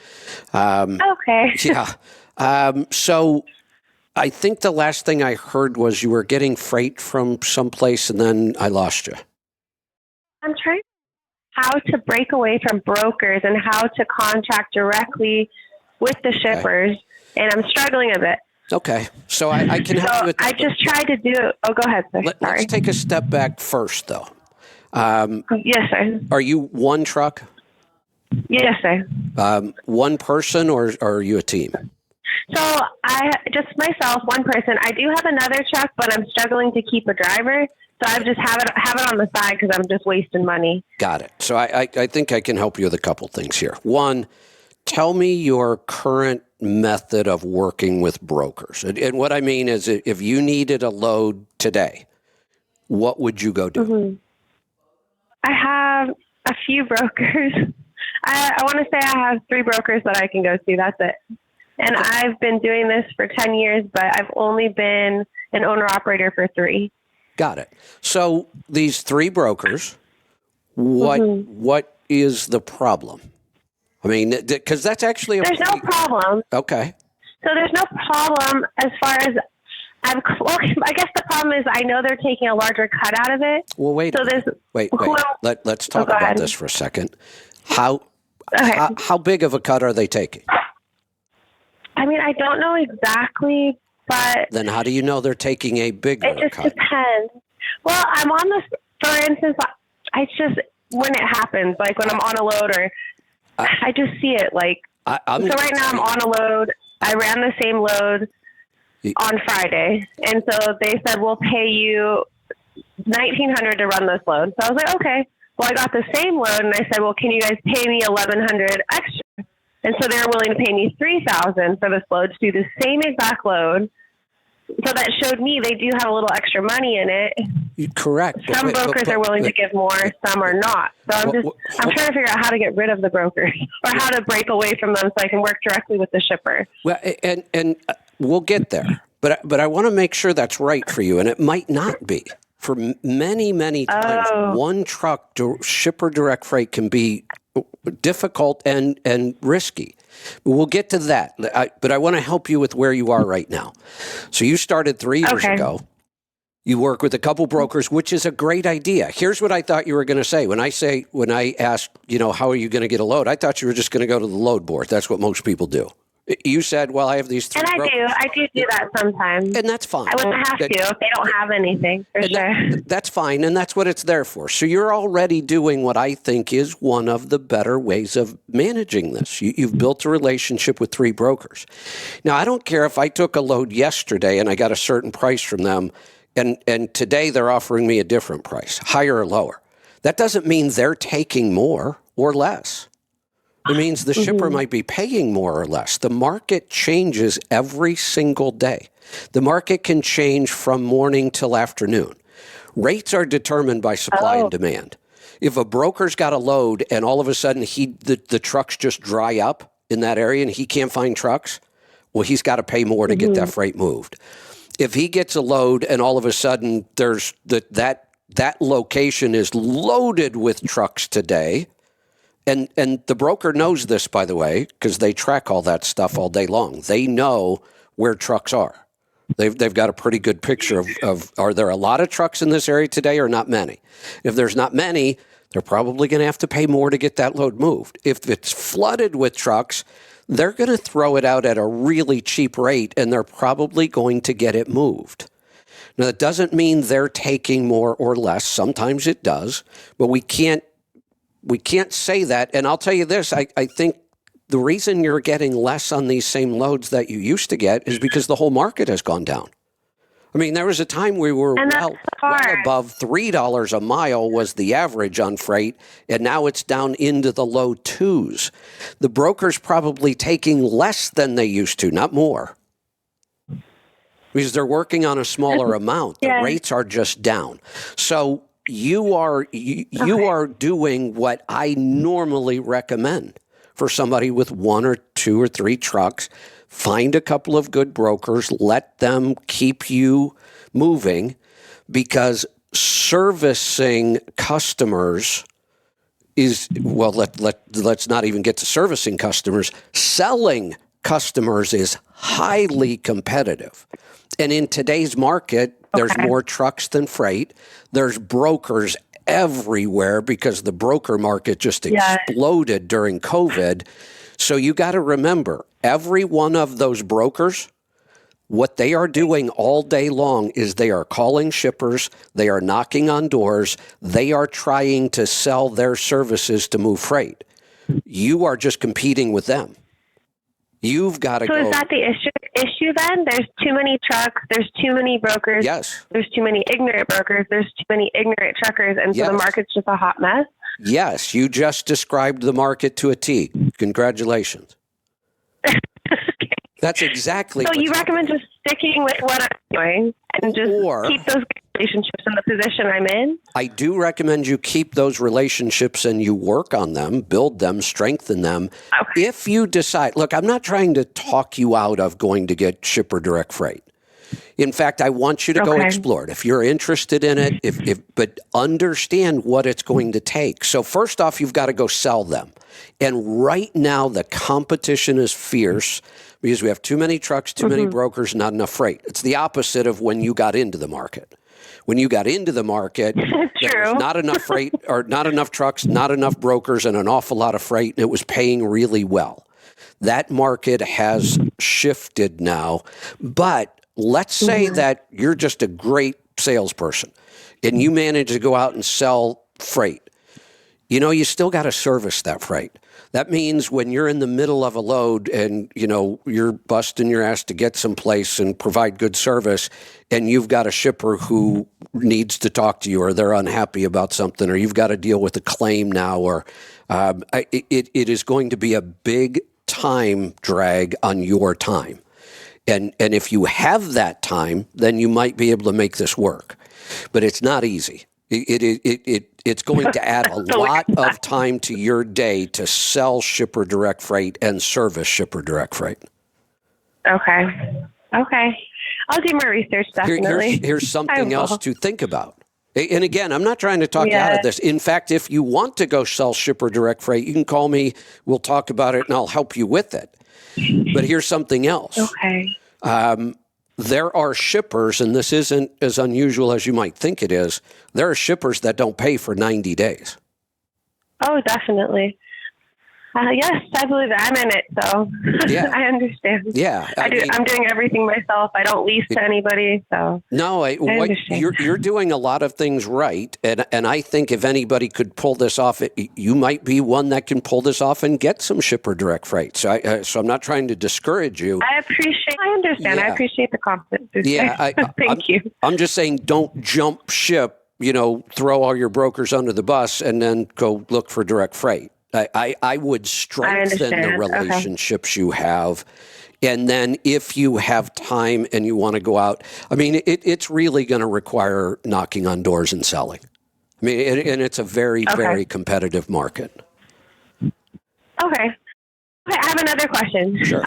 okay. Yeah. So I think the last thing I heard was you were getting freight from someplace, and then I lost you. I'm trying how to break away from brokers and how to contract directly with the shippers, and I'm struggling a bit. Okay, so I can help you with that. I just tried to do. Oh, go ahead, sir. Let's take a step back first, though. Yes, sir. Are you one truck? Yes, sir. One person, or are you a team? So I just myself, one person. I do have another truck, but I'm struggling to keep a driver. So I just have it on the side because I'm just wasting money. Got it. So I think I can help you with a couple things here. One, tell me your current method of working with brokers. And what I mean is, if you needed a load today, what would you go do? Mm-hmm. I have a few brokers. I want to say I have 3 brokers that I can go to. That's it. And I've been doing this for 10 years, but I've only been an owner-operator for 3. Got it. So these 3 brokers, what is the problem? I mean, because that's actually there's no problem. Okay. So there's no problem as far as I guess the problem is I know they're taking a larger cut out of it. Well, wait. So wait. Let's talk about this for a second. How big of a cut are they taking? I mean, I don't know exactly, but then how do you know they're taking a bigger cut? It just depends. Well, I'm on this. For instance, it's just when it happens, like when I'm on a load or. I just see it like, so right now I'm on a load. I ran the same load on Friday. And so they said, we'll pay you $1,900 to run this load. So I was like, okay, well, I got the same load. And I said, well, can you guys pay me $1,100 extra? And so they're willing to pay me $3,000 for this load to do the same exact load. So that showed me they do have a little extra money in it. Correct. Some brokers are willing to give more, some are not. So I'm trying to figure out how to get rid of the brokers or how to break away from them so I can work directly with the shipper. Well, and we'll get there. But I want to make sure that's right for you, and it might not be. For many, many times, one truck shipper direct freight can be difficult and risky. We'll get to that, but I want to help you with where you are right now. So you started 3 years ago. You work with a couple brokers, which is a great idea. Here's what I thought you were going to say. When I asked, how are you going to get a load? I thought you were just going to go to the load board. That's what most people do. You said, well, I have these 3 And brokers. I do that sometimes. And that's fine. I wouldn't have to if they don't have anything, for sure. That's fine, and that's what it's there for. So you're already doing what I think is one of the better ways of managing this. You've built a relationship with 3 brokers. Now, I don't care if I took a load yesterday and I got a certain price from them, and today they're offering me a different price, higher or lower. That doesn't mean they're taking more or less. It means the shipper might be paying more or less. The market changes every single day. The market can change from morning till afternoon. Rates are determined by supply and demand. If a broker's got a load and all of a sudden the trucks just dry up in that area and he can't find trucks, well, he's got to pay more to get that freight moved. If he gets a load and all of a sudden there's that location is loaded with trucks today, and the broker knows this, by the way, because they track all that stuff all day long. They know where trucks are. They've got a pretty good picture of are there a lot of trucks in this area today or not many? If there's not many, they're probably going to have to pay more to get that load moved. If it's flooded with trucks, they're going to throw it out at a really cheap rate, and they're probably going to get it moved. Now, that doesn't mean they're taking more or less. Sometimes it does, but we can't say that. And I'll tell you this, I think the reason you're getting less on these same loads that you used to get is because the whole market has gone down. I mean, there was a time we were well above $3 a mile was the average on freight, and now it's down into the low 2s. The broker's probably taking less than they used to, not more, because they're working on a smaller amount. The rates are just down. So you are doing what I normally recommend for somebody with 1 or 2 or 3 trucks. Find a couple of good brokers, let them keep you moving, because servicing customers is, well, let's not even get to servicing customers. Selling customers is highly competitive. And in today's market, there's more trucks than freight. There's brokers everywhere because the broker market just exploded during COVID. So you got to remember, every one of those brokers, what they are doing all day long is they are calling shippers, they are knocking on doors, they are trying to sell their services to move freight. You are just competing with them. You've got to go. So is that the issue then? There's too many trucks, there's too many brokers, there's too many ignorant brokers, there's too many ignorant truckers, and so the market's just a hot mess? Yes, you just described the market to a T. Congratulations. That's exactly. So you recommend just sticking with what I'm doing and just keep those relationships in the position I'm in? I do recommend you keep those relationships and you work on them, build them, strengthen them. If you decide, look, I'm not trying to talk you out of going to get shipper direct freight. In fact, I want you to go explore it. If you're interested in it, but understand what it's going to take. So first off, you've got to go sell them. And right now, the competition is fierce because we have too many trucks, too many brokers, not enough freight. It's the opposite of when you got into the market. When you got into the market, there was not enough freight or not enough trucks, not enough brokers, and an awful lot of freight, and it was paying really well. That market has shifted now, but let's say that you're just a great salesperson and you manage to go out and sell freight. You know, you still got to service that freight. That means when you're in the middle of a load and, you know, you're busting your ass to get someplace and provide good service, and you've got a shipper who needs to talk to you or they're unhappy about something, or you've got to deal with a claim now, or it is going to be a big time drag on your time. And if you have that time, then you might be able to make this work. But it's not easy. It's going to add a lot of time to your day to sell shipper direct freight and service shipper direct freight. Okay. I'll do more research, definitely. Here's something else to think about. And again, I'm not trying to talk you out of this. In fact, if you want to go sell shipper direct freight, you can call me. We'll talk about it, and I'll help you with it. But here's something else. Okay. There are shippers, and this isn't as unusual as you might think it is. There are shippers that don't pay for 90 days. Oh, definitely. Yes, I believe it. I'm in it, so Yeah. I understand. Yeah, I'm doing everything myself. I don't lease to anybody, so no, understand. you're doing a lot of things right, and I think if anybody could pull this off, you might be one that can pull this off and get some shipper direct freight. So I'm not trying to discourage you. I understand. Yeah. I appreciate the confidence. Yeah, Thank you. I'm just saying, don't jump ship. Throw all your brokers under the bus and then go look for direct freight. I would strengthen the relationships you have. And then if you have time and you want to go out, I mean, it's really going to require knocking on doors and selling. I mean, and it's a very, very competitive market. Okay. I have another question. Sure.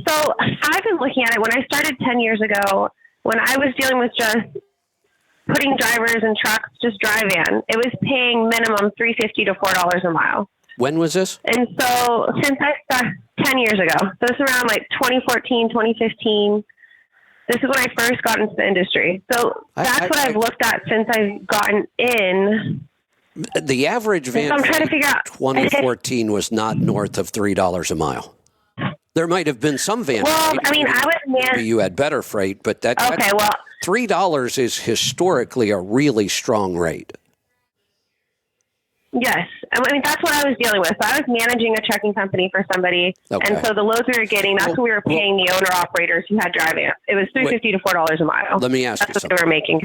So I've been looking at it. When I started 10 years ago, when I was dealing with just putting drivers in trucks, just dry van, it was paying minimum $3.50 to $4 a mile. When was this? And so since I started 10 years ago, so it's around like 2014, 2015. This is when I first got into the industry. So that's what I've looked at since I've gotten in. The average van I'm trying to figure out. 2014 was not north of $3 a mile. There might have been some van. Well, I mean, maybe you had better freight, but $3 is historically a really strong rate. Yes. I mean, that's what I was dealing with. So I was managing a trucking company for somebody. Okay. And so the loads we were getting, that's what we were paying the owner-operators who had dry vans. It was $3.50 to $4 a mile. Let me ask you something. That's what they were making.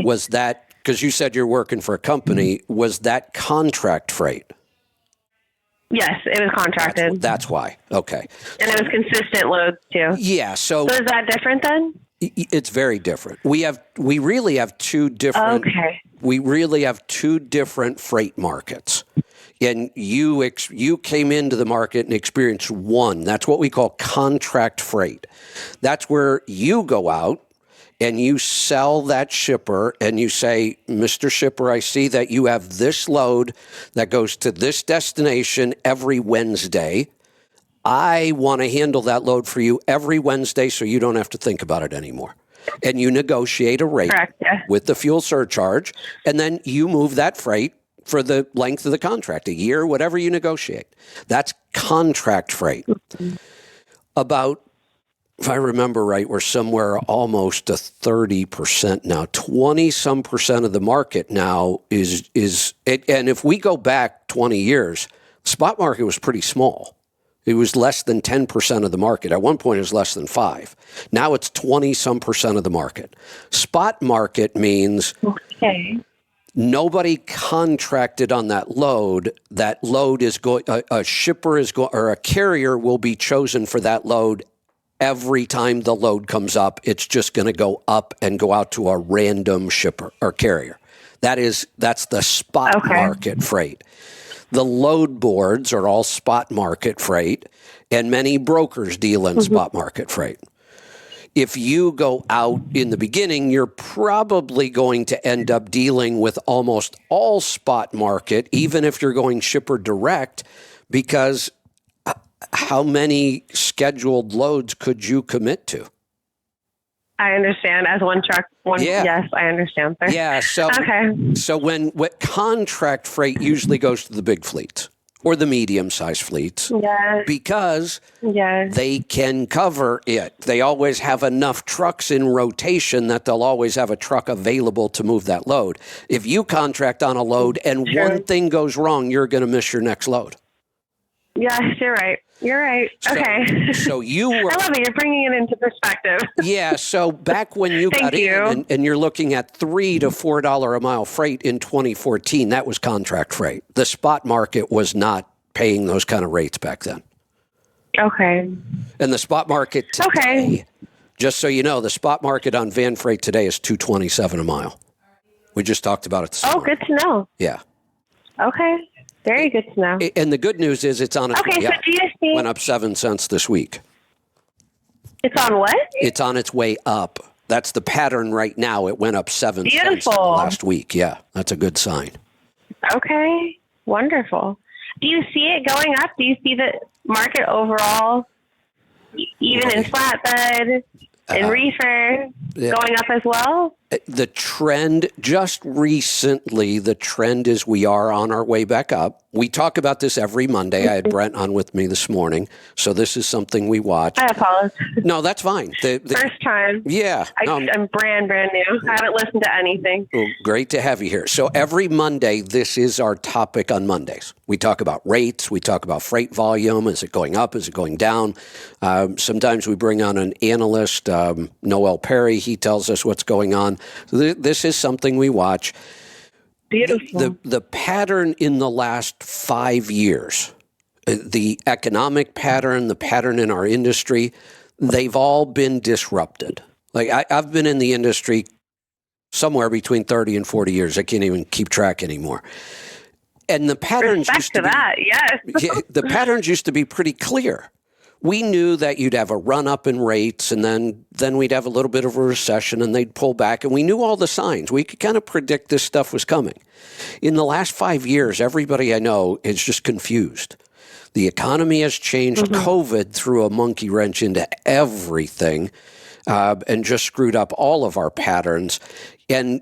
Was that, because you said you're working for a company, was that contract freight? Yes, it was contracted. That's why. Okay. And it was consistent loads too. Yeah. So is that different then? It's very different. We really have two different. Okay. We really have two different freight markets, and you came into the market and experienced one. That's what we call contract freight. That's where you go out and you sell that shipper and you say, Mr. Shipper, I see that you have this load that goes to this destination every Wednesday. I want to handle that load for you every Wednesday so you don't have to think about it anymore. And you negotiate a rate with the fuel surcharge, and then you move that freight for the length of the contract, a year, whatever you negotiate. That's contract freight. About, if I remember right, we're somewhere almost to 30% now. 20-some percent of the market now is and if we go back 20 years, the spot market was pretty small. It was less than 10% of the market. At one point, it was less than 5%. Now it's 20-some percent of the market. Spot market means nobody contracted on that load. That load is going. A shipper is going, or a carrier will be chosen for that load every time the load comes up. It's just going to go up and go out to a random shipper or carrier. That's the spot market freight. The load boards are all spot market freight, and many brokers deal in spot market freight. If you go out in the beginning, you're probably going to end up dealing with almost all spot market, even if you're going shipper direct, because how many scheduled loads could you commit to? I understand. As one truck, yes, I understand, sir. Yeah, so when what contract freight usually goes to the big fleets or the medium-sized fleets, because they can cover it. They always have enough trucks in rotation that they'll always have a truck available to move that load. If you contract on a load and one thing goes wrong, you're going to miss your next load. Yes, you're right. You're right. Okay. So you were. I love it. You're bringing it into perspective. Yeah. So back when you got in, and you're looking at $3 to $4 a mile freight in 2014, that was contract freight. The spot market was not paying those kind of rates back then. Okay. And the spot market today, just so you know, the spot market on van freight today is $2.27 a mile. We just talked about it this morning. Good to know. Yeah. Okay. Very good to know. And the good news is it's on its way up. Do you see? Went up 7 cents this week. It's on what? It's on its way up. That's the pattern right now. It went up 7 cents last week. Yeah, that's a good sign. Okay. Wonderful. Do you see it going up? Do you see the market overall, even in flatbed, in reefer, going up as well? The trend just recently, the trend is we are on our way back up. We talk about this every Monday. I had Brent on with me this morning, so this is something we watch. I apologize. No, that's fine. First time. Yeah. I'm brand new. I haven't listened to anything. Well, great to have you here. So every Monday, this is our topic on Mondays. We talk about rates. We talk about freight volume. Is it going up? Is it going down? Sometimes we bring on an analyst, Noel Perry. He tells us what's going on. So this is something we watch. Beautiful. The pattern in the last 5 years, the economic pattern, the pattern in our industry, they've all been disrupted. Like I've been in the industry somewhere between 30 and 40 years. I can't even keep track anymore. And the patterns Respect used to to that, yes. the patterns used to be pretty clear. We knew that you'd have a run up in rates, and then we'd have a little bit of a recession, and they'd pull back, and we knew all the signs. We could kind of predict this stuff was coming. In the last 5 years, everybody I know is just confused. The economy has changed. COVID threw a monkey wrench into everything and just screwed up all of our patterns. And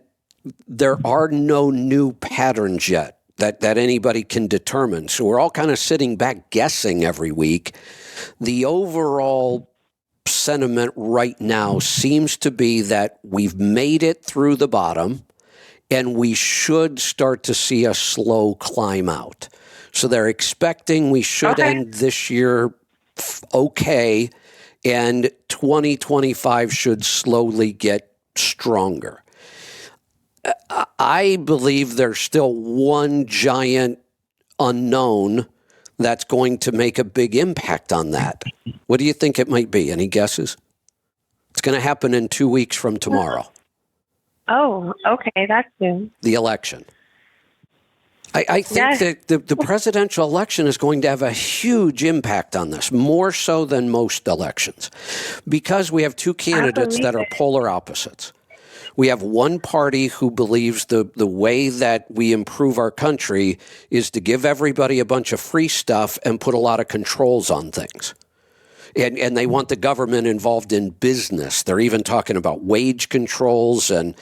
there are no new patterns yet that anybody can determine. So we're all kind of sitting back guessing every week. The overall sentiment right now seems to be that we've made it through the bottom and we should start to see a slow climb out. So they're expecting we should end this year okay, and 2025 should slowly get stronger. I believe there's still one giant unknown that's going to make a big impact on that. What do you think it might be? Any guesses? It's going to happen in 2 weeks from tomorrow. Oh, okay. That's soon. The election. I think that the presidential election is going to have a huge impact on this, more so than most elections, because we have two candidates that are polar opposites. We have one party who believes the way that we improve our country is to give everybody a bunch of free stuff and put a lot of controls on things. And they want the government involved in business. They're even talking about wage controls and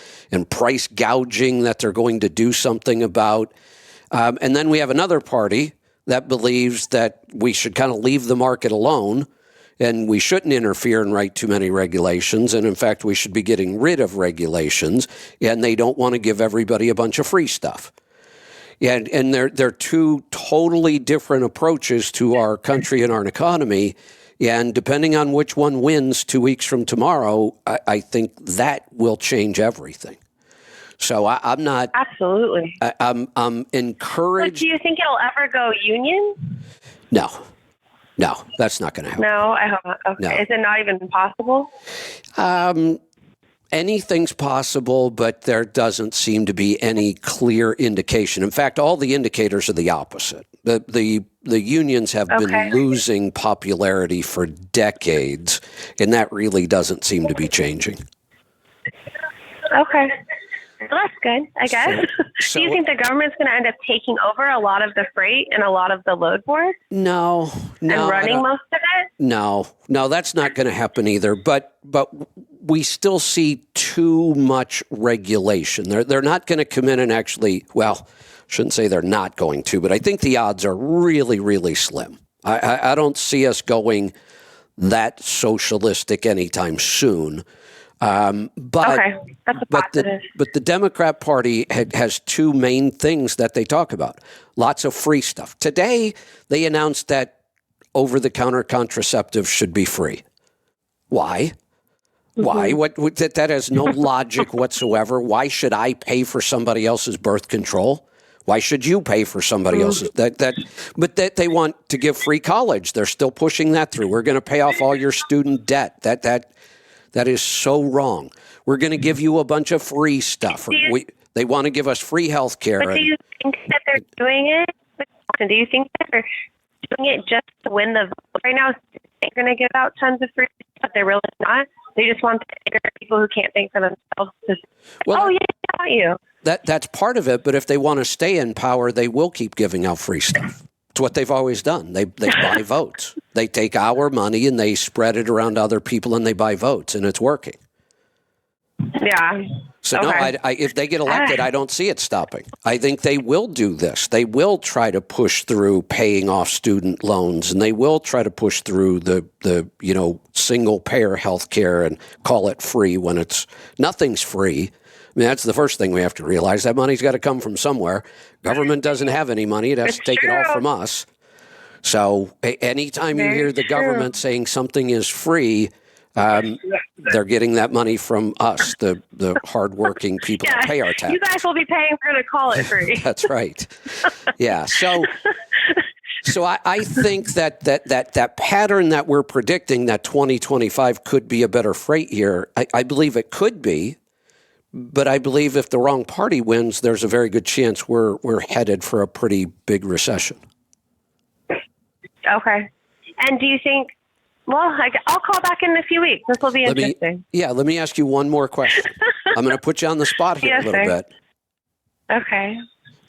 price gouging that they're going to do something about. And then we have another party that believes that we should kind of leave the market alone and we shouldn't interfere and write too many regulations. And in fact, we should be getting rid of regulations. And they don't want to give everybody a bunch of free stuff. And they're two totally different approaches to our country and our economy. And depending on which one wins 2 weeks from tomorrow, I think that will change everything. So I'm not absolutely. I'm encouraged. But do you think it'll ever go union? No, that's not going to happen. No, I hope not. Okay. No. Is it not even possible? Anything's possible, but there doesn't seem to be any clear indication. In fact, all the indicators are the opposite. The unions have been losing popularity for decades, and that really doesn't seem to be changing. Okay. Well, that's good, I guess. So, do you think the government's going to end up taking over a lot of the freight and a lot of the load boards? No. And running most of it? No, that's not going to happen either. But we still see too much regulation. They're not going to come in and actually, well, shouldn't say they're not going to, but I think the odds are really, really slim. I don't see us going that socialistic anytime soon. But that's a positive. But the Democrat Party has two main things that they talk about. Lots of free stuff. Today, they announced that over-the-counter contraceptives should be free. Why? Mm-hmm. Why? What that has no logic whatsoever. Why should I pay for somebody else's birth control? Why should you pay for somebody else's? But they want to give free college. They're still pushing that through. We're going to pay off all your student debt. That is so wrong. We're going to give you a bunch of free stuff. They want to give us free health care. But do you think that they're doing it? Do you think that they're doing it just to win the vote right now? They're going to give out tons of free stuff. They're really not. They just want the people who can't think for themselves to say, I want you. That's part of it. But if they want to stay in power, they will keep giving out free stuff. It's what they've always done. They buy votes. They take our money and they spread it around other people and they buy votes, and it's working. Yeah. So no, if they get elected, I don't see it stopping. I think they will do this. They will try to push through paying off student loans, and they will try to push through the single payer health care and call it free when nothing's free. I mean, that's the first thing we have to realize. That money's got to come from somewhere. Government doesn't have any money. It has to take it all from us. So anytime you hear the government saying something is free, they're getting that money from us, the hardworking people that pay our taxes. You guys will be paying for to call it free. That's right. Yeah. So I think that pattern that we're predicting, that 2025 could be a better freight year. I believe it could be, but I believe if the wrong party wins, there's a very good chance we're headed for a pretty big recession. Okay. And do you think? Well, I'll call back in a few weeks. This will be interesting. Let me ask you one more question. I'm going to put you on the spot here a little bit. Okay.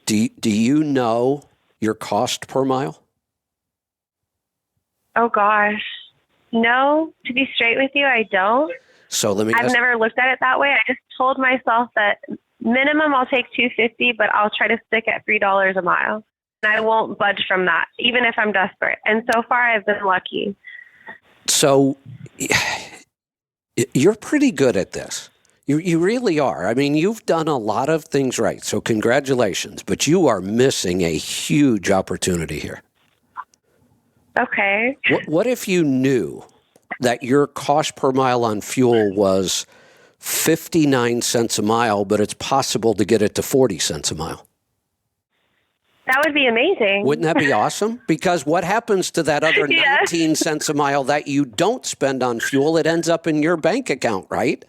Do you know your cost per mile? Oh, gosh. No, to be straight with you, I don't. So let me I've never looked at it that way. I just told myself that minimum I'll take $2.50, but I'll try to stick at $3 a mile. And I won't budge from that, even if I'm desperate. And so far, I've been lucky. So you're pretty good at this. You really are. I mean, you've done a lot of things right. So congratulations. But you are missing a huge opportunity here. Okay. What if you knew that your cost per mile on fuel was 59 cents a mile, but it's possible to get it to 40 cents a mile? That would be amazing. Wouldn't that be awesome? Because what happens to that other 19 cents a mile that you don't spend on fuel? It ends up in your bank account, right?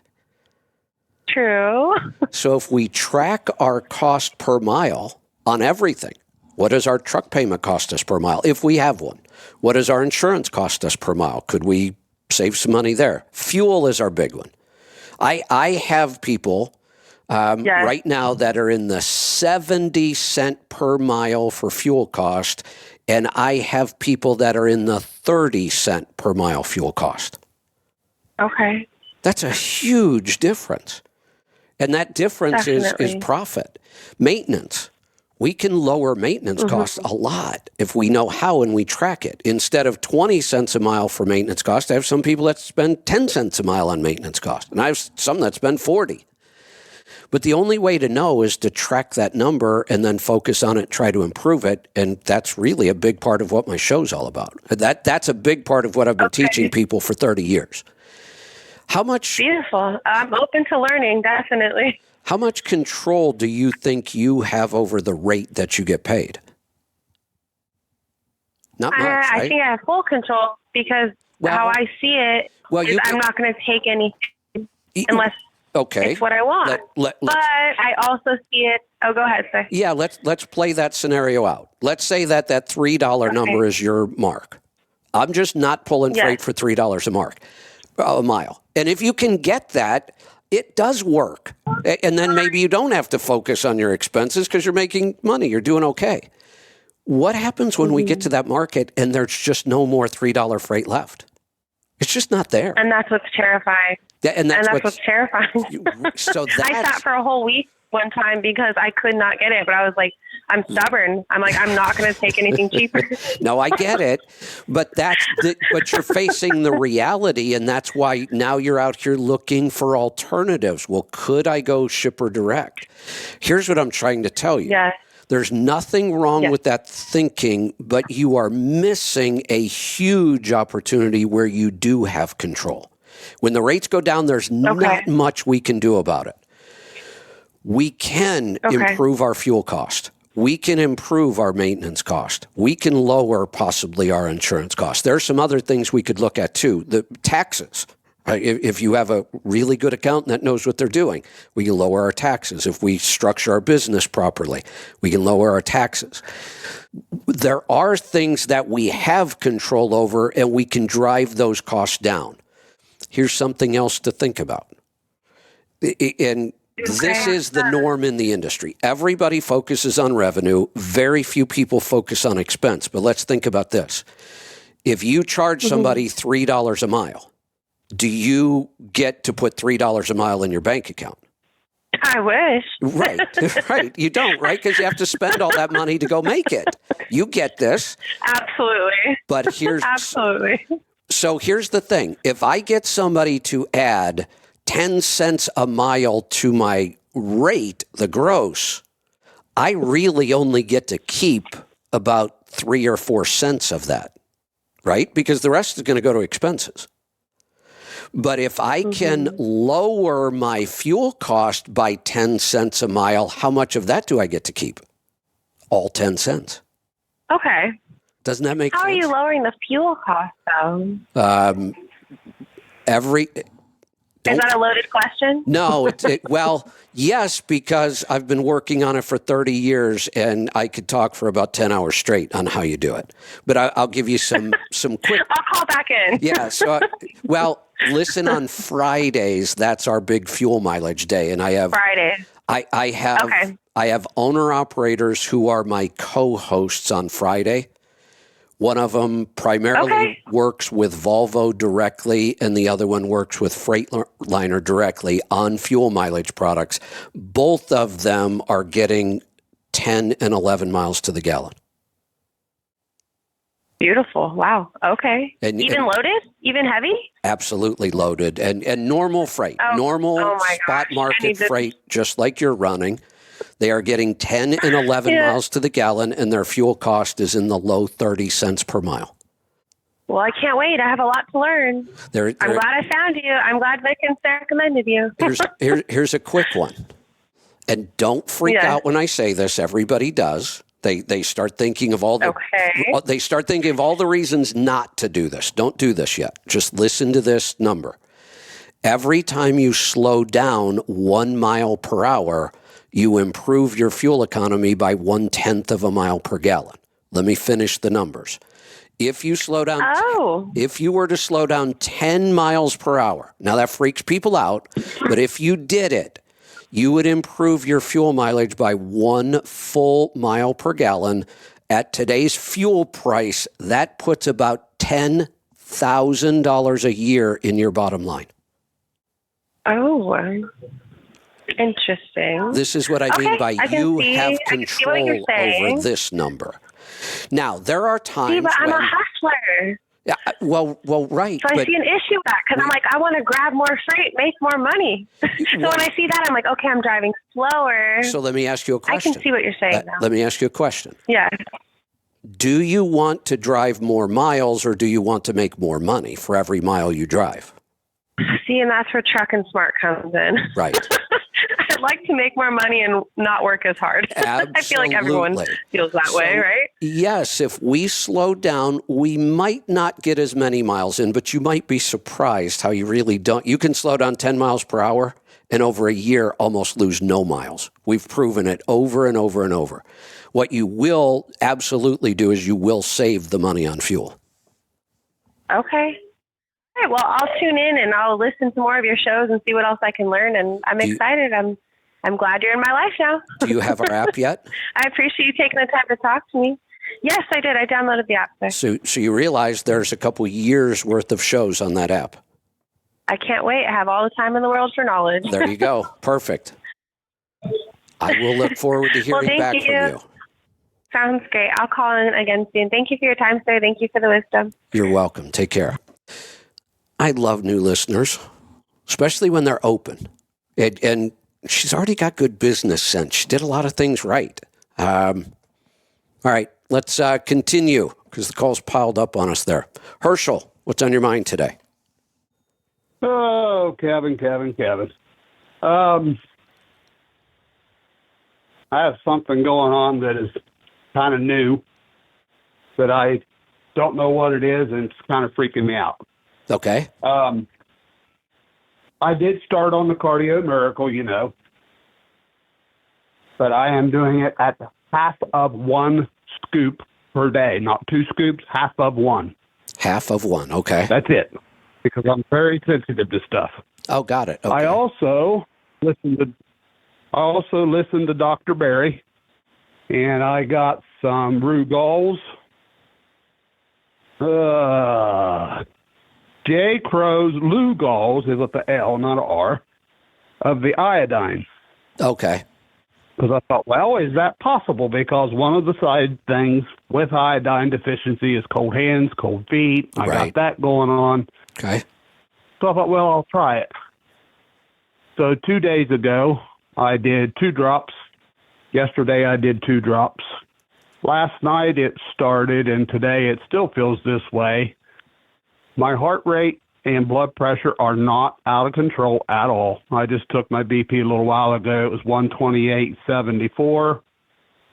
True. So if we track our cost per mile on everything, what does our truck payment cost us per mile, if we have one? What does our insurance cost us per mile? Could we save some money there? Fuel is our big one. I have people right now that are in the 70 cent per mile for fuel cost, and I have people that are in the 30 cent per mile fuel cost. Okay. That's a huge difference. And that difference is profit. Maintenance. We can lower maintenance costs a lot if we know how and we track it. Instead of 20 cents a mile for maintenance cost, I have some people that spend 10 cents a mile on maintenance cost, and I have some that spend 40. But the only way to know is to track that number and then focus on it, try to improve it. And that's really a big part of what my show's all about. That's a big part of what I've been teaching people for 30 years. How much? Beautiful. I'm open to learning, definitely. How much control do you think you have over the rate that you get paid? Not much, right? I think I have full control because how I see it is I'm not going to take anything unless it's what I want. But I also see it. Oh, go ahead, sir. Yeah, let's play that scenario out. Let's say that $3 number is your mark. I'm just not pulling freight for $3 a mile. And if you can get that, it does work. And then maybe you don't have to focus on your expenses because you're making money. You're doing okay. What happens when we get to that market and there's just no more $3 freight left? It's just not there. And that's what's terrifying. And that's what's terrifying. So I sat for a whole week one time because I could not get it. But I was like, I'm stubborn. I'm like, I'm not going to take anything cheaper. No, I get it. But but you're facing the reality. And that's why now you're out here looking for alternatives. Well, could I go shipper direct? Here's what I'm trying to tell you. Yes. There's nothing wrong with that thinking, but you are missing a huge opportunity where you do have control. When the rates go down, there's not much we can do about it. We can improve our fuel cost. We can improve our maintenance cost. We can lower possibly our insurance cost. There are some other things we could look at too. The taxes. If you have a really good accountant that knows what they're doing, we can lower our taxes. If we structure our business properly, we can lower our taxes. There are things that we have control over, and we can drive those costs down. Here's something else to think about. And this is the norm in the industry. Everybody focuses on revenue. Very few people focus on expense. But let's think about this. If you charge somebody $3 a mile, do you get to put $3 a mile in your bank account? I wish. Right, right. You don't, right? Because you have to spend all that money to go make it. You get this. Absolutely. But Absolutely. So here's the thing. If I get somebody to add 10 cents a mile to my rate, the gross, I really only get to keep about 3 or 4 cents of that, right? Because the rest is going to go to expenses. But if I can lower my fuel cost by 10 cents a mile, how much of that do I get to keep? All 10 cents. Okay. Doesn't that make sense? How are you lowering the fuel cost, though? Is that a loaded question? No, well, yes, because I've been working on it for 30 years, and I could talk for about 10 hours straight on how you do it. But I'll give you some quick. I'll call back in. Yeah. So, listen on Fridays. That's our big fuel mileage day, and I have Friday. I have owner operators who are my co-hosts on Friday. One of them primarily works with Volvo directly, and the other one works with Freightliner directly on fuel mileage products. Both of them are getting 10 and 11 miles to the gallon. Beautiful. Wow. Okay. Even loaded? Even heavy? Absolutely loaded. And normal freight, normal spot market freight, just like you're running. They are getting 10 and 11 miles to the gallon, and their fuel cost is in the low 30 cents per mile. Well, I can't wait. I have a lot to learn. I'm glad I found you. I'm glad Vic and Sarah recommended you. Here's a quick one. And don't freak out when I say this. Everybody does. They start thinking of all the they start thinking of all the reasons not to do this. Don't do this yet. Just listen to this number. Every time you slow down 1 mile per hour, you improve your fuel economy by 1/10 of a mile per gallon. Let me finish the numbers. If you slow down, if you were to slow down 10 miles per hour, now that freaks people out, but if you did it, you would improve your fuel mileage by 1 full mile per gallon. At today's fuel price, that puts about $10,000 a year in your bottom line. Oh, interesting. This is what I mean by you have control over this number. Now, there are times but I'm a hustler. Yeah, well, right. So I see an issue with that because I'm like, I want to grab more freight, make more money. So when I see that, I'm like, okay, I'm driving slower. So let me ask you a question. I can see what you're saying now. Let me ask you a question. Yeah. Do you want to drive more miles, or do you want to make more money for every mile you drive? See, and that's where Truck and Smart comes in. Right. I'd like to make more money and not work as hard. I feel like everyone feels that way, right? Yes, if we slow down, we might not get as many miles in, but you might be surprised how you really don't. You can slow down 10 miles per hour and over a year almost lose no miles. We've proven it over and over and over. What you will absolutely do is you will save the money on fuel. Okay. All right, well, I'll tune in and I'll listen to more of your shows and see what else I can learn. And I'm excited. I'm glad you're in my life now. Do you have our app yet? I appreciate you taking the time to talk to me. Yes, I did. I downloaded the app, sir. So you realize there's a couple years worth of shows on that app. I can't wait. I have all the time in the world for knowledge. There you go. Perfect. I will look forward to hearing back from you. Sounds great. I'll call in again soon. Thank you for your time, sir. Thank you for the wisdom. You're welcome. Take care. I love new listeners, especially when they're open. And she's already got good business sense. She did a lot of things right. All right, let's continue because the calls piled up on us there. Herschel, what's on your mind today? Oh, Kevin. I have something going on that is kind of new, but I don't know what it is, and it's kind of freaking me out. Okay. I did start on the Cardio Miracle, but I am doing it at half of 1 scoop per day, not 2 scoops, half of 1. Half of 1, okay. That's it, because I'm very sensitive to stuff. Oh, got it. Okay. I also listened to Dr. Barry, and I got some Rugal's. J. Crow's Lugol's is with the L, not an R, of the iodine. Okay. Because I thought, well, is that possible? Because one of the side things with iodine deficiency is cold hands, cold feet. I Right. got that going on. Okay. So I thought, well, I'll try it. So 2 days ago, I did 2 drops. Yesterday, I did 2 drops. Last night, it started, and today it still feels this way. My heart rate and blood pressure are not out of control at all. I just took my BP a little while ago. It was 128/74.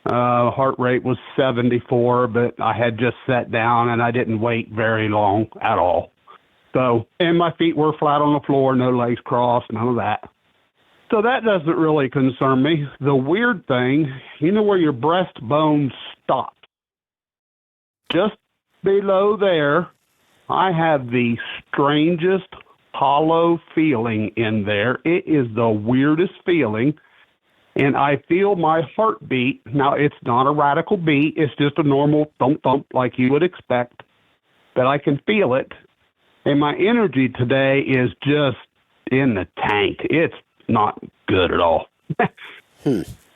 Heart rate was 74, but I had just sat down and I didn't wait very long at all. So, and my feet were flat on the floor, no legs crossed, none of that. So that doesn't really concern me. The weird thing, you know where your breastbone stops? Just below there, I have the strangest hollow feeling in there. It is the weirdest feeling. And I feel my heartbeat. Now, it's not a radical beat. It's just a normal thump-thump like you would expect. But I can feel it. And my energy today is just in the tank. It's not good at all.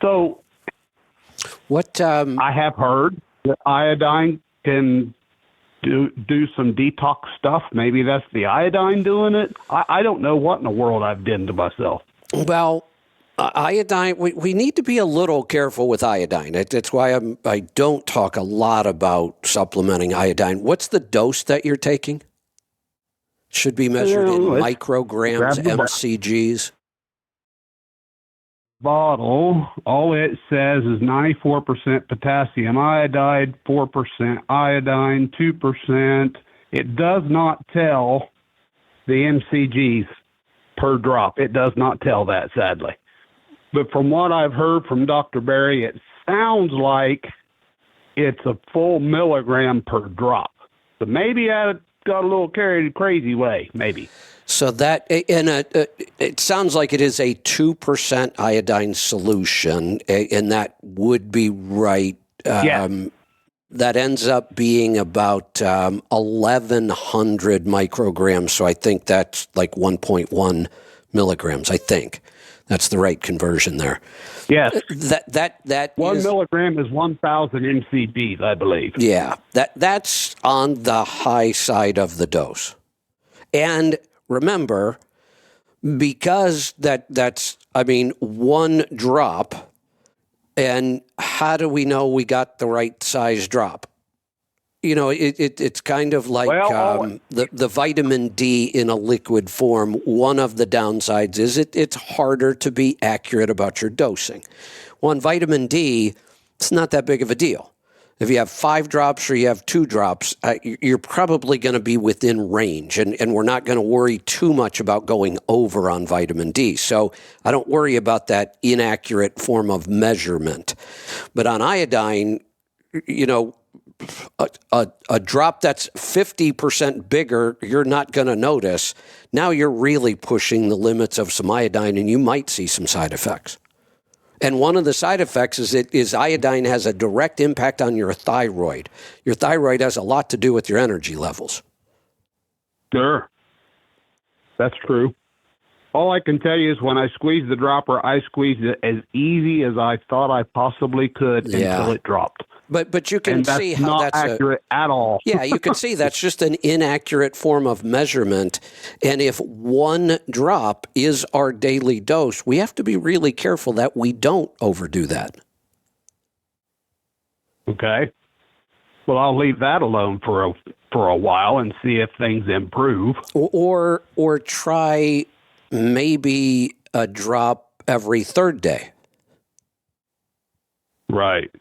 So what I have heard that iodine can do some detox stuff. Maybe that's the iodine doing it. I don't know what in the world I've done to myself. Well, iodine, we need to be a little careful with iodine. That's why I don't talk a lot about supplementing iodine. What's the dose that you're taking? Should be measured in micrograms, mcgs. Bottle, all it says is 94% potassium iodide, 4% iodine, 2%. It does not tell the mcgs per drop. It does not tell that, sadly. But from what I've heard from Dr. Berry, it sounds like it's a full milligram per drop. So maybe I got a little carried crazy way, maybe. So that, and it sounds like it is a 2% iodine solution, and that would be right. That ends up being about 1,100 micrograms. So I think that's like 1.1 milligrams. I think that's the right conversion there. Yes. That 1 milligram is 1,000 mcgs, I believe. Yeah, that's on the high side of the dose. And remember, because that's, one drop, and how do we know we got the right size drop? You know, it's kind of like the vitamin D in a liquid form. One of the downsides is it's harder to be accurate about your dosing. On vitamin D, it's not that big of a deal. If you have 5 drops or you have 2 drops, you're probably going to be within range, and we're not going to worry too much about going over on vitamin D. So I don't worry about that inaccurate form of measurement. But on iodine, you know, a drop that's 50% bigger, you're not going to notice. Now you're really pushing the limits of some iodine, and you might see some side effects. And one of the side effects is iodine has a direct impact on your thyroid. Your thyroid has a lot to do with your energy levels. Sure. That's true. All I can tell you is when I squeezed the dropper, I squeezed it as easy as I thought I possibly could until it dropped. But you can see how that's accurate at all. Yeah, you can see that's just an inaccurate form of measurement. And if 1 drop is our daily dose, we have to be really careful that we don't overdo that. Okay. Well, I'll leave that alone for a while and see if things improve. Or try maybe a drop every 3rd day. Right.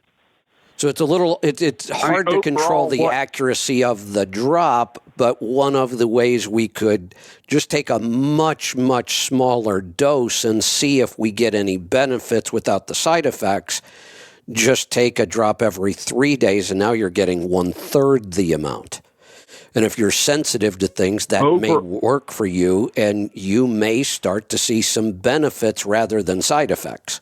So it's a little, it's hard to control the accuracy of the drop, but one of the ways we could just take a much, much smaller dose and see if we get any benefits without the side effects, just take a drop every 3 days, and now you're getting 1/3 the amount. And if you're sensitive to things, that may work for you, and you may start to see some benefits rather than side effects.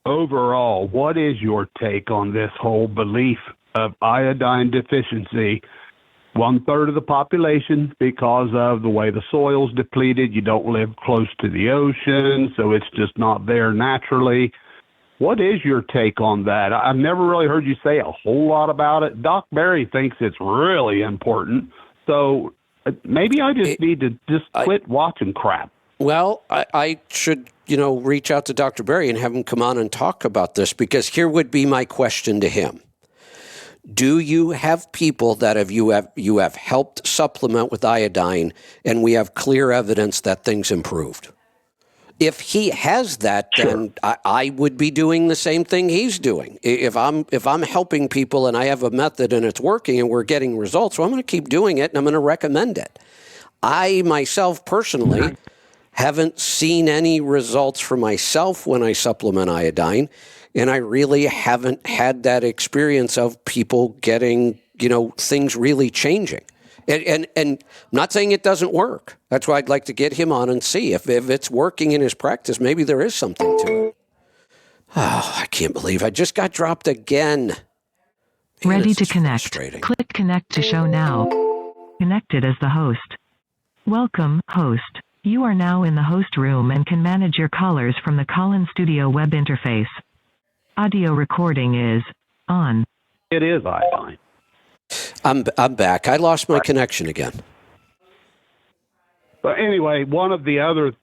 Overall, what is your take on this whole belief of iodine deficiency 1/3 of the population because of the way the soil's depleted. You don't live close to the ocean, so it's just not there naturally. What is your take on that? I've never really heard you say a whole lot about it. Doc Barry thinks it's really important. So maybe I just need to just quit watching crap. Well, I should, reach out to Dr. Barry and have him come on and talk about this, because here would be my question to him. Do you have people that you have helped supplement with iodine, and we have clear evidence that things improved? If he has that, then I would be doing the same thing he's doing. If I'm helping people and I have a method and it's working and we're getting results, well, I'm going to keep doing it and I'm going to recommend it. I myself personally haven't seen any results for myself when I supplement iodine, and I really haven't had that experience of people getting, things really changing. And I'm not saying it doesn't work. That's why I'd like to get him on and see if it's working in his practice. Maybe there is something to it. Oh, I can't believe I just got dropped again. Man, Ready to connect. Click connect to show now. Connected as the host. Welcome, host. You are now in the host room and can manage your callers from the Call-in Studio web interface. Audio recording is on. It is iodine. I'm back. I lost my connection again. But anyway, one of the other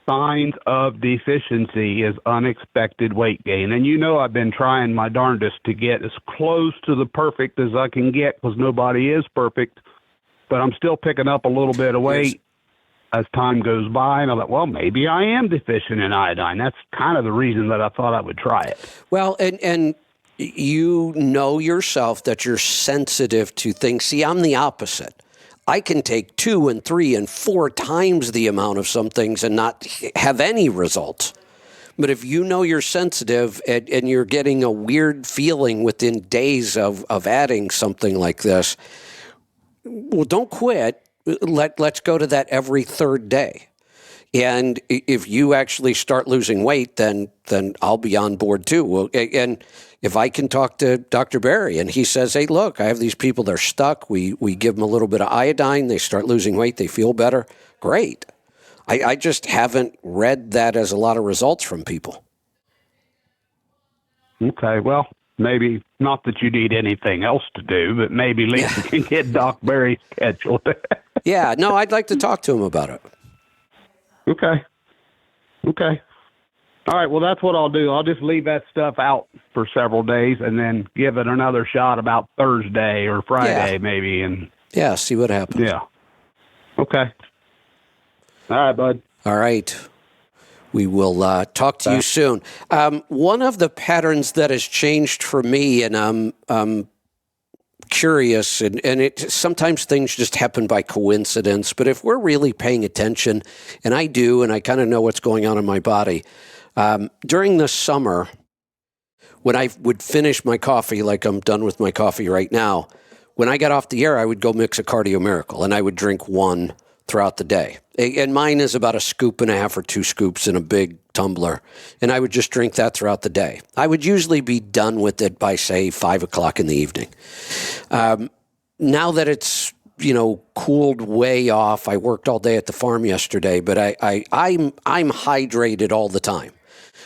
signs of deficiency is unexpected weight gain. And I've been trying my darndest to get as close to the perfect as I can get, because nobody is perfect. But I'm still picking up a little bit of weight as time goes by. And I thought, well, maybe I am deficient in iodine. That's kind of the reason that I thought I would try it. Well, and you know yourself that you're sensitive to things. See, I'm the opposite. I can take 2 and 3 and 4 times the amount of some things and not have any results. But if you know you're sensitive and you're getting a weird feeling within days of adding something like this, well, don't quit. Let's go to that every 3rd day. And if you actually start losing weight, then I'll be on board too. Well, and if I can talk to Dr. Barry and he says, hey, look, I have these people, they're stuck. We give them a little bit of iodine. They start losing weight. They feel better. Great. I just haven't read that as a lot of results from people. Okay, well, maybe not that you need anything else to do, but maybe Lisa can get Doc Barry scheduled. Yeah, no, I'd like to talk to him about it. Okay. All right, well, that's what I'll do. I'll just leave that stuff out for several days and then give it another shot about Thursday or Friday maybe. And see what happens. Yeah. Okay. All right, bud. All right. We will talk to you soon. One of the patterns that has changed for me, and I'm curious, and it sometimes things just happen by coincidence, but if we're really paying attention, and I do, and I kind of know what's going on in my body, during the summer, when I would finish my coffee, like I'm done with my coffee right now, when I got off the air, I would go mix a Cardio Miracle, and I would drink one throughout the day. And mine is about 1.5 scoops or 2 scoops in a big tumbler. And I would just drink that throughout the day. I would usually be done with it by, say, 5 o'clock in the evening. Now that it's, cooled way off, I worked all day at the farm yesterday, but I'm hydrated all the time.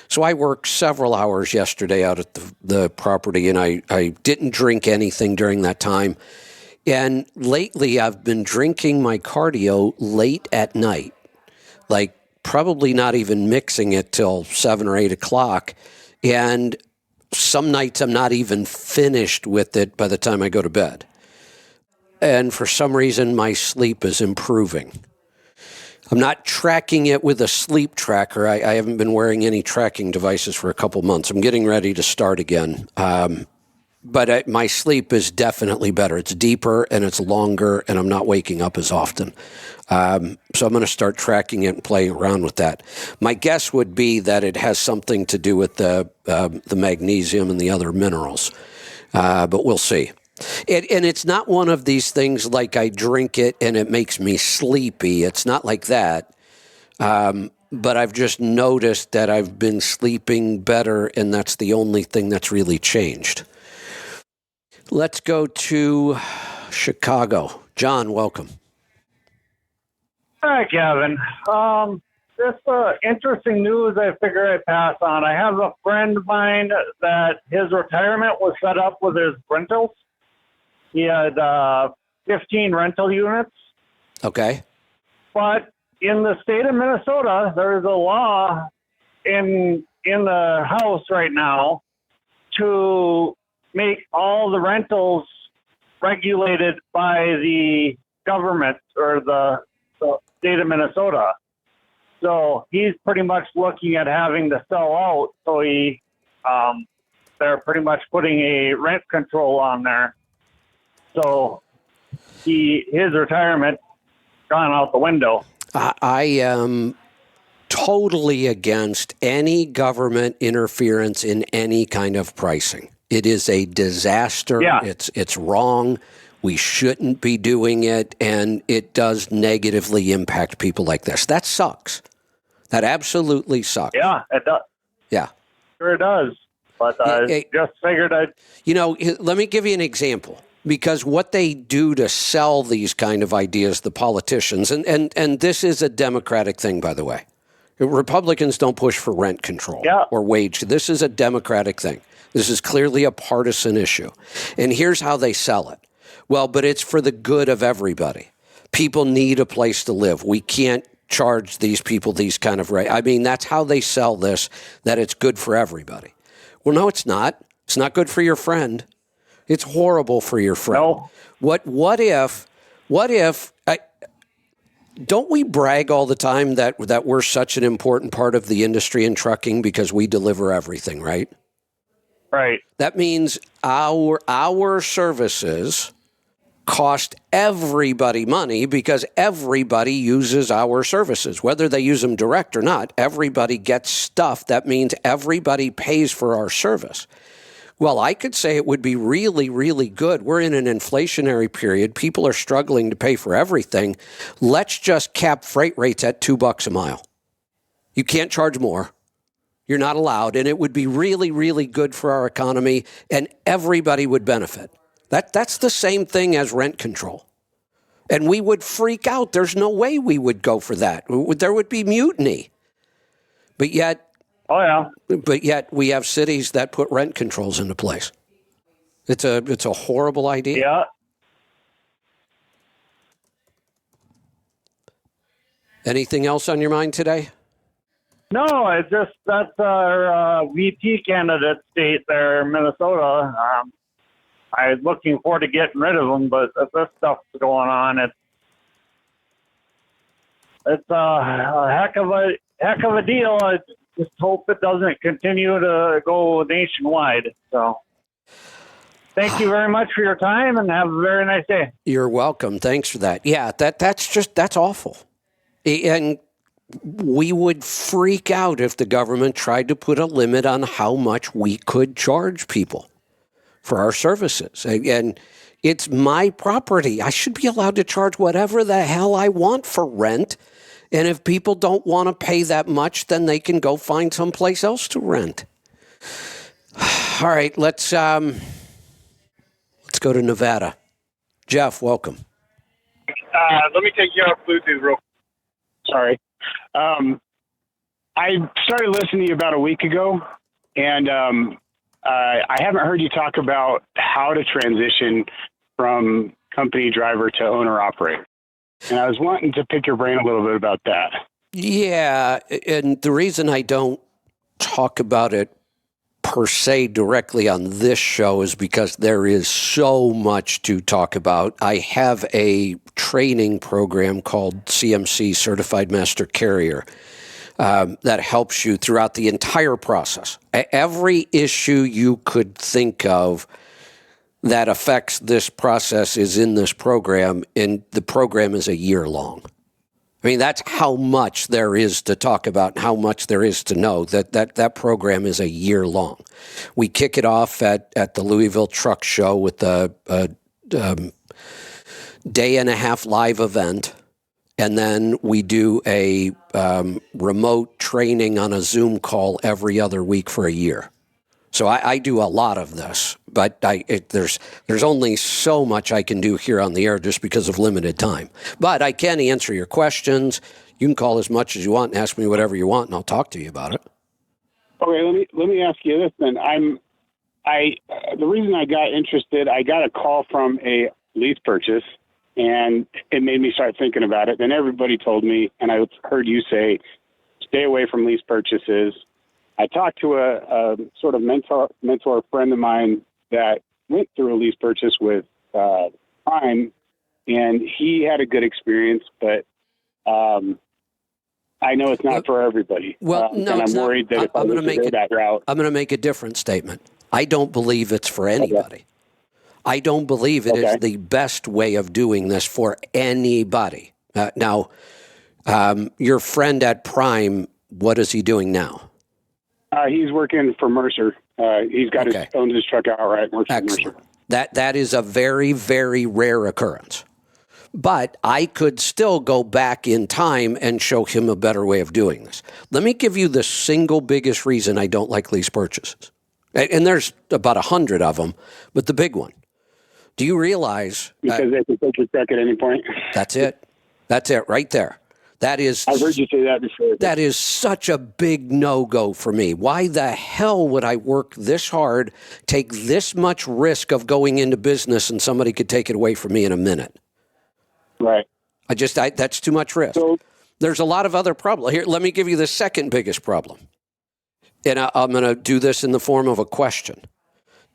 So I worked several hours yesterday out at the property, and I didn't drink anything during that time. And lately, I've been drinking my cardio late at night, like probably not even mixing it till 7 or 8 o'clock. And some nights I'm not even finished with it by the time I go to bed. And for some reason, my sleep is improving. I'm not tracking it with a sleep tracker. I haven't been wearing any tracking devices for a couple months. I'm getting ready to start again. But my sleep is definitely better. It's deeper and it's longer, and I'm not waking up as often. So I'm going to start tracking it and playing around with that. My guess would be that it has something to do with the magnesium and the other minerals, but we'll see. And it's not one of these things like I drink it and it makes me sleepy. It's not like that. But I've just noticed that I've been sleeping better, and that's the only thing that's really changed. Let's go to Chicago. John, welcome. Hi, Kevin. This interesting news I figure I'd pass on. I have a friend of mine that his retirement was set up with his rentals. He had 15 rental units. Okay. But in the state of Minnesota, there is a law in the House right now to make all the rentals regulated by the government or the state of Minnesota. So he's pretty much looking at having to sell out. So they're pretty much putting a rent control on there. So his retirement gone out the window. I am totally against any government interference in any kind of pricing. It is a disaster. Yeah. It's wrong. We shouldn't be doing it, and it does negatively impact people like this. That sucks. That absolutely sucks. Yeah, it does. Yeah. Sure it does. But I just figured I'd... You know, let me give you an example. Because what they do to sell these kind of ideas, the politicians, and this is a Democratic thing, by the way. Republicans don't push for rent control or wage. This is a Democratic thing. This is clearly a partisan issue. And here's how they sell it. Well, but it's for the good of everybody. People need a place to live. We can't charge these people these kind of rates. I mean, that's how they sell this, that it's good for everybody. Well, no, it's not. It's not good for your friend. It's horrible for your friend. No. What if don't we brag all the time that we're such an important part of the industry in trucking because we deliver everything, right? Right. That means our services cost everybody money because everybody uses our services. Whether they use them direct or not, everybody gets stuff. That means everybody pays for our service. Well, I could say it would be really, really good. We're in an inflationary period. People are struggling to pay for everything. Let's just cap freight rates at $2 a mile. You can't charge more. You're not allowed. And it would be really, really good for our economy, and everybody would benefit. That's the same thing as rent control. And we would freak out. There's no way we would go for that. There would be mutiny. But yet, But yet we have cities that put rent controls into place. It's a horrible idea. Yeah. Anything else on your mind today? No, it's just that's our VP candidate state there, Minnesota. I was looking forward to getting rid of them, but if this stuff's going on, it's a heck of a deal. I just hope it doesn't continue to go nationwide. So, thank you very much for your time, and have a very nice day. You're welcome. Thanks for that. Yeah, that's awful. And we would freak out if the government tried to put a limit on how much we could charge people for our services. And it's my property. I should be allowed to charge whatever the hell I want for rent. And if people don't want to pay that much, then they can go find someplace else to rent. All right, let's go to Nevada. Jeff, welcome. Let me take you off Bluetooth real quick. Sorry. I started listening to you about a week ago, and I haven't heard you talk about how to transition from company driver to owner-operator. And I was wanting to pick your brain a little bit about that. Yeah, and the reason I don't talk about it per se directly on this show is because there is so much to talk about. I have a training program called CMC, Certified Master Carrier, that helps you throughout the entire process. Every issue you could think of that affects this process is in this program, and the program is a year long. I mean, that's how much there is to talk about and how much there is to know. That program is a year long. We kick it off at the Louisville Truck Show with a day and a half live event, and then we do a remote training on a Zoom call every other week for a year. So I do a lot of this, but there's only so much I can do here on the air just because of limited time. But I can answer your questions. You can call as much as you want and ask me whatever you want, and I'll talk to you about it. Okay, let me ask you this then. The reason I got interested, I got a call from a lease purchase, and it made me start thinking about it. Then everybody told me, and I heard you say, stay away from lease purchases. I talked to a sort of mentor friend of mine that went through a lease purchase with Prime, and he had a good experience, but I know it's not for everybody. Well, no, and I'm worried that if I'm going to go that route, I'm going to make a different statement. I don't believe it's for anybody. Okay. I don't believe it is the best way of doing this for anybody. Now, your friend at Prime, what is he doing now? He's working for Mercer. He's got owns his truck outright. Mercer. That is a very, very rare occurrence. But I could still go back in time and show him a better way of doing this. Let me give you the single biggest reason I don't like lease purchases. And there's about 100 of them, but the big one. Do you realize? Because they can take your truck at any point. That's it. That's it right there. That is. I've heard you say that before. That is such a big no-go for me. Why the hell would I work this hard, take this much risk of going into business, and somebody could take it away from me in a minute? Right. That's too much risk. So, there's a lot of other problems. Here, let me give you the second biggest problem. And I'm going to do this in the form of a question.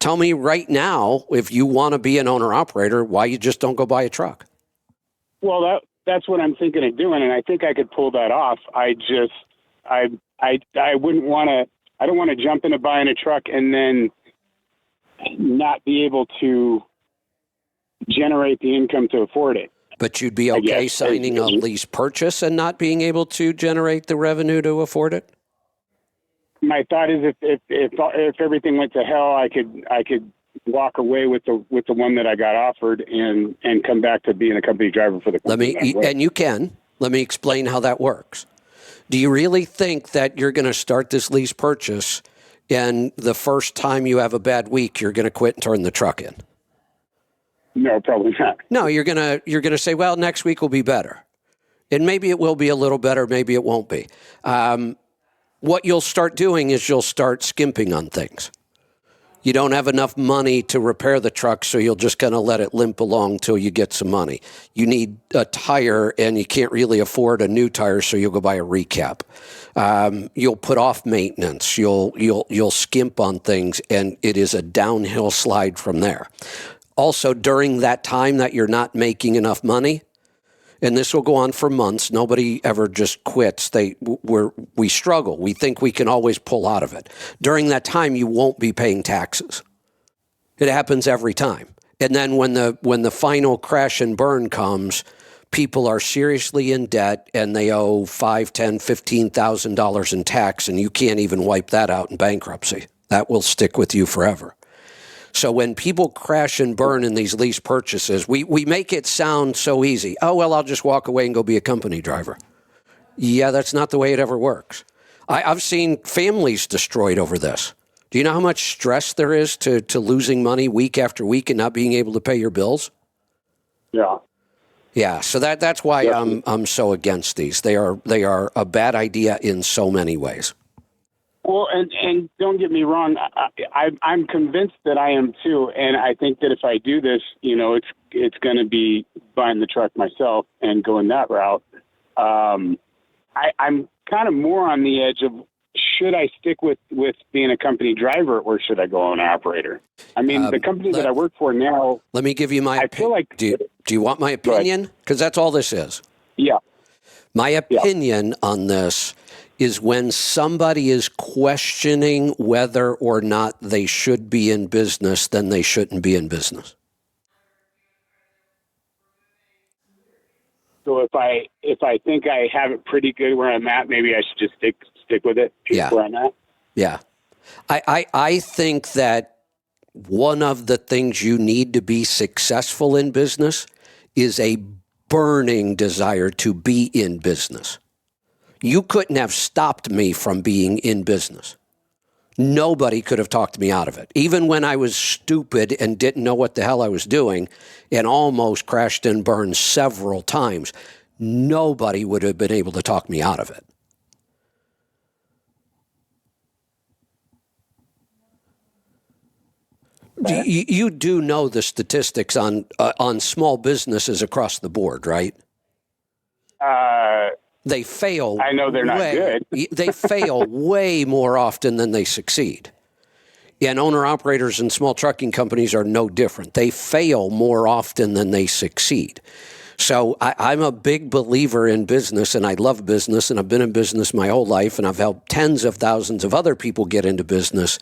Tell me right now, if you want to be an owner-operator, why you just don't go buy a truck? Well, that's what I'm thinking of doing, and I think I could pull that off. I wouldn't want to. I don't want to jump into buying a truck and then not be able to generate the income to afford it. But you'd be okay signing a lease purchase and not being able to generate the revenue to afford it? My thought is if everything went to hell, I could walk away with the one that I got offered and come back to being a company driver for the company. And you can. Let me explain how that works. Do you really think that you're going to start this lease purchase and the first time you have a bad week, you're going to quit and turn the truck in? No, probably not. No, you're gonna say, well, next week will be better, and maybe it will be a little better, maybe it won't be. What you'll start doing is you'll start skimping on things. You don't have enough money to repair the truck, so you'll just kind of let it limp along till you get some money. You need a tire, and you can't really afford a new tire, so you'll go buy a recap. You'll put off maintenance. You'll skimp on things, and it is a downhill slide from there. Also, during that time that you're not making enough money, and this will go on for months, nobody ever just quits. We struggle. We think we can always pull out of it. During that time, you won't be paying taxes. It happens every time. And then when the final crash and burn comes, people are seriously in debt and they owe $5,000, $10,000, $15,000 in tax, and you can't even wipe that out in bankruptcy. That will stick with you forever. So when people crash and burn in these lease purchases, we make it sound so easy. Oh, well, I'll just walk away and go be a company driver. Yeah, that's not the way it ever works. I've seen families destroyed over this. Do you know how much stress there is to losing money week after week and not being able to pay your bills? Yeah. Yeah, so that's why I'm so against these. They are a bad idea in so many ways. Well, and don't get me wrong, I'm convinced that I am too, and I think that if I do this, it's going to be buying the truck myself and going that route. I'm kind of more on the edge of should I stick with being a company driver or should I go owner operator? I mean, the company that I work for now. Let me give you my. I feel like. Do you want my opinion? Because that's all this is. Yeah. My opinion on this is when somebody is questioning whether or not they should be in business, then they shouldn't be in business. So if I think I have it pretty good where I'm at, maybe I should just stick with it. Where I'm at. Yeah. I think that one of the things you need to be successful in business is a burning desire to be in business. You couldn't have stopped me from being in business. Nobody could have talked me out of it. Even when I was stupid and didn't know what the hell I was doing and almost crashed and burned several times, nobody would have been able to talk me out of it. You do know the statistics on small businesses across the board, right? They fail. I know they're not good. They fail way more often than they succeed. And owner-operators and small trucking companies are no different. They fail more often than they succeed. So I'm a big believer in business, and I love business, and I've been in business my whole life, and I've helped tens of thousands of other people get into business.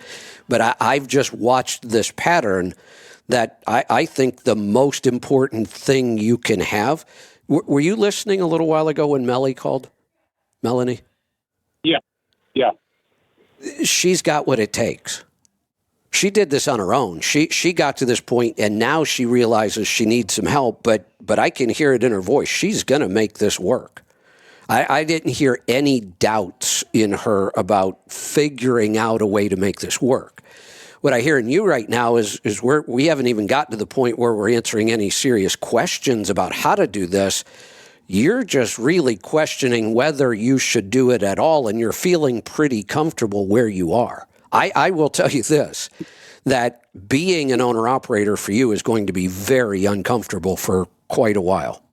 But I've just watched this pattern that I think the most important thing you can have. Were you listening a little while ago when Melanie called? Melanie? Yeah. She's got what it takes. She did this on her own. She got to this point, and now she realizes she needs some help, but I can hear it in her voice. She's going to make this work. I didn't hear any doubts in her about figuring out a way to make this work. What I hear in you right now is we haven't even gotten to the point where we're answering any serious questions about how to do this. You're just really questioning whether you should do it at all, and you're feeling pretty comfortable where you are. I will tell you this, that being an owner-operator for you is going to be very uncomfortable for quite a while.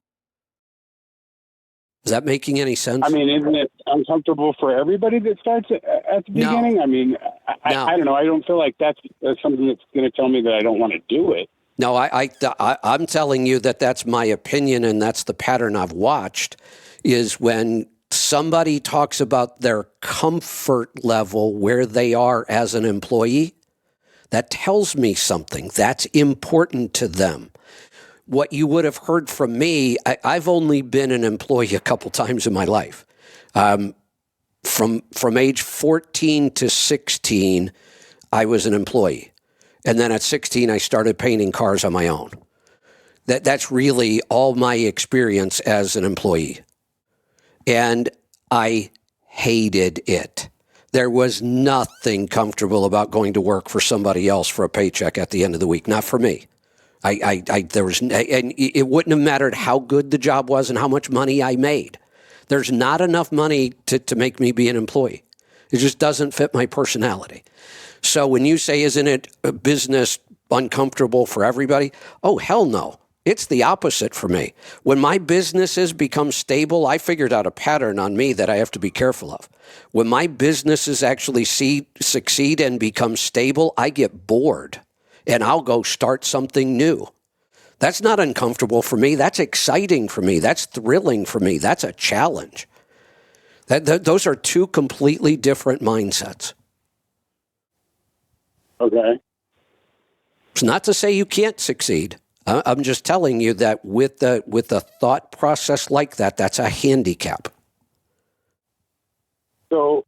Is that making any sense? I mean, isn't it uncomfortable for everybody that starts at the beginning? No. I mean, I don't know. I don't feel like that's something that's going to tell me that I don't want to do it. No, I'm telling you that that's my opinion, and that's the pattern I've watched, is when somebody talks about their comfort level where they are as an employee, that tells me something. That's important to them. What you would have heard from me, I've only been an employee a couple times in my life. From age 14 to 16, I was an employee. And then at 16, I started painting cars on my own. That's really all my experience as an employee. And I hated it. There was nothing comfortable about going to work for somebody else for a paycheck at the end of the week. Not for me. There was, and it wouldn't have mattered how good the job was and how much money I made. There's not enough money to make me be an employee. It just doesn't fit my personality. So when you say, isn't it a business uncomfortable for everybody? Oh, hell no. It's the opposite for me. When my businesses become stable, I figured out a pattern on me that I have to be careful of. When my businesses actually succeed and become stable, I get bored and I'll go start something new. That's not uncomfortable for me. That's exciting for me. That's thrilling for me. That's a challenge. Those are two completely different mindsets. Okay. It's not to say you can't succeed. I'm just telling you that with a thought process like that, that's a handicap. So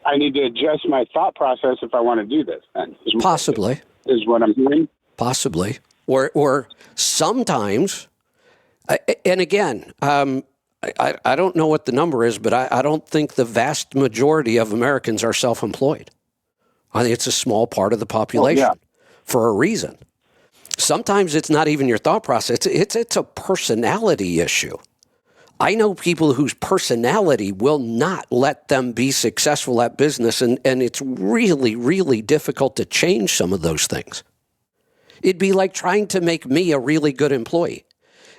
I need to adjust my thought process if I want to do this, then. Possibly. Is what I'm hearing? Possibly. Or sometimes, and again, I don't know what the number is, but I don't think the vast majority of Americans are self-employed. I think it's a small part of the population for a reason. Sometimes it's not even your thought process. It's a personality issue. I know people whose personality will not let them be successful at business, and it's really, really difficult to change some of those things. It'd be like trying to make me a really good employee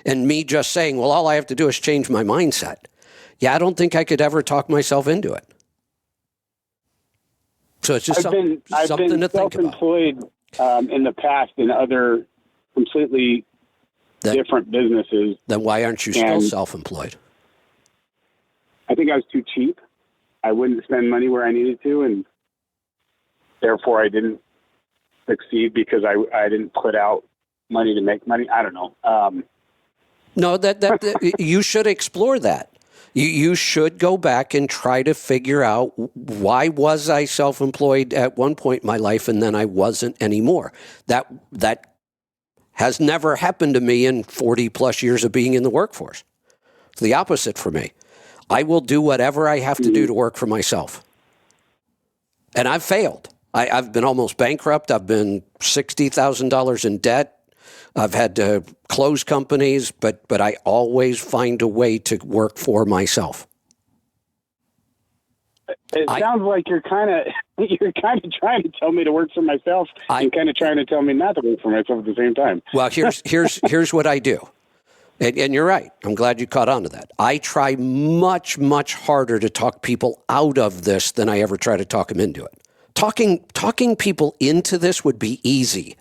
and me just saying, well, all I have to do is change my mindset. Yeah, I don't think I could ever talk myself into it. So it's just something to think about. I've been self-employed in the past in other completely different businesses. Then why aren't you still self-employed? I think I was too cheap. I wouldn't spend money where I needed to, and therefore I didn't succeed because I didn't put out money to make money. I don't know. No, that you should explore that. You should go back and try to figure out, why was I self-employed at one point in my life and then I wasn't anymore? That has never happened to me in 40 plus years of being in the workforce. It's the opposite for me. I will do whatever I have to do to work for myself. And I've failed. I've been almost bankrupt. I've been $60,000 in debt. I've had to close companies, but I always find a way to work for myself. It sounds like you're kind of trying to tell me to work for myself and kind of trying to tell me not to work for myself at the same time. Well, here's what I do. And you're right. I'm glad you caught on to that. I try much, much harder to talk people out of this than I ever try to talk them into it. Talking people into this would be easy.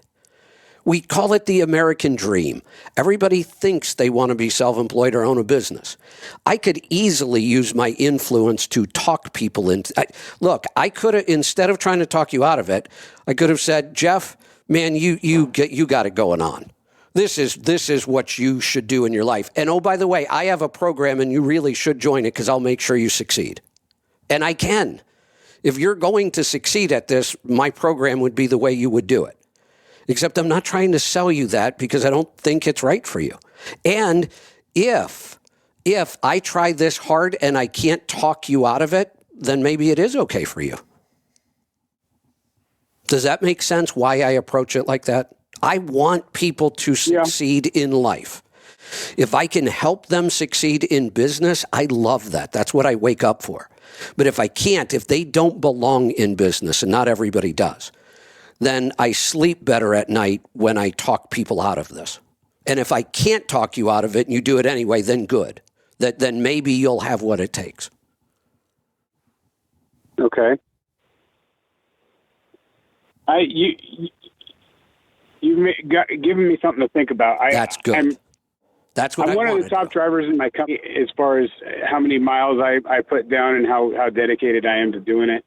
We call it the American dream. Everybody thinks they want to be self-employed or own a business. I could easily use my influence to talk people into. Look, I could have, instead of trying to talk you out of it, I could have said, Jeff, man, you got it going on. This is what you should do in your life. And oh, by the way, I have a program, and you really should join it because I'll make sure you succeed. And I can. If you're going to succeed at this, my program would be the way you would do it. Except I'm not trying to sell you that because I don't think it's right for you. And if I try this hard and I can't talk you out of it, then maybe it is okay for you. Does that make sense why I approach it like that? I want people to succeed in life. If I can help them succeed in business, I love that. That's what I wake up for. But if I can't, if they don't belong in business, and not everybody does, then I sleep better at night when I talk people out of this. And if I can't talk you out of it and you do it anyway, then good. Then maybe you'll have what it takes. Okay. You've given me something to think about. That's good. That's what I'm one of the top drivers in my company as far as how many miles I put down and how dedicated I am to doing it.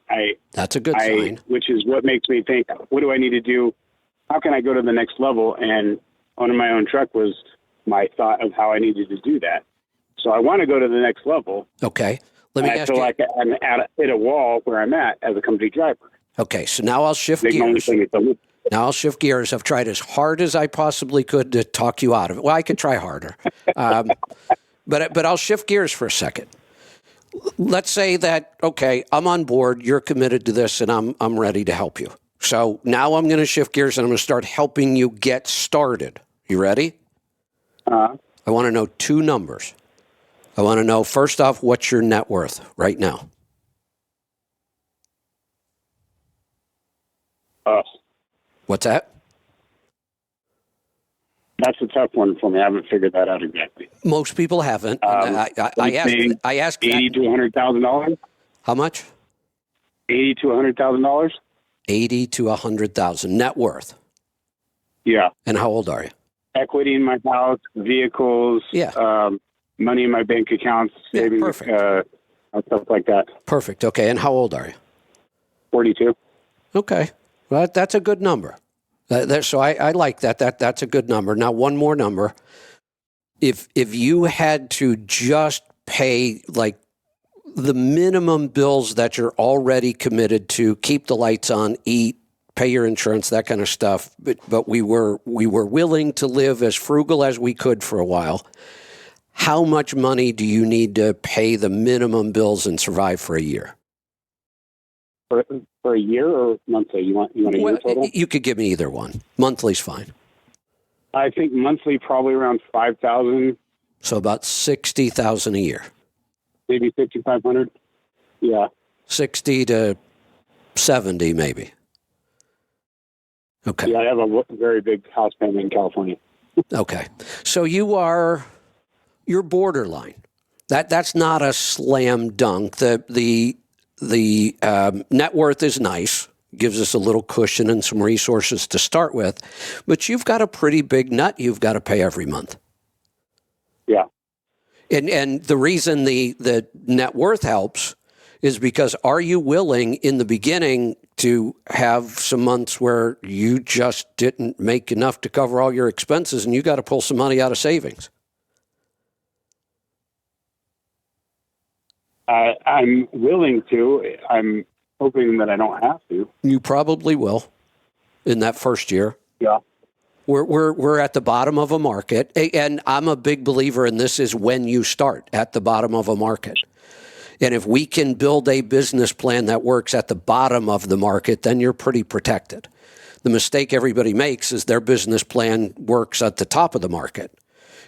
That's a good sign. Which is what makes me think, what do I need to do? How can I go to the next level? And owning my own truck was my thought of how I needed to do that. So I want to go to the next level. Okay. Let me ask you. I feel like I'm at a wall where I'm at as a company driver. Okay, so now I'll shift gears. Now I'll shift gears. I've tried as hard as I possibly could to talk you out of it. Well, I could try harder. But I'll shift gears for a second. Let's say that, okay, I'm on board, you're committed to this, and I'm ready to help you. So now I'm going to shift gears and I'm going to start helping you get started. You ready? I want to know two numbers. I want to know, first off, what's your net worth right now? What's that? That's a tough one for me. I haven't figured that out exactly. Most people haven't. I asked $80,000 to $100,000. How much? $80,000 to $100,000. $80,000 to $100,000 net worth. Yeah. And how old are you? Equity in my house, vehicles. Yeah. Money in my bank accounts, savings, stuff like that. Perfect. Okay. And how old are you? 42. Okay. Well, that's a good number. So I like that. That's a good number. Now, one more number. If you had to just pay like the minimum bills that you're already committed to, keep the lights on, eat, pay your insurance, that kind of stuff, but we were willing to live as frugal as we could for a while, how much money do you need to pay the minimum bills and survive for a year? For a year or monthly? You want a year total? You could give me either one. Monthly's fine. I think monthly probably around $5,000. So about $60,000 a year. Maybe $5,500. Yeah. 60 to 70 maybe. Okay. Yeah, I have a very big house payment in California. Okay. So you're borderline. That's not a slam dunk. The net worth is nice, gives us a little cushion and some resources to start with, but you've got a pretty big nut you've got to pay every month. Yeah. And the reason the net worth helps is because are you willing in the beginning to have some months where you just didn't make enough to cover all your expenses and you got to pull some money out of savings? I'm willing to. I'm hoping that I don't have to. You probably will in that first year. Yeah. We're at the bottom of a market, and I'm a big believer in this is when you start at the bottom of a market. And if we can build a business plan that works at the bottom of the market, then you're pretty protected. The mistake everybody makes is their business plan works at the top of the market.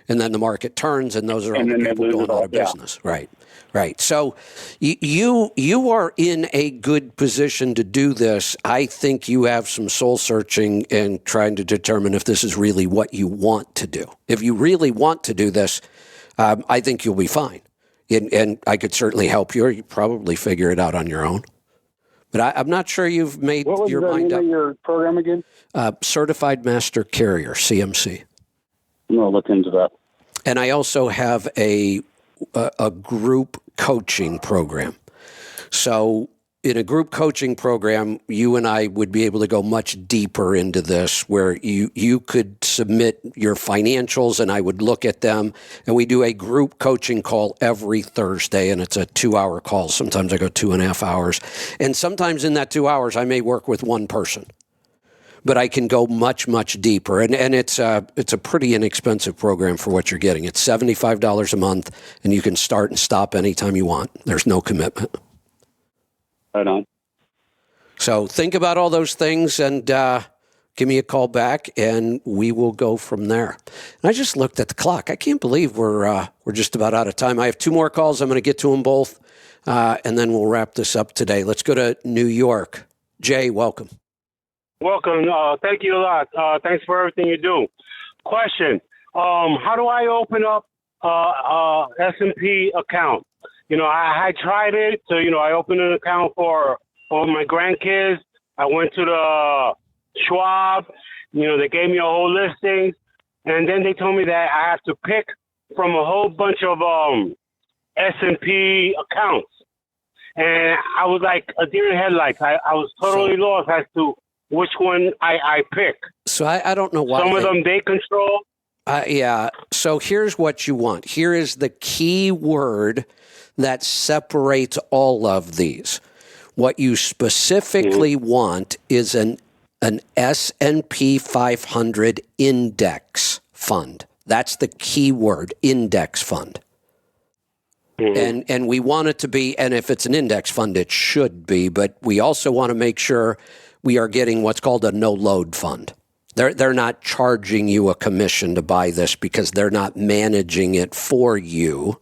And then the market turns, and those are all the people going out of business. Right, right. So you are in a good position to do this. I think you have some soul searching and trying to determine if this is really what you want to do. If you really want to do this, I think you'll be fine. And I could certainly help you, or you probably figure it out on your own. But I'm not sure you've made your mind up. What was the name of your program again? Certified Master Carrier, CMC. I'm going to look into that. And I also have a group coaching program. So in a group coaching program, you and I would be able to go much deeper into this, where you could submit your financials and I would look at them. And we do a group coaching call every Thursday, and it's a 2-hour call. Sometimes I go 2.5 hours. And sometimes in that 2 hours, I may work with one person. But I can go much, much deeper. And it's a pretty inexpensive program for what you're getting. It's $75 a month, and you can start and stop anytime you want. There's no commitment. Right on. So think about all those things and give me a call back, and we will go from there. And I just looked at the clock. I can't believe we're just about out of time. I have 2 more calls. I'm going to get to them both, and then we'll wrap this up today. Let's go to New York. Jay, welcome. Welcome. Thank you a lot. Thanks for everything you do. Question: how do I open up S&P account? I tried it. So I opened an account for my grandkids. I went to the Schwab. They gave me a whole listing, and then they told me that I have to pick from a whole bunch of S&P accounts, and I was like a deer in headlights. I was totally lost as to which one I pick. So I don't know why. Some of them they control. Yeah. So here's what you want. Here is the key word that separates all of these. What you specifically want is an S&P 500 index fund. That's the key word, index fund. And we want it to be, and if it's an index fund, it should be, but we also want to make sure we are getting what's called a no-load fund. They're not charging you a commission to buy this because they're not managing it for you.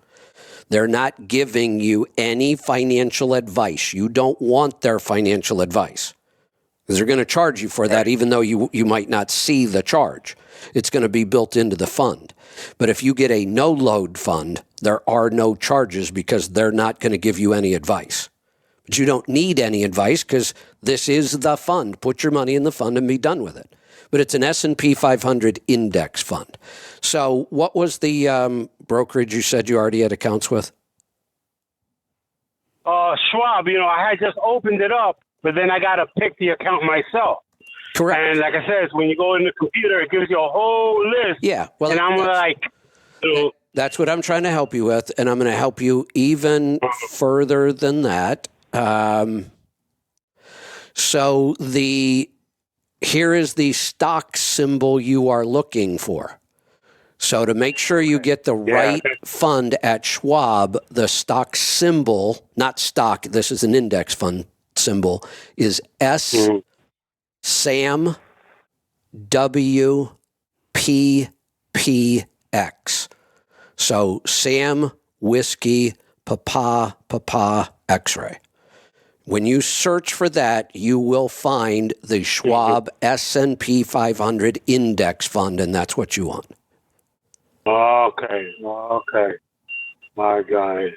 They're not giving you any financial advice. You don't want their financial advice because they're going to charge you for that, even though you might not see the charge. It's going to be built into the fund. But if you get a no-load fund, there are no charges because they're not going to give you any advice. But you don't need any advice because this is the fund. Put your money in the fund and be done with it. But it's an S&P 500 index fund. So what was the brokerage you said you already had accounts with? Schwab. I had just opened it up, but then I got to pick the account myself. Correct. And like I said, when you go in the computer, it gives you a whole list. Yeah. Well, and I'm like... That's what I'm trying to help you with, and I'm going to help you even further than that. So here is the stock symbol you are looking for. So to make sure you get the right fund at Schwab, the stock symbol, not stock, this is an index fund symbol, is SAM WPPX. So Sam, Whiskey, Papa, X-ray. When you search for that, you will find the Schwab S&P 500 index fund, and that's what you want. Okay. My guy.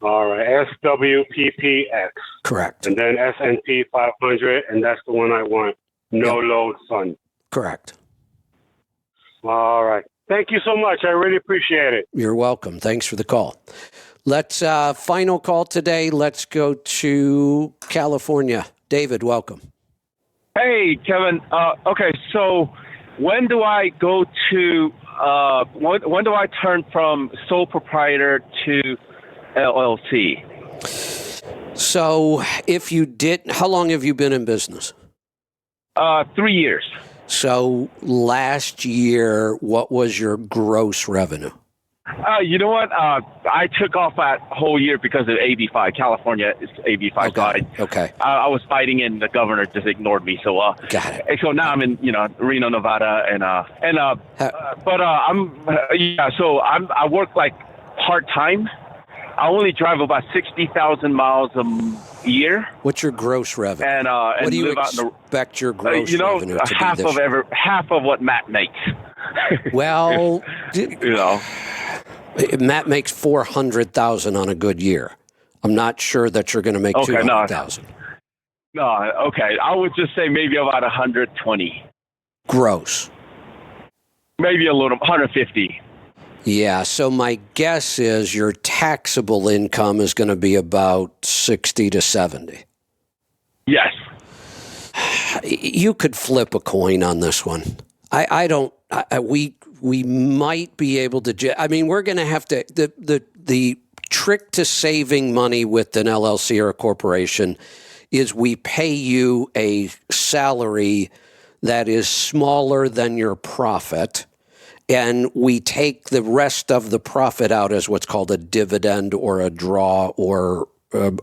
All right, SWPPX. Correct. And then S&P 500, and that's the one I want. No-load fund. Correct. All right. Thank you so much. I really appreciate it. You're welcome. Thanks for the call. Let's final call today. Let's go to California. David, welcome. Hey, Kevin. Okay, so when do I go to when do I turn from sole proprietor to LLC? So if you did, how long have you been in business? 3 years. So last year, what was your gross revenue? You know what? I took off that whole year because of AB5. California is AB5. Okay. Okay. I was fighting and the governor just ignored me. So got it. And so now I'm in Reno, Nevada, So I work like part time. I only drive about 60,000 miles a year. What's your gross revenue? And what do you live out in expect your gross revenue to half be this year? half of what Matt makes. Well, you know. Matt makes 400,000 on a good year. I'm not sure that you're going to make 200,000. No, okay. I would just say maybe about 120. Gross. Maybe a little 150. Yeah, so my guess is your taxable income is going to be about 60 to 70. Yes. You could flip a coin on this one. We might be able to. I mean, we're going to have to. The trick to saving money with an LLC or a corporation is we pay you a salary that is smaller than your profit, and we take the rest of the profit out as what's called a dividend or a draw or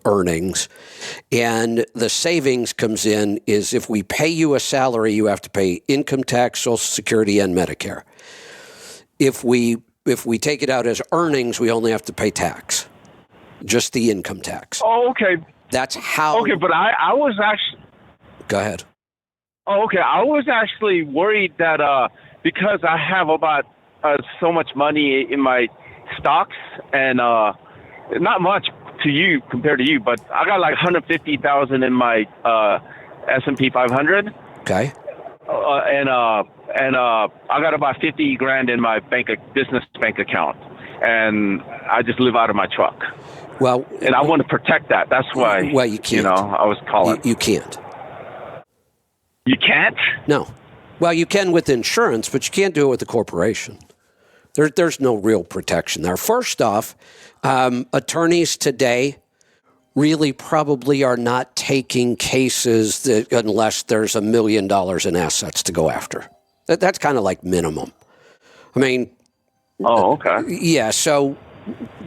earnings. And the savings comes in is if we pay you a salary, you have to pay income tax, Social Security, and Medicare. If we take it out as earnings, we only have to pay tax, just the income tax. Oh, okay. That's how. Okay, but I was actually. Go ahead. Oh, okay. I was actually worried that because I have about so much money in my stocks and not much to you compared to you, but I got like 150,000 in my S&P 500. Okay. And I got about 50 grand in my business bank account, and I just live out of my truck. Well, and I want to protect that. That's why. Well, you can't. I was calling. You can't. You can't? No. Well, you can with insurance, but you can't do it with the corporation. There's no real protection there. First off, attorneys today really probably are not taking cases unless there's $1 million in assets to go after. That's kind of like minimum. I mean. Oh, okay. Yeah. So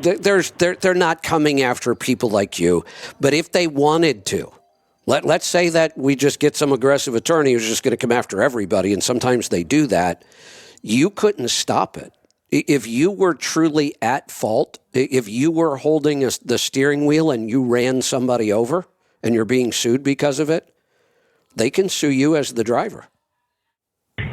they're not coming after people like you, but if they wanted to, let's say that we just get some aggressive attorney who's just going to come after everybody, and sometimes they do that. You couldn't stop it. If you were truly at fault, if you were holding the steering wheel and you ran somebody over and you're being sued because of it, they can sue you as the driver.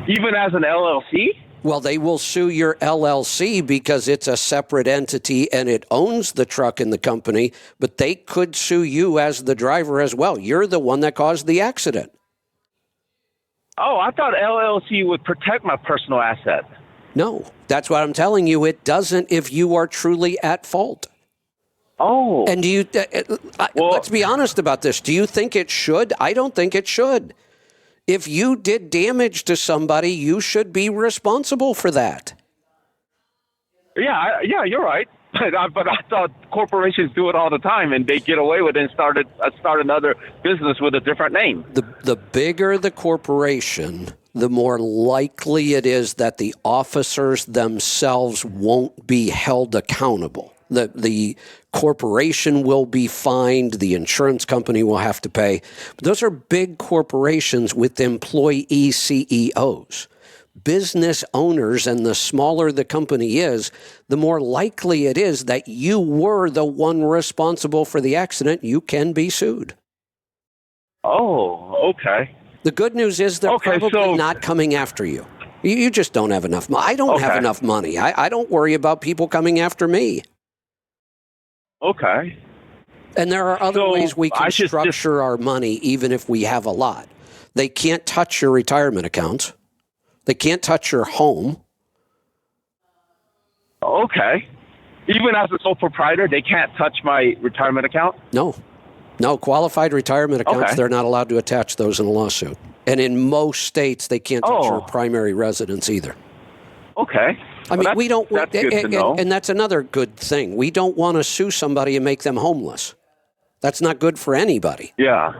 Even as an LLC? Well, they will sue your LLC because it's a separate entity and it owns the truck and the company, but they could sue you as the driver as well. You're the one that caused the accident. Oh, I thought LLC would protect my personal asset. No, that's what I'm telling you. It doesn't if you are truly at fault. Oh. And do you, let's be honest about this. Do you think it should? I don't think it should. If you did damage to somebody, you should be responsible for that. Yeah, you're right. But I thought corporations do it all the time, and they get away with it and start another business with a different name. The bigger the corporation, the more likely it is that the officers themselves won't be held accountable. The corporation will be fined. The insurance company will have to pay. But those are big corporations with employee CEOs. Business owners, and the smaller the company is, the more likely it is that you were the one responsible for the accident. You can be sued. Oh, okay. The good news is they're probably not coming after you. You just don't have enough money. I don't have enough money. I don't worry about people coming after me. Okay. And there are other ways we can structure our money even if we have a lot. They can't touch your retirement accounts. They can't touch your home. Okay. Even as a sole proprietor, they can't touch my retirement account? No. Qualified retirement accounts, they're not allowed to attach those in a lawsuit. And in most states, they can't touch your primary residence either. Okay. I mean, we don't. That's good to know. And that's another good thing. We don't want to sue somebody and make them homeless. That's not good for anybody. Yeah.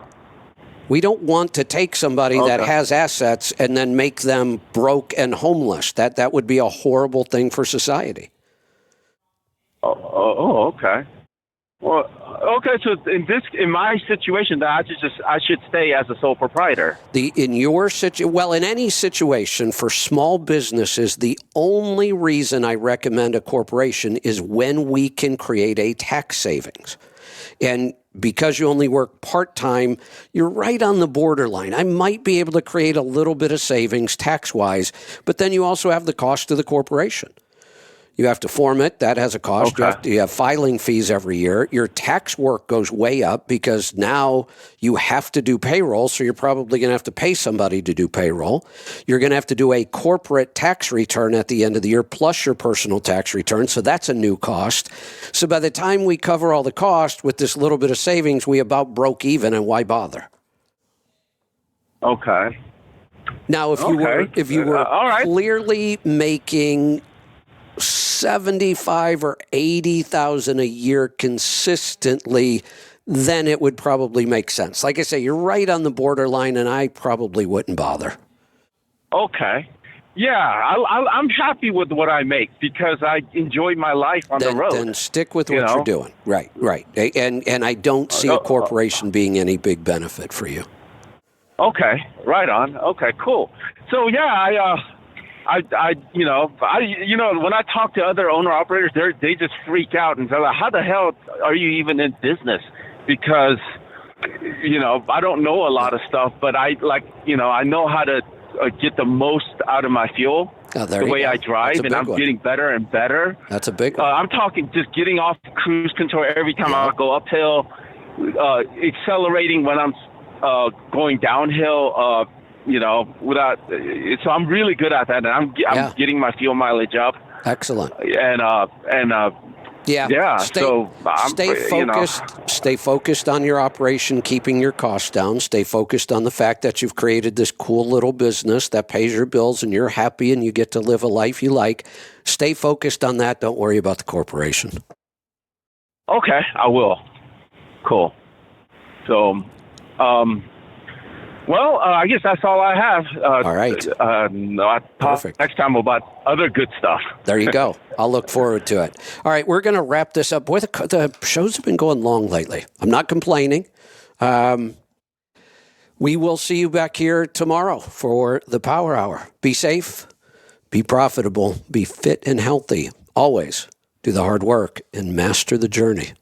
We don't want to take somebody that has assets and then make them broke and homeless. That would be a horrible thing for society. Okay. Well, okay. So in my situation, that I should stay as a sole proprietor. In any situation for small businesses, the only reason I recommend a corporation is when we can create a tax savings. And because you only work part-time, you're right on the borderline. I might be able to create a little bit of savings tax-wise, but then you also have the cost of the corporation. You have to form it. That has a cost. Okay. You have filing fees every year. Your tax work goes way up because now you have to do payroll, so you're probably going to have to pay somebody to do payroll. You're going to have to do a corporate tax return at the end of the year, plus your personal tax return, so that's a new cost. So by the time we cover all the cost with this little bit of savings, we about broke even, and why bother? Okay. Now, if you were all right. clearly making 75 or 80,000 a year consistently, then it would probably make sense. Like I say, you're right on the borderline, and I probably wouldn't bother. Okay. Yeah, I'm happy with what I make because I enjoy my life on the road. Then stick with what you're doing. Right. And I don't see a corporation being any big benefit for you. Okay, right on. Okay, cool. So yeah, when I talk to other owner-operators, they just freak out and they're like, how the hell are you even in business? Because, I don't know a lot of stuff, but I know how to get the most out of my fuel, the way I drive, and I'm getting better and better. That's a big one. I'm talking just getting off cruise control every time I go uphill, accelerating when I'm going downhill, so I'm really good at that, and I'm getting my fuel mileage up. Excellent. Stay focused. Stay focused on your operation, keeping your costs down. Stay focused on the fact that you've created this cool little business that pays your bills, and you're happy, and you get to live a life you like. Stay focused on that. Don't worry about the corporation. Okay, I will. Cool. So, I guess that's all I have. All right. I'll talk next time about other good stuff. There you go. I'll look forward to it. All right, we're going to wrap this up. Boy, the shows have been going long lately. I'm not complaining. We will see you back here tomorrow for the Power Hour. Be safe, be profitable, be fit and healthy. Always do the hard work and master the journey.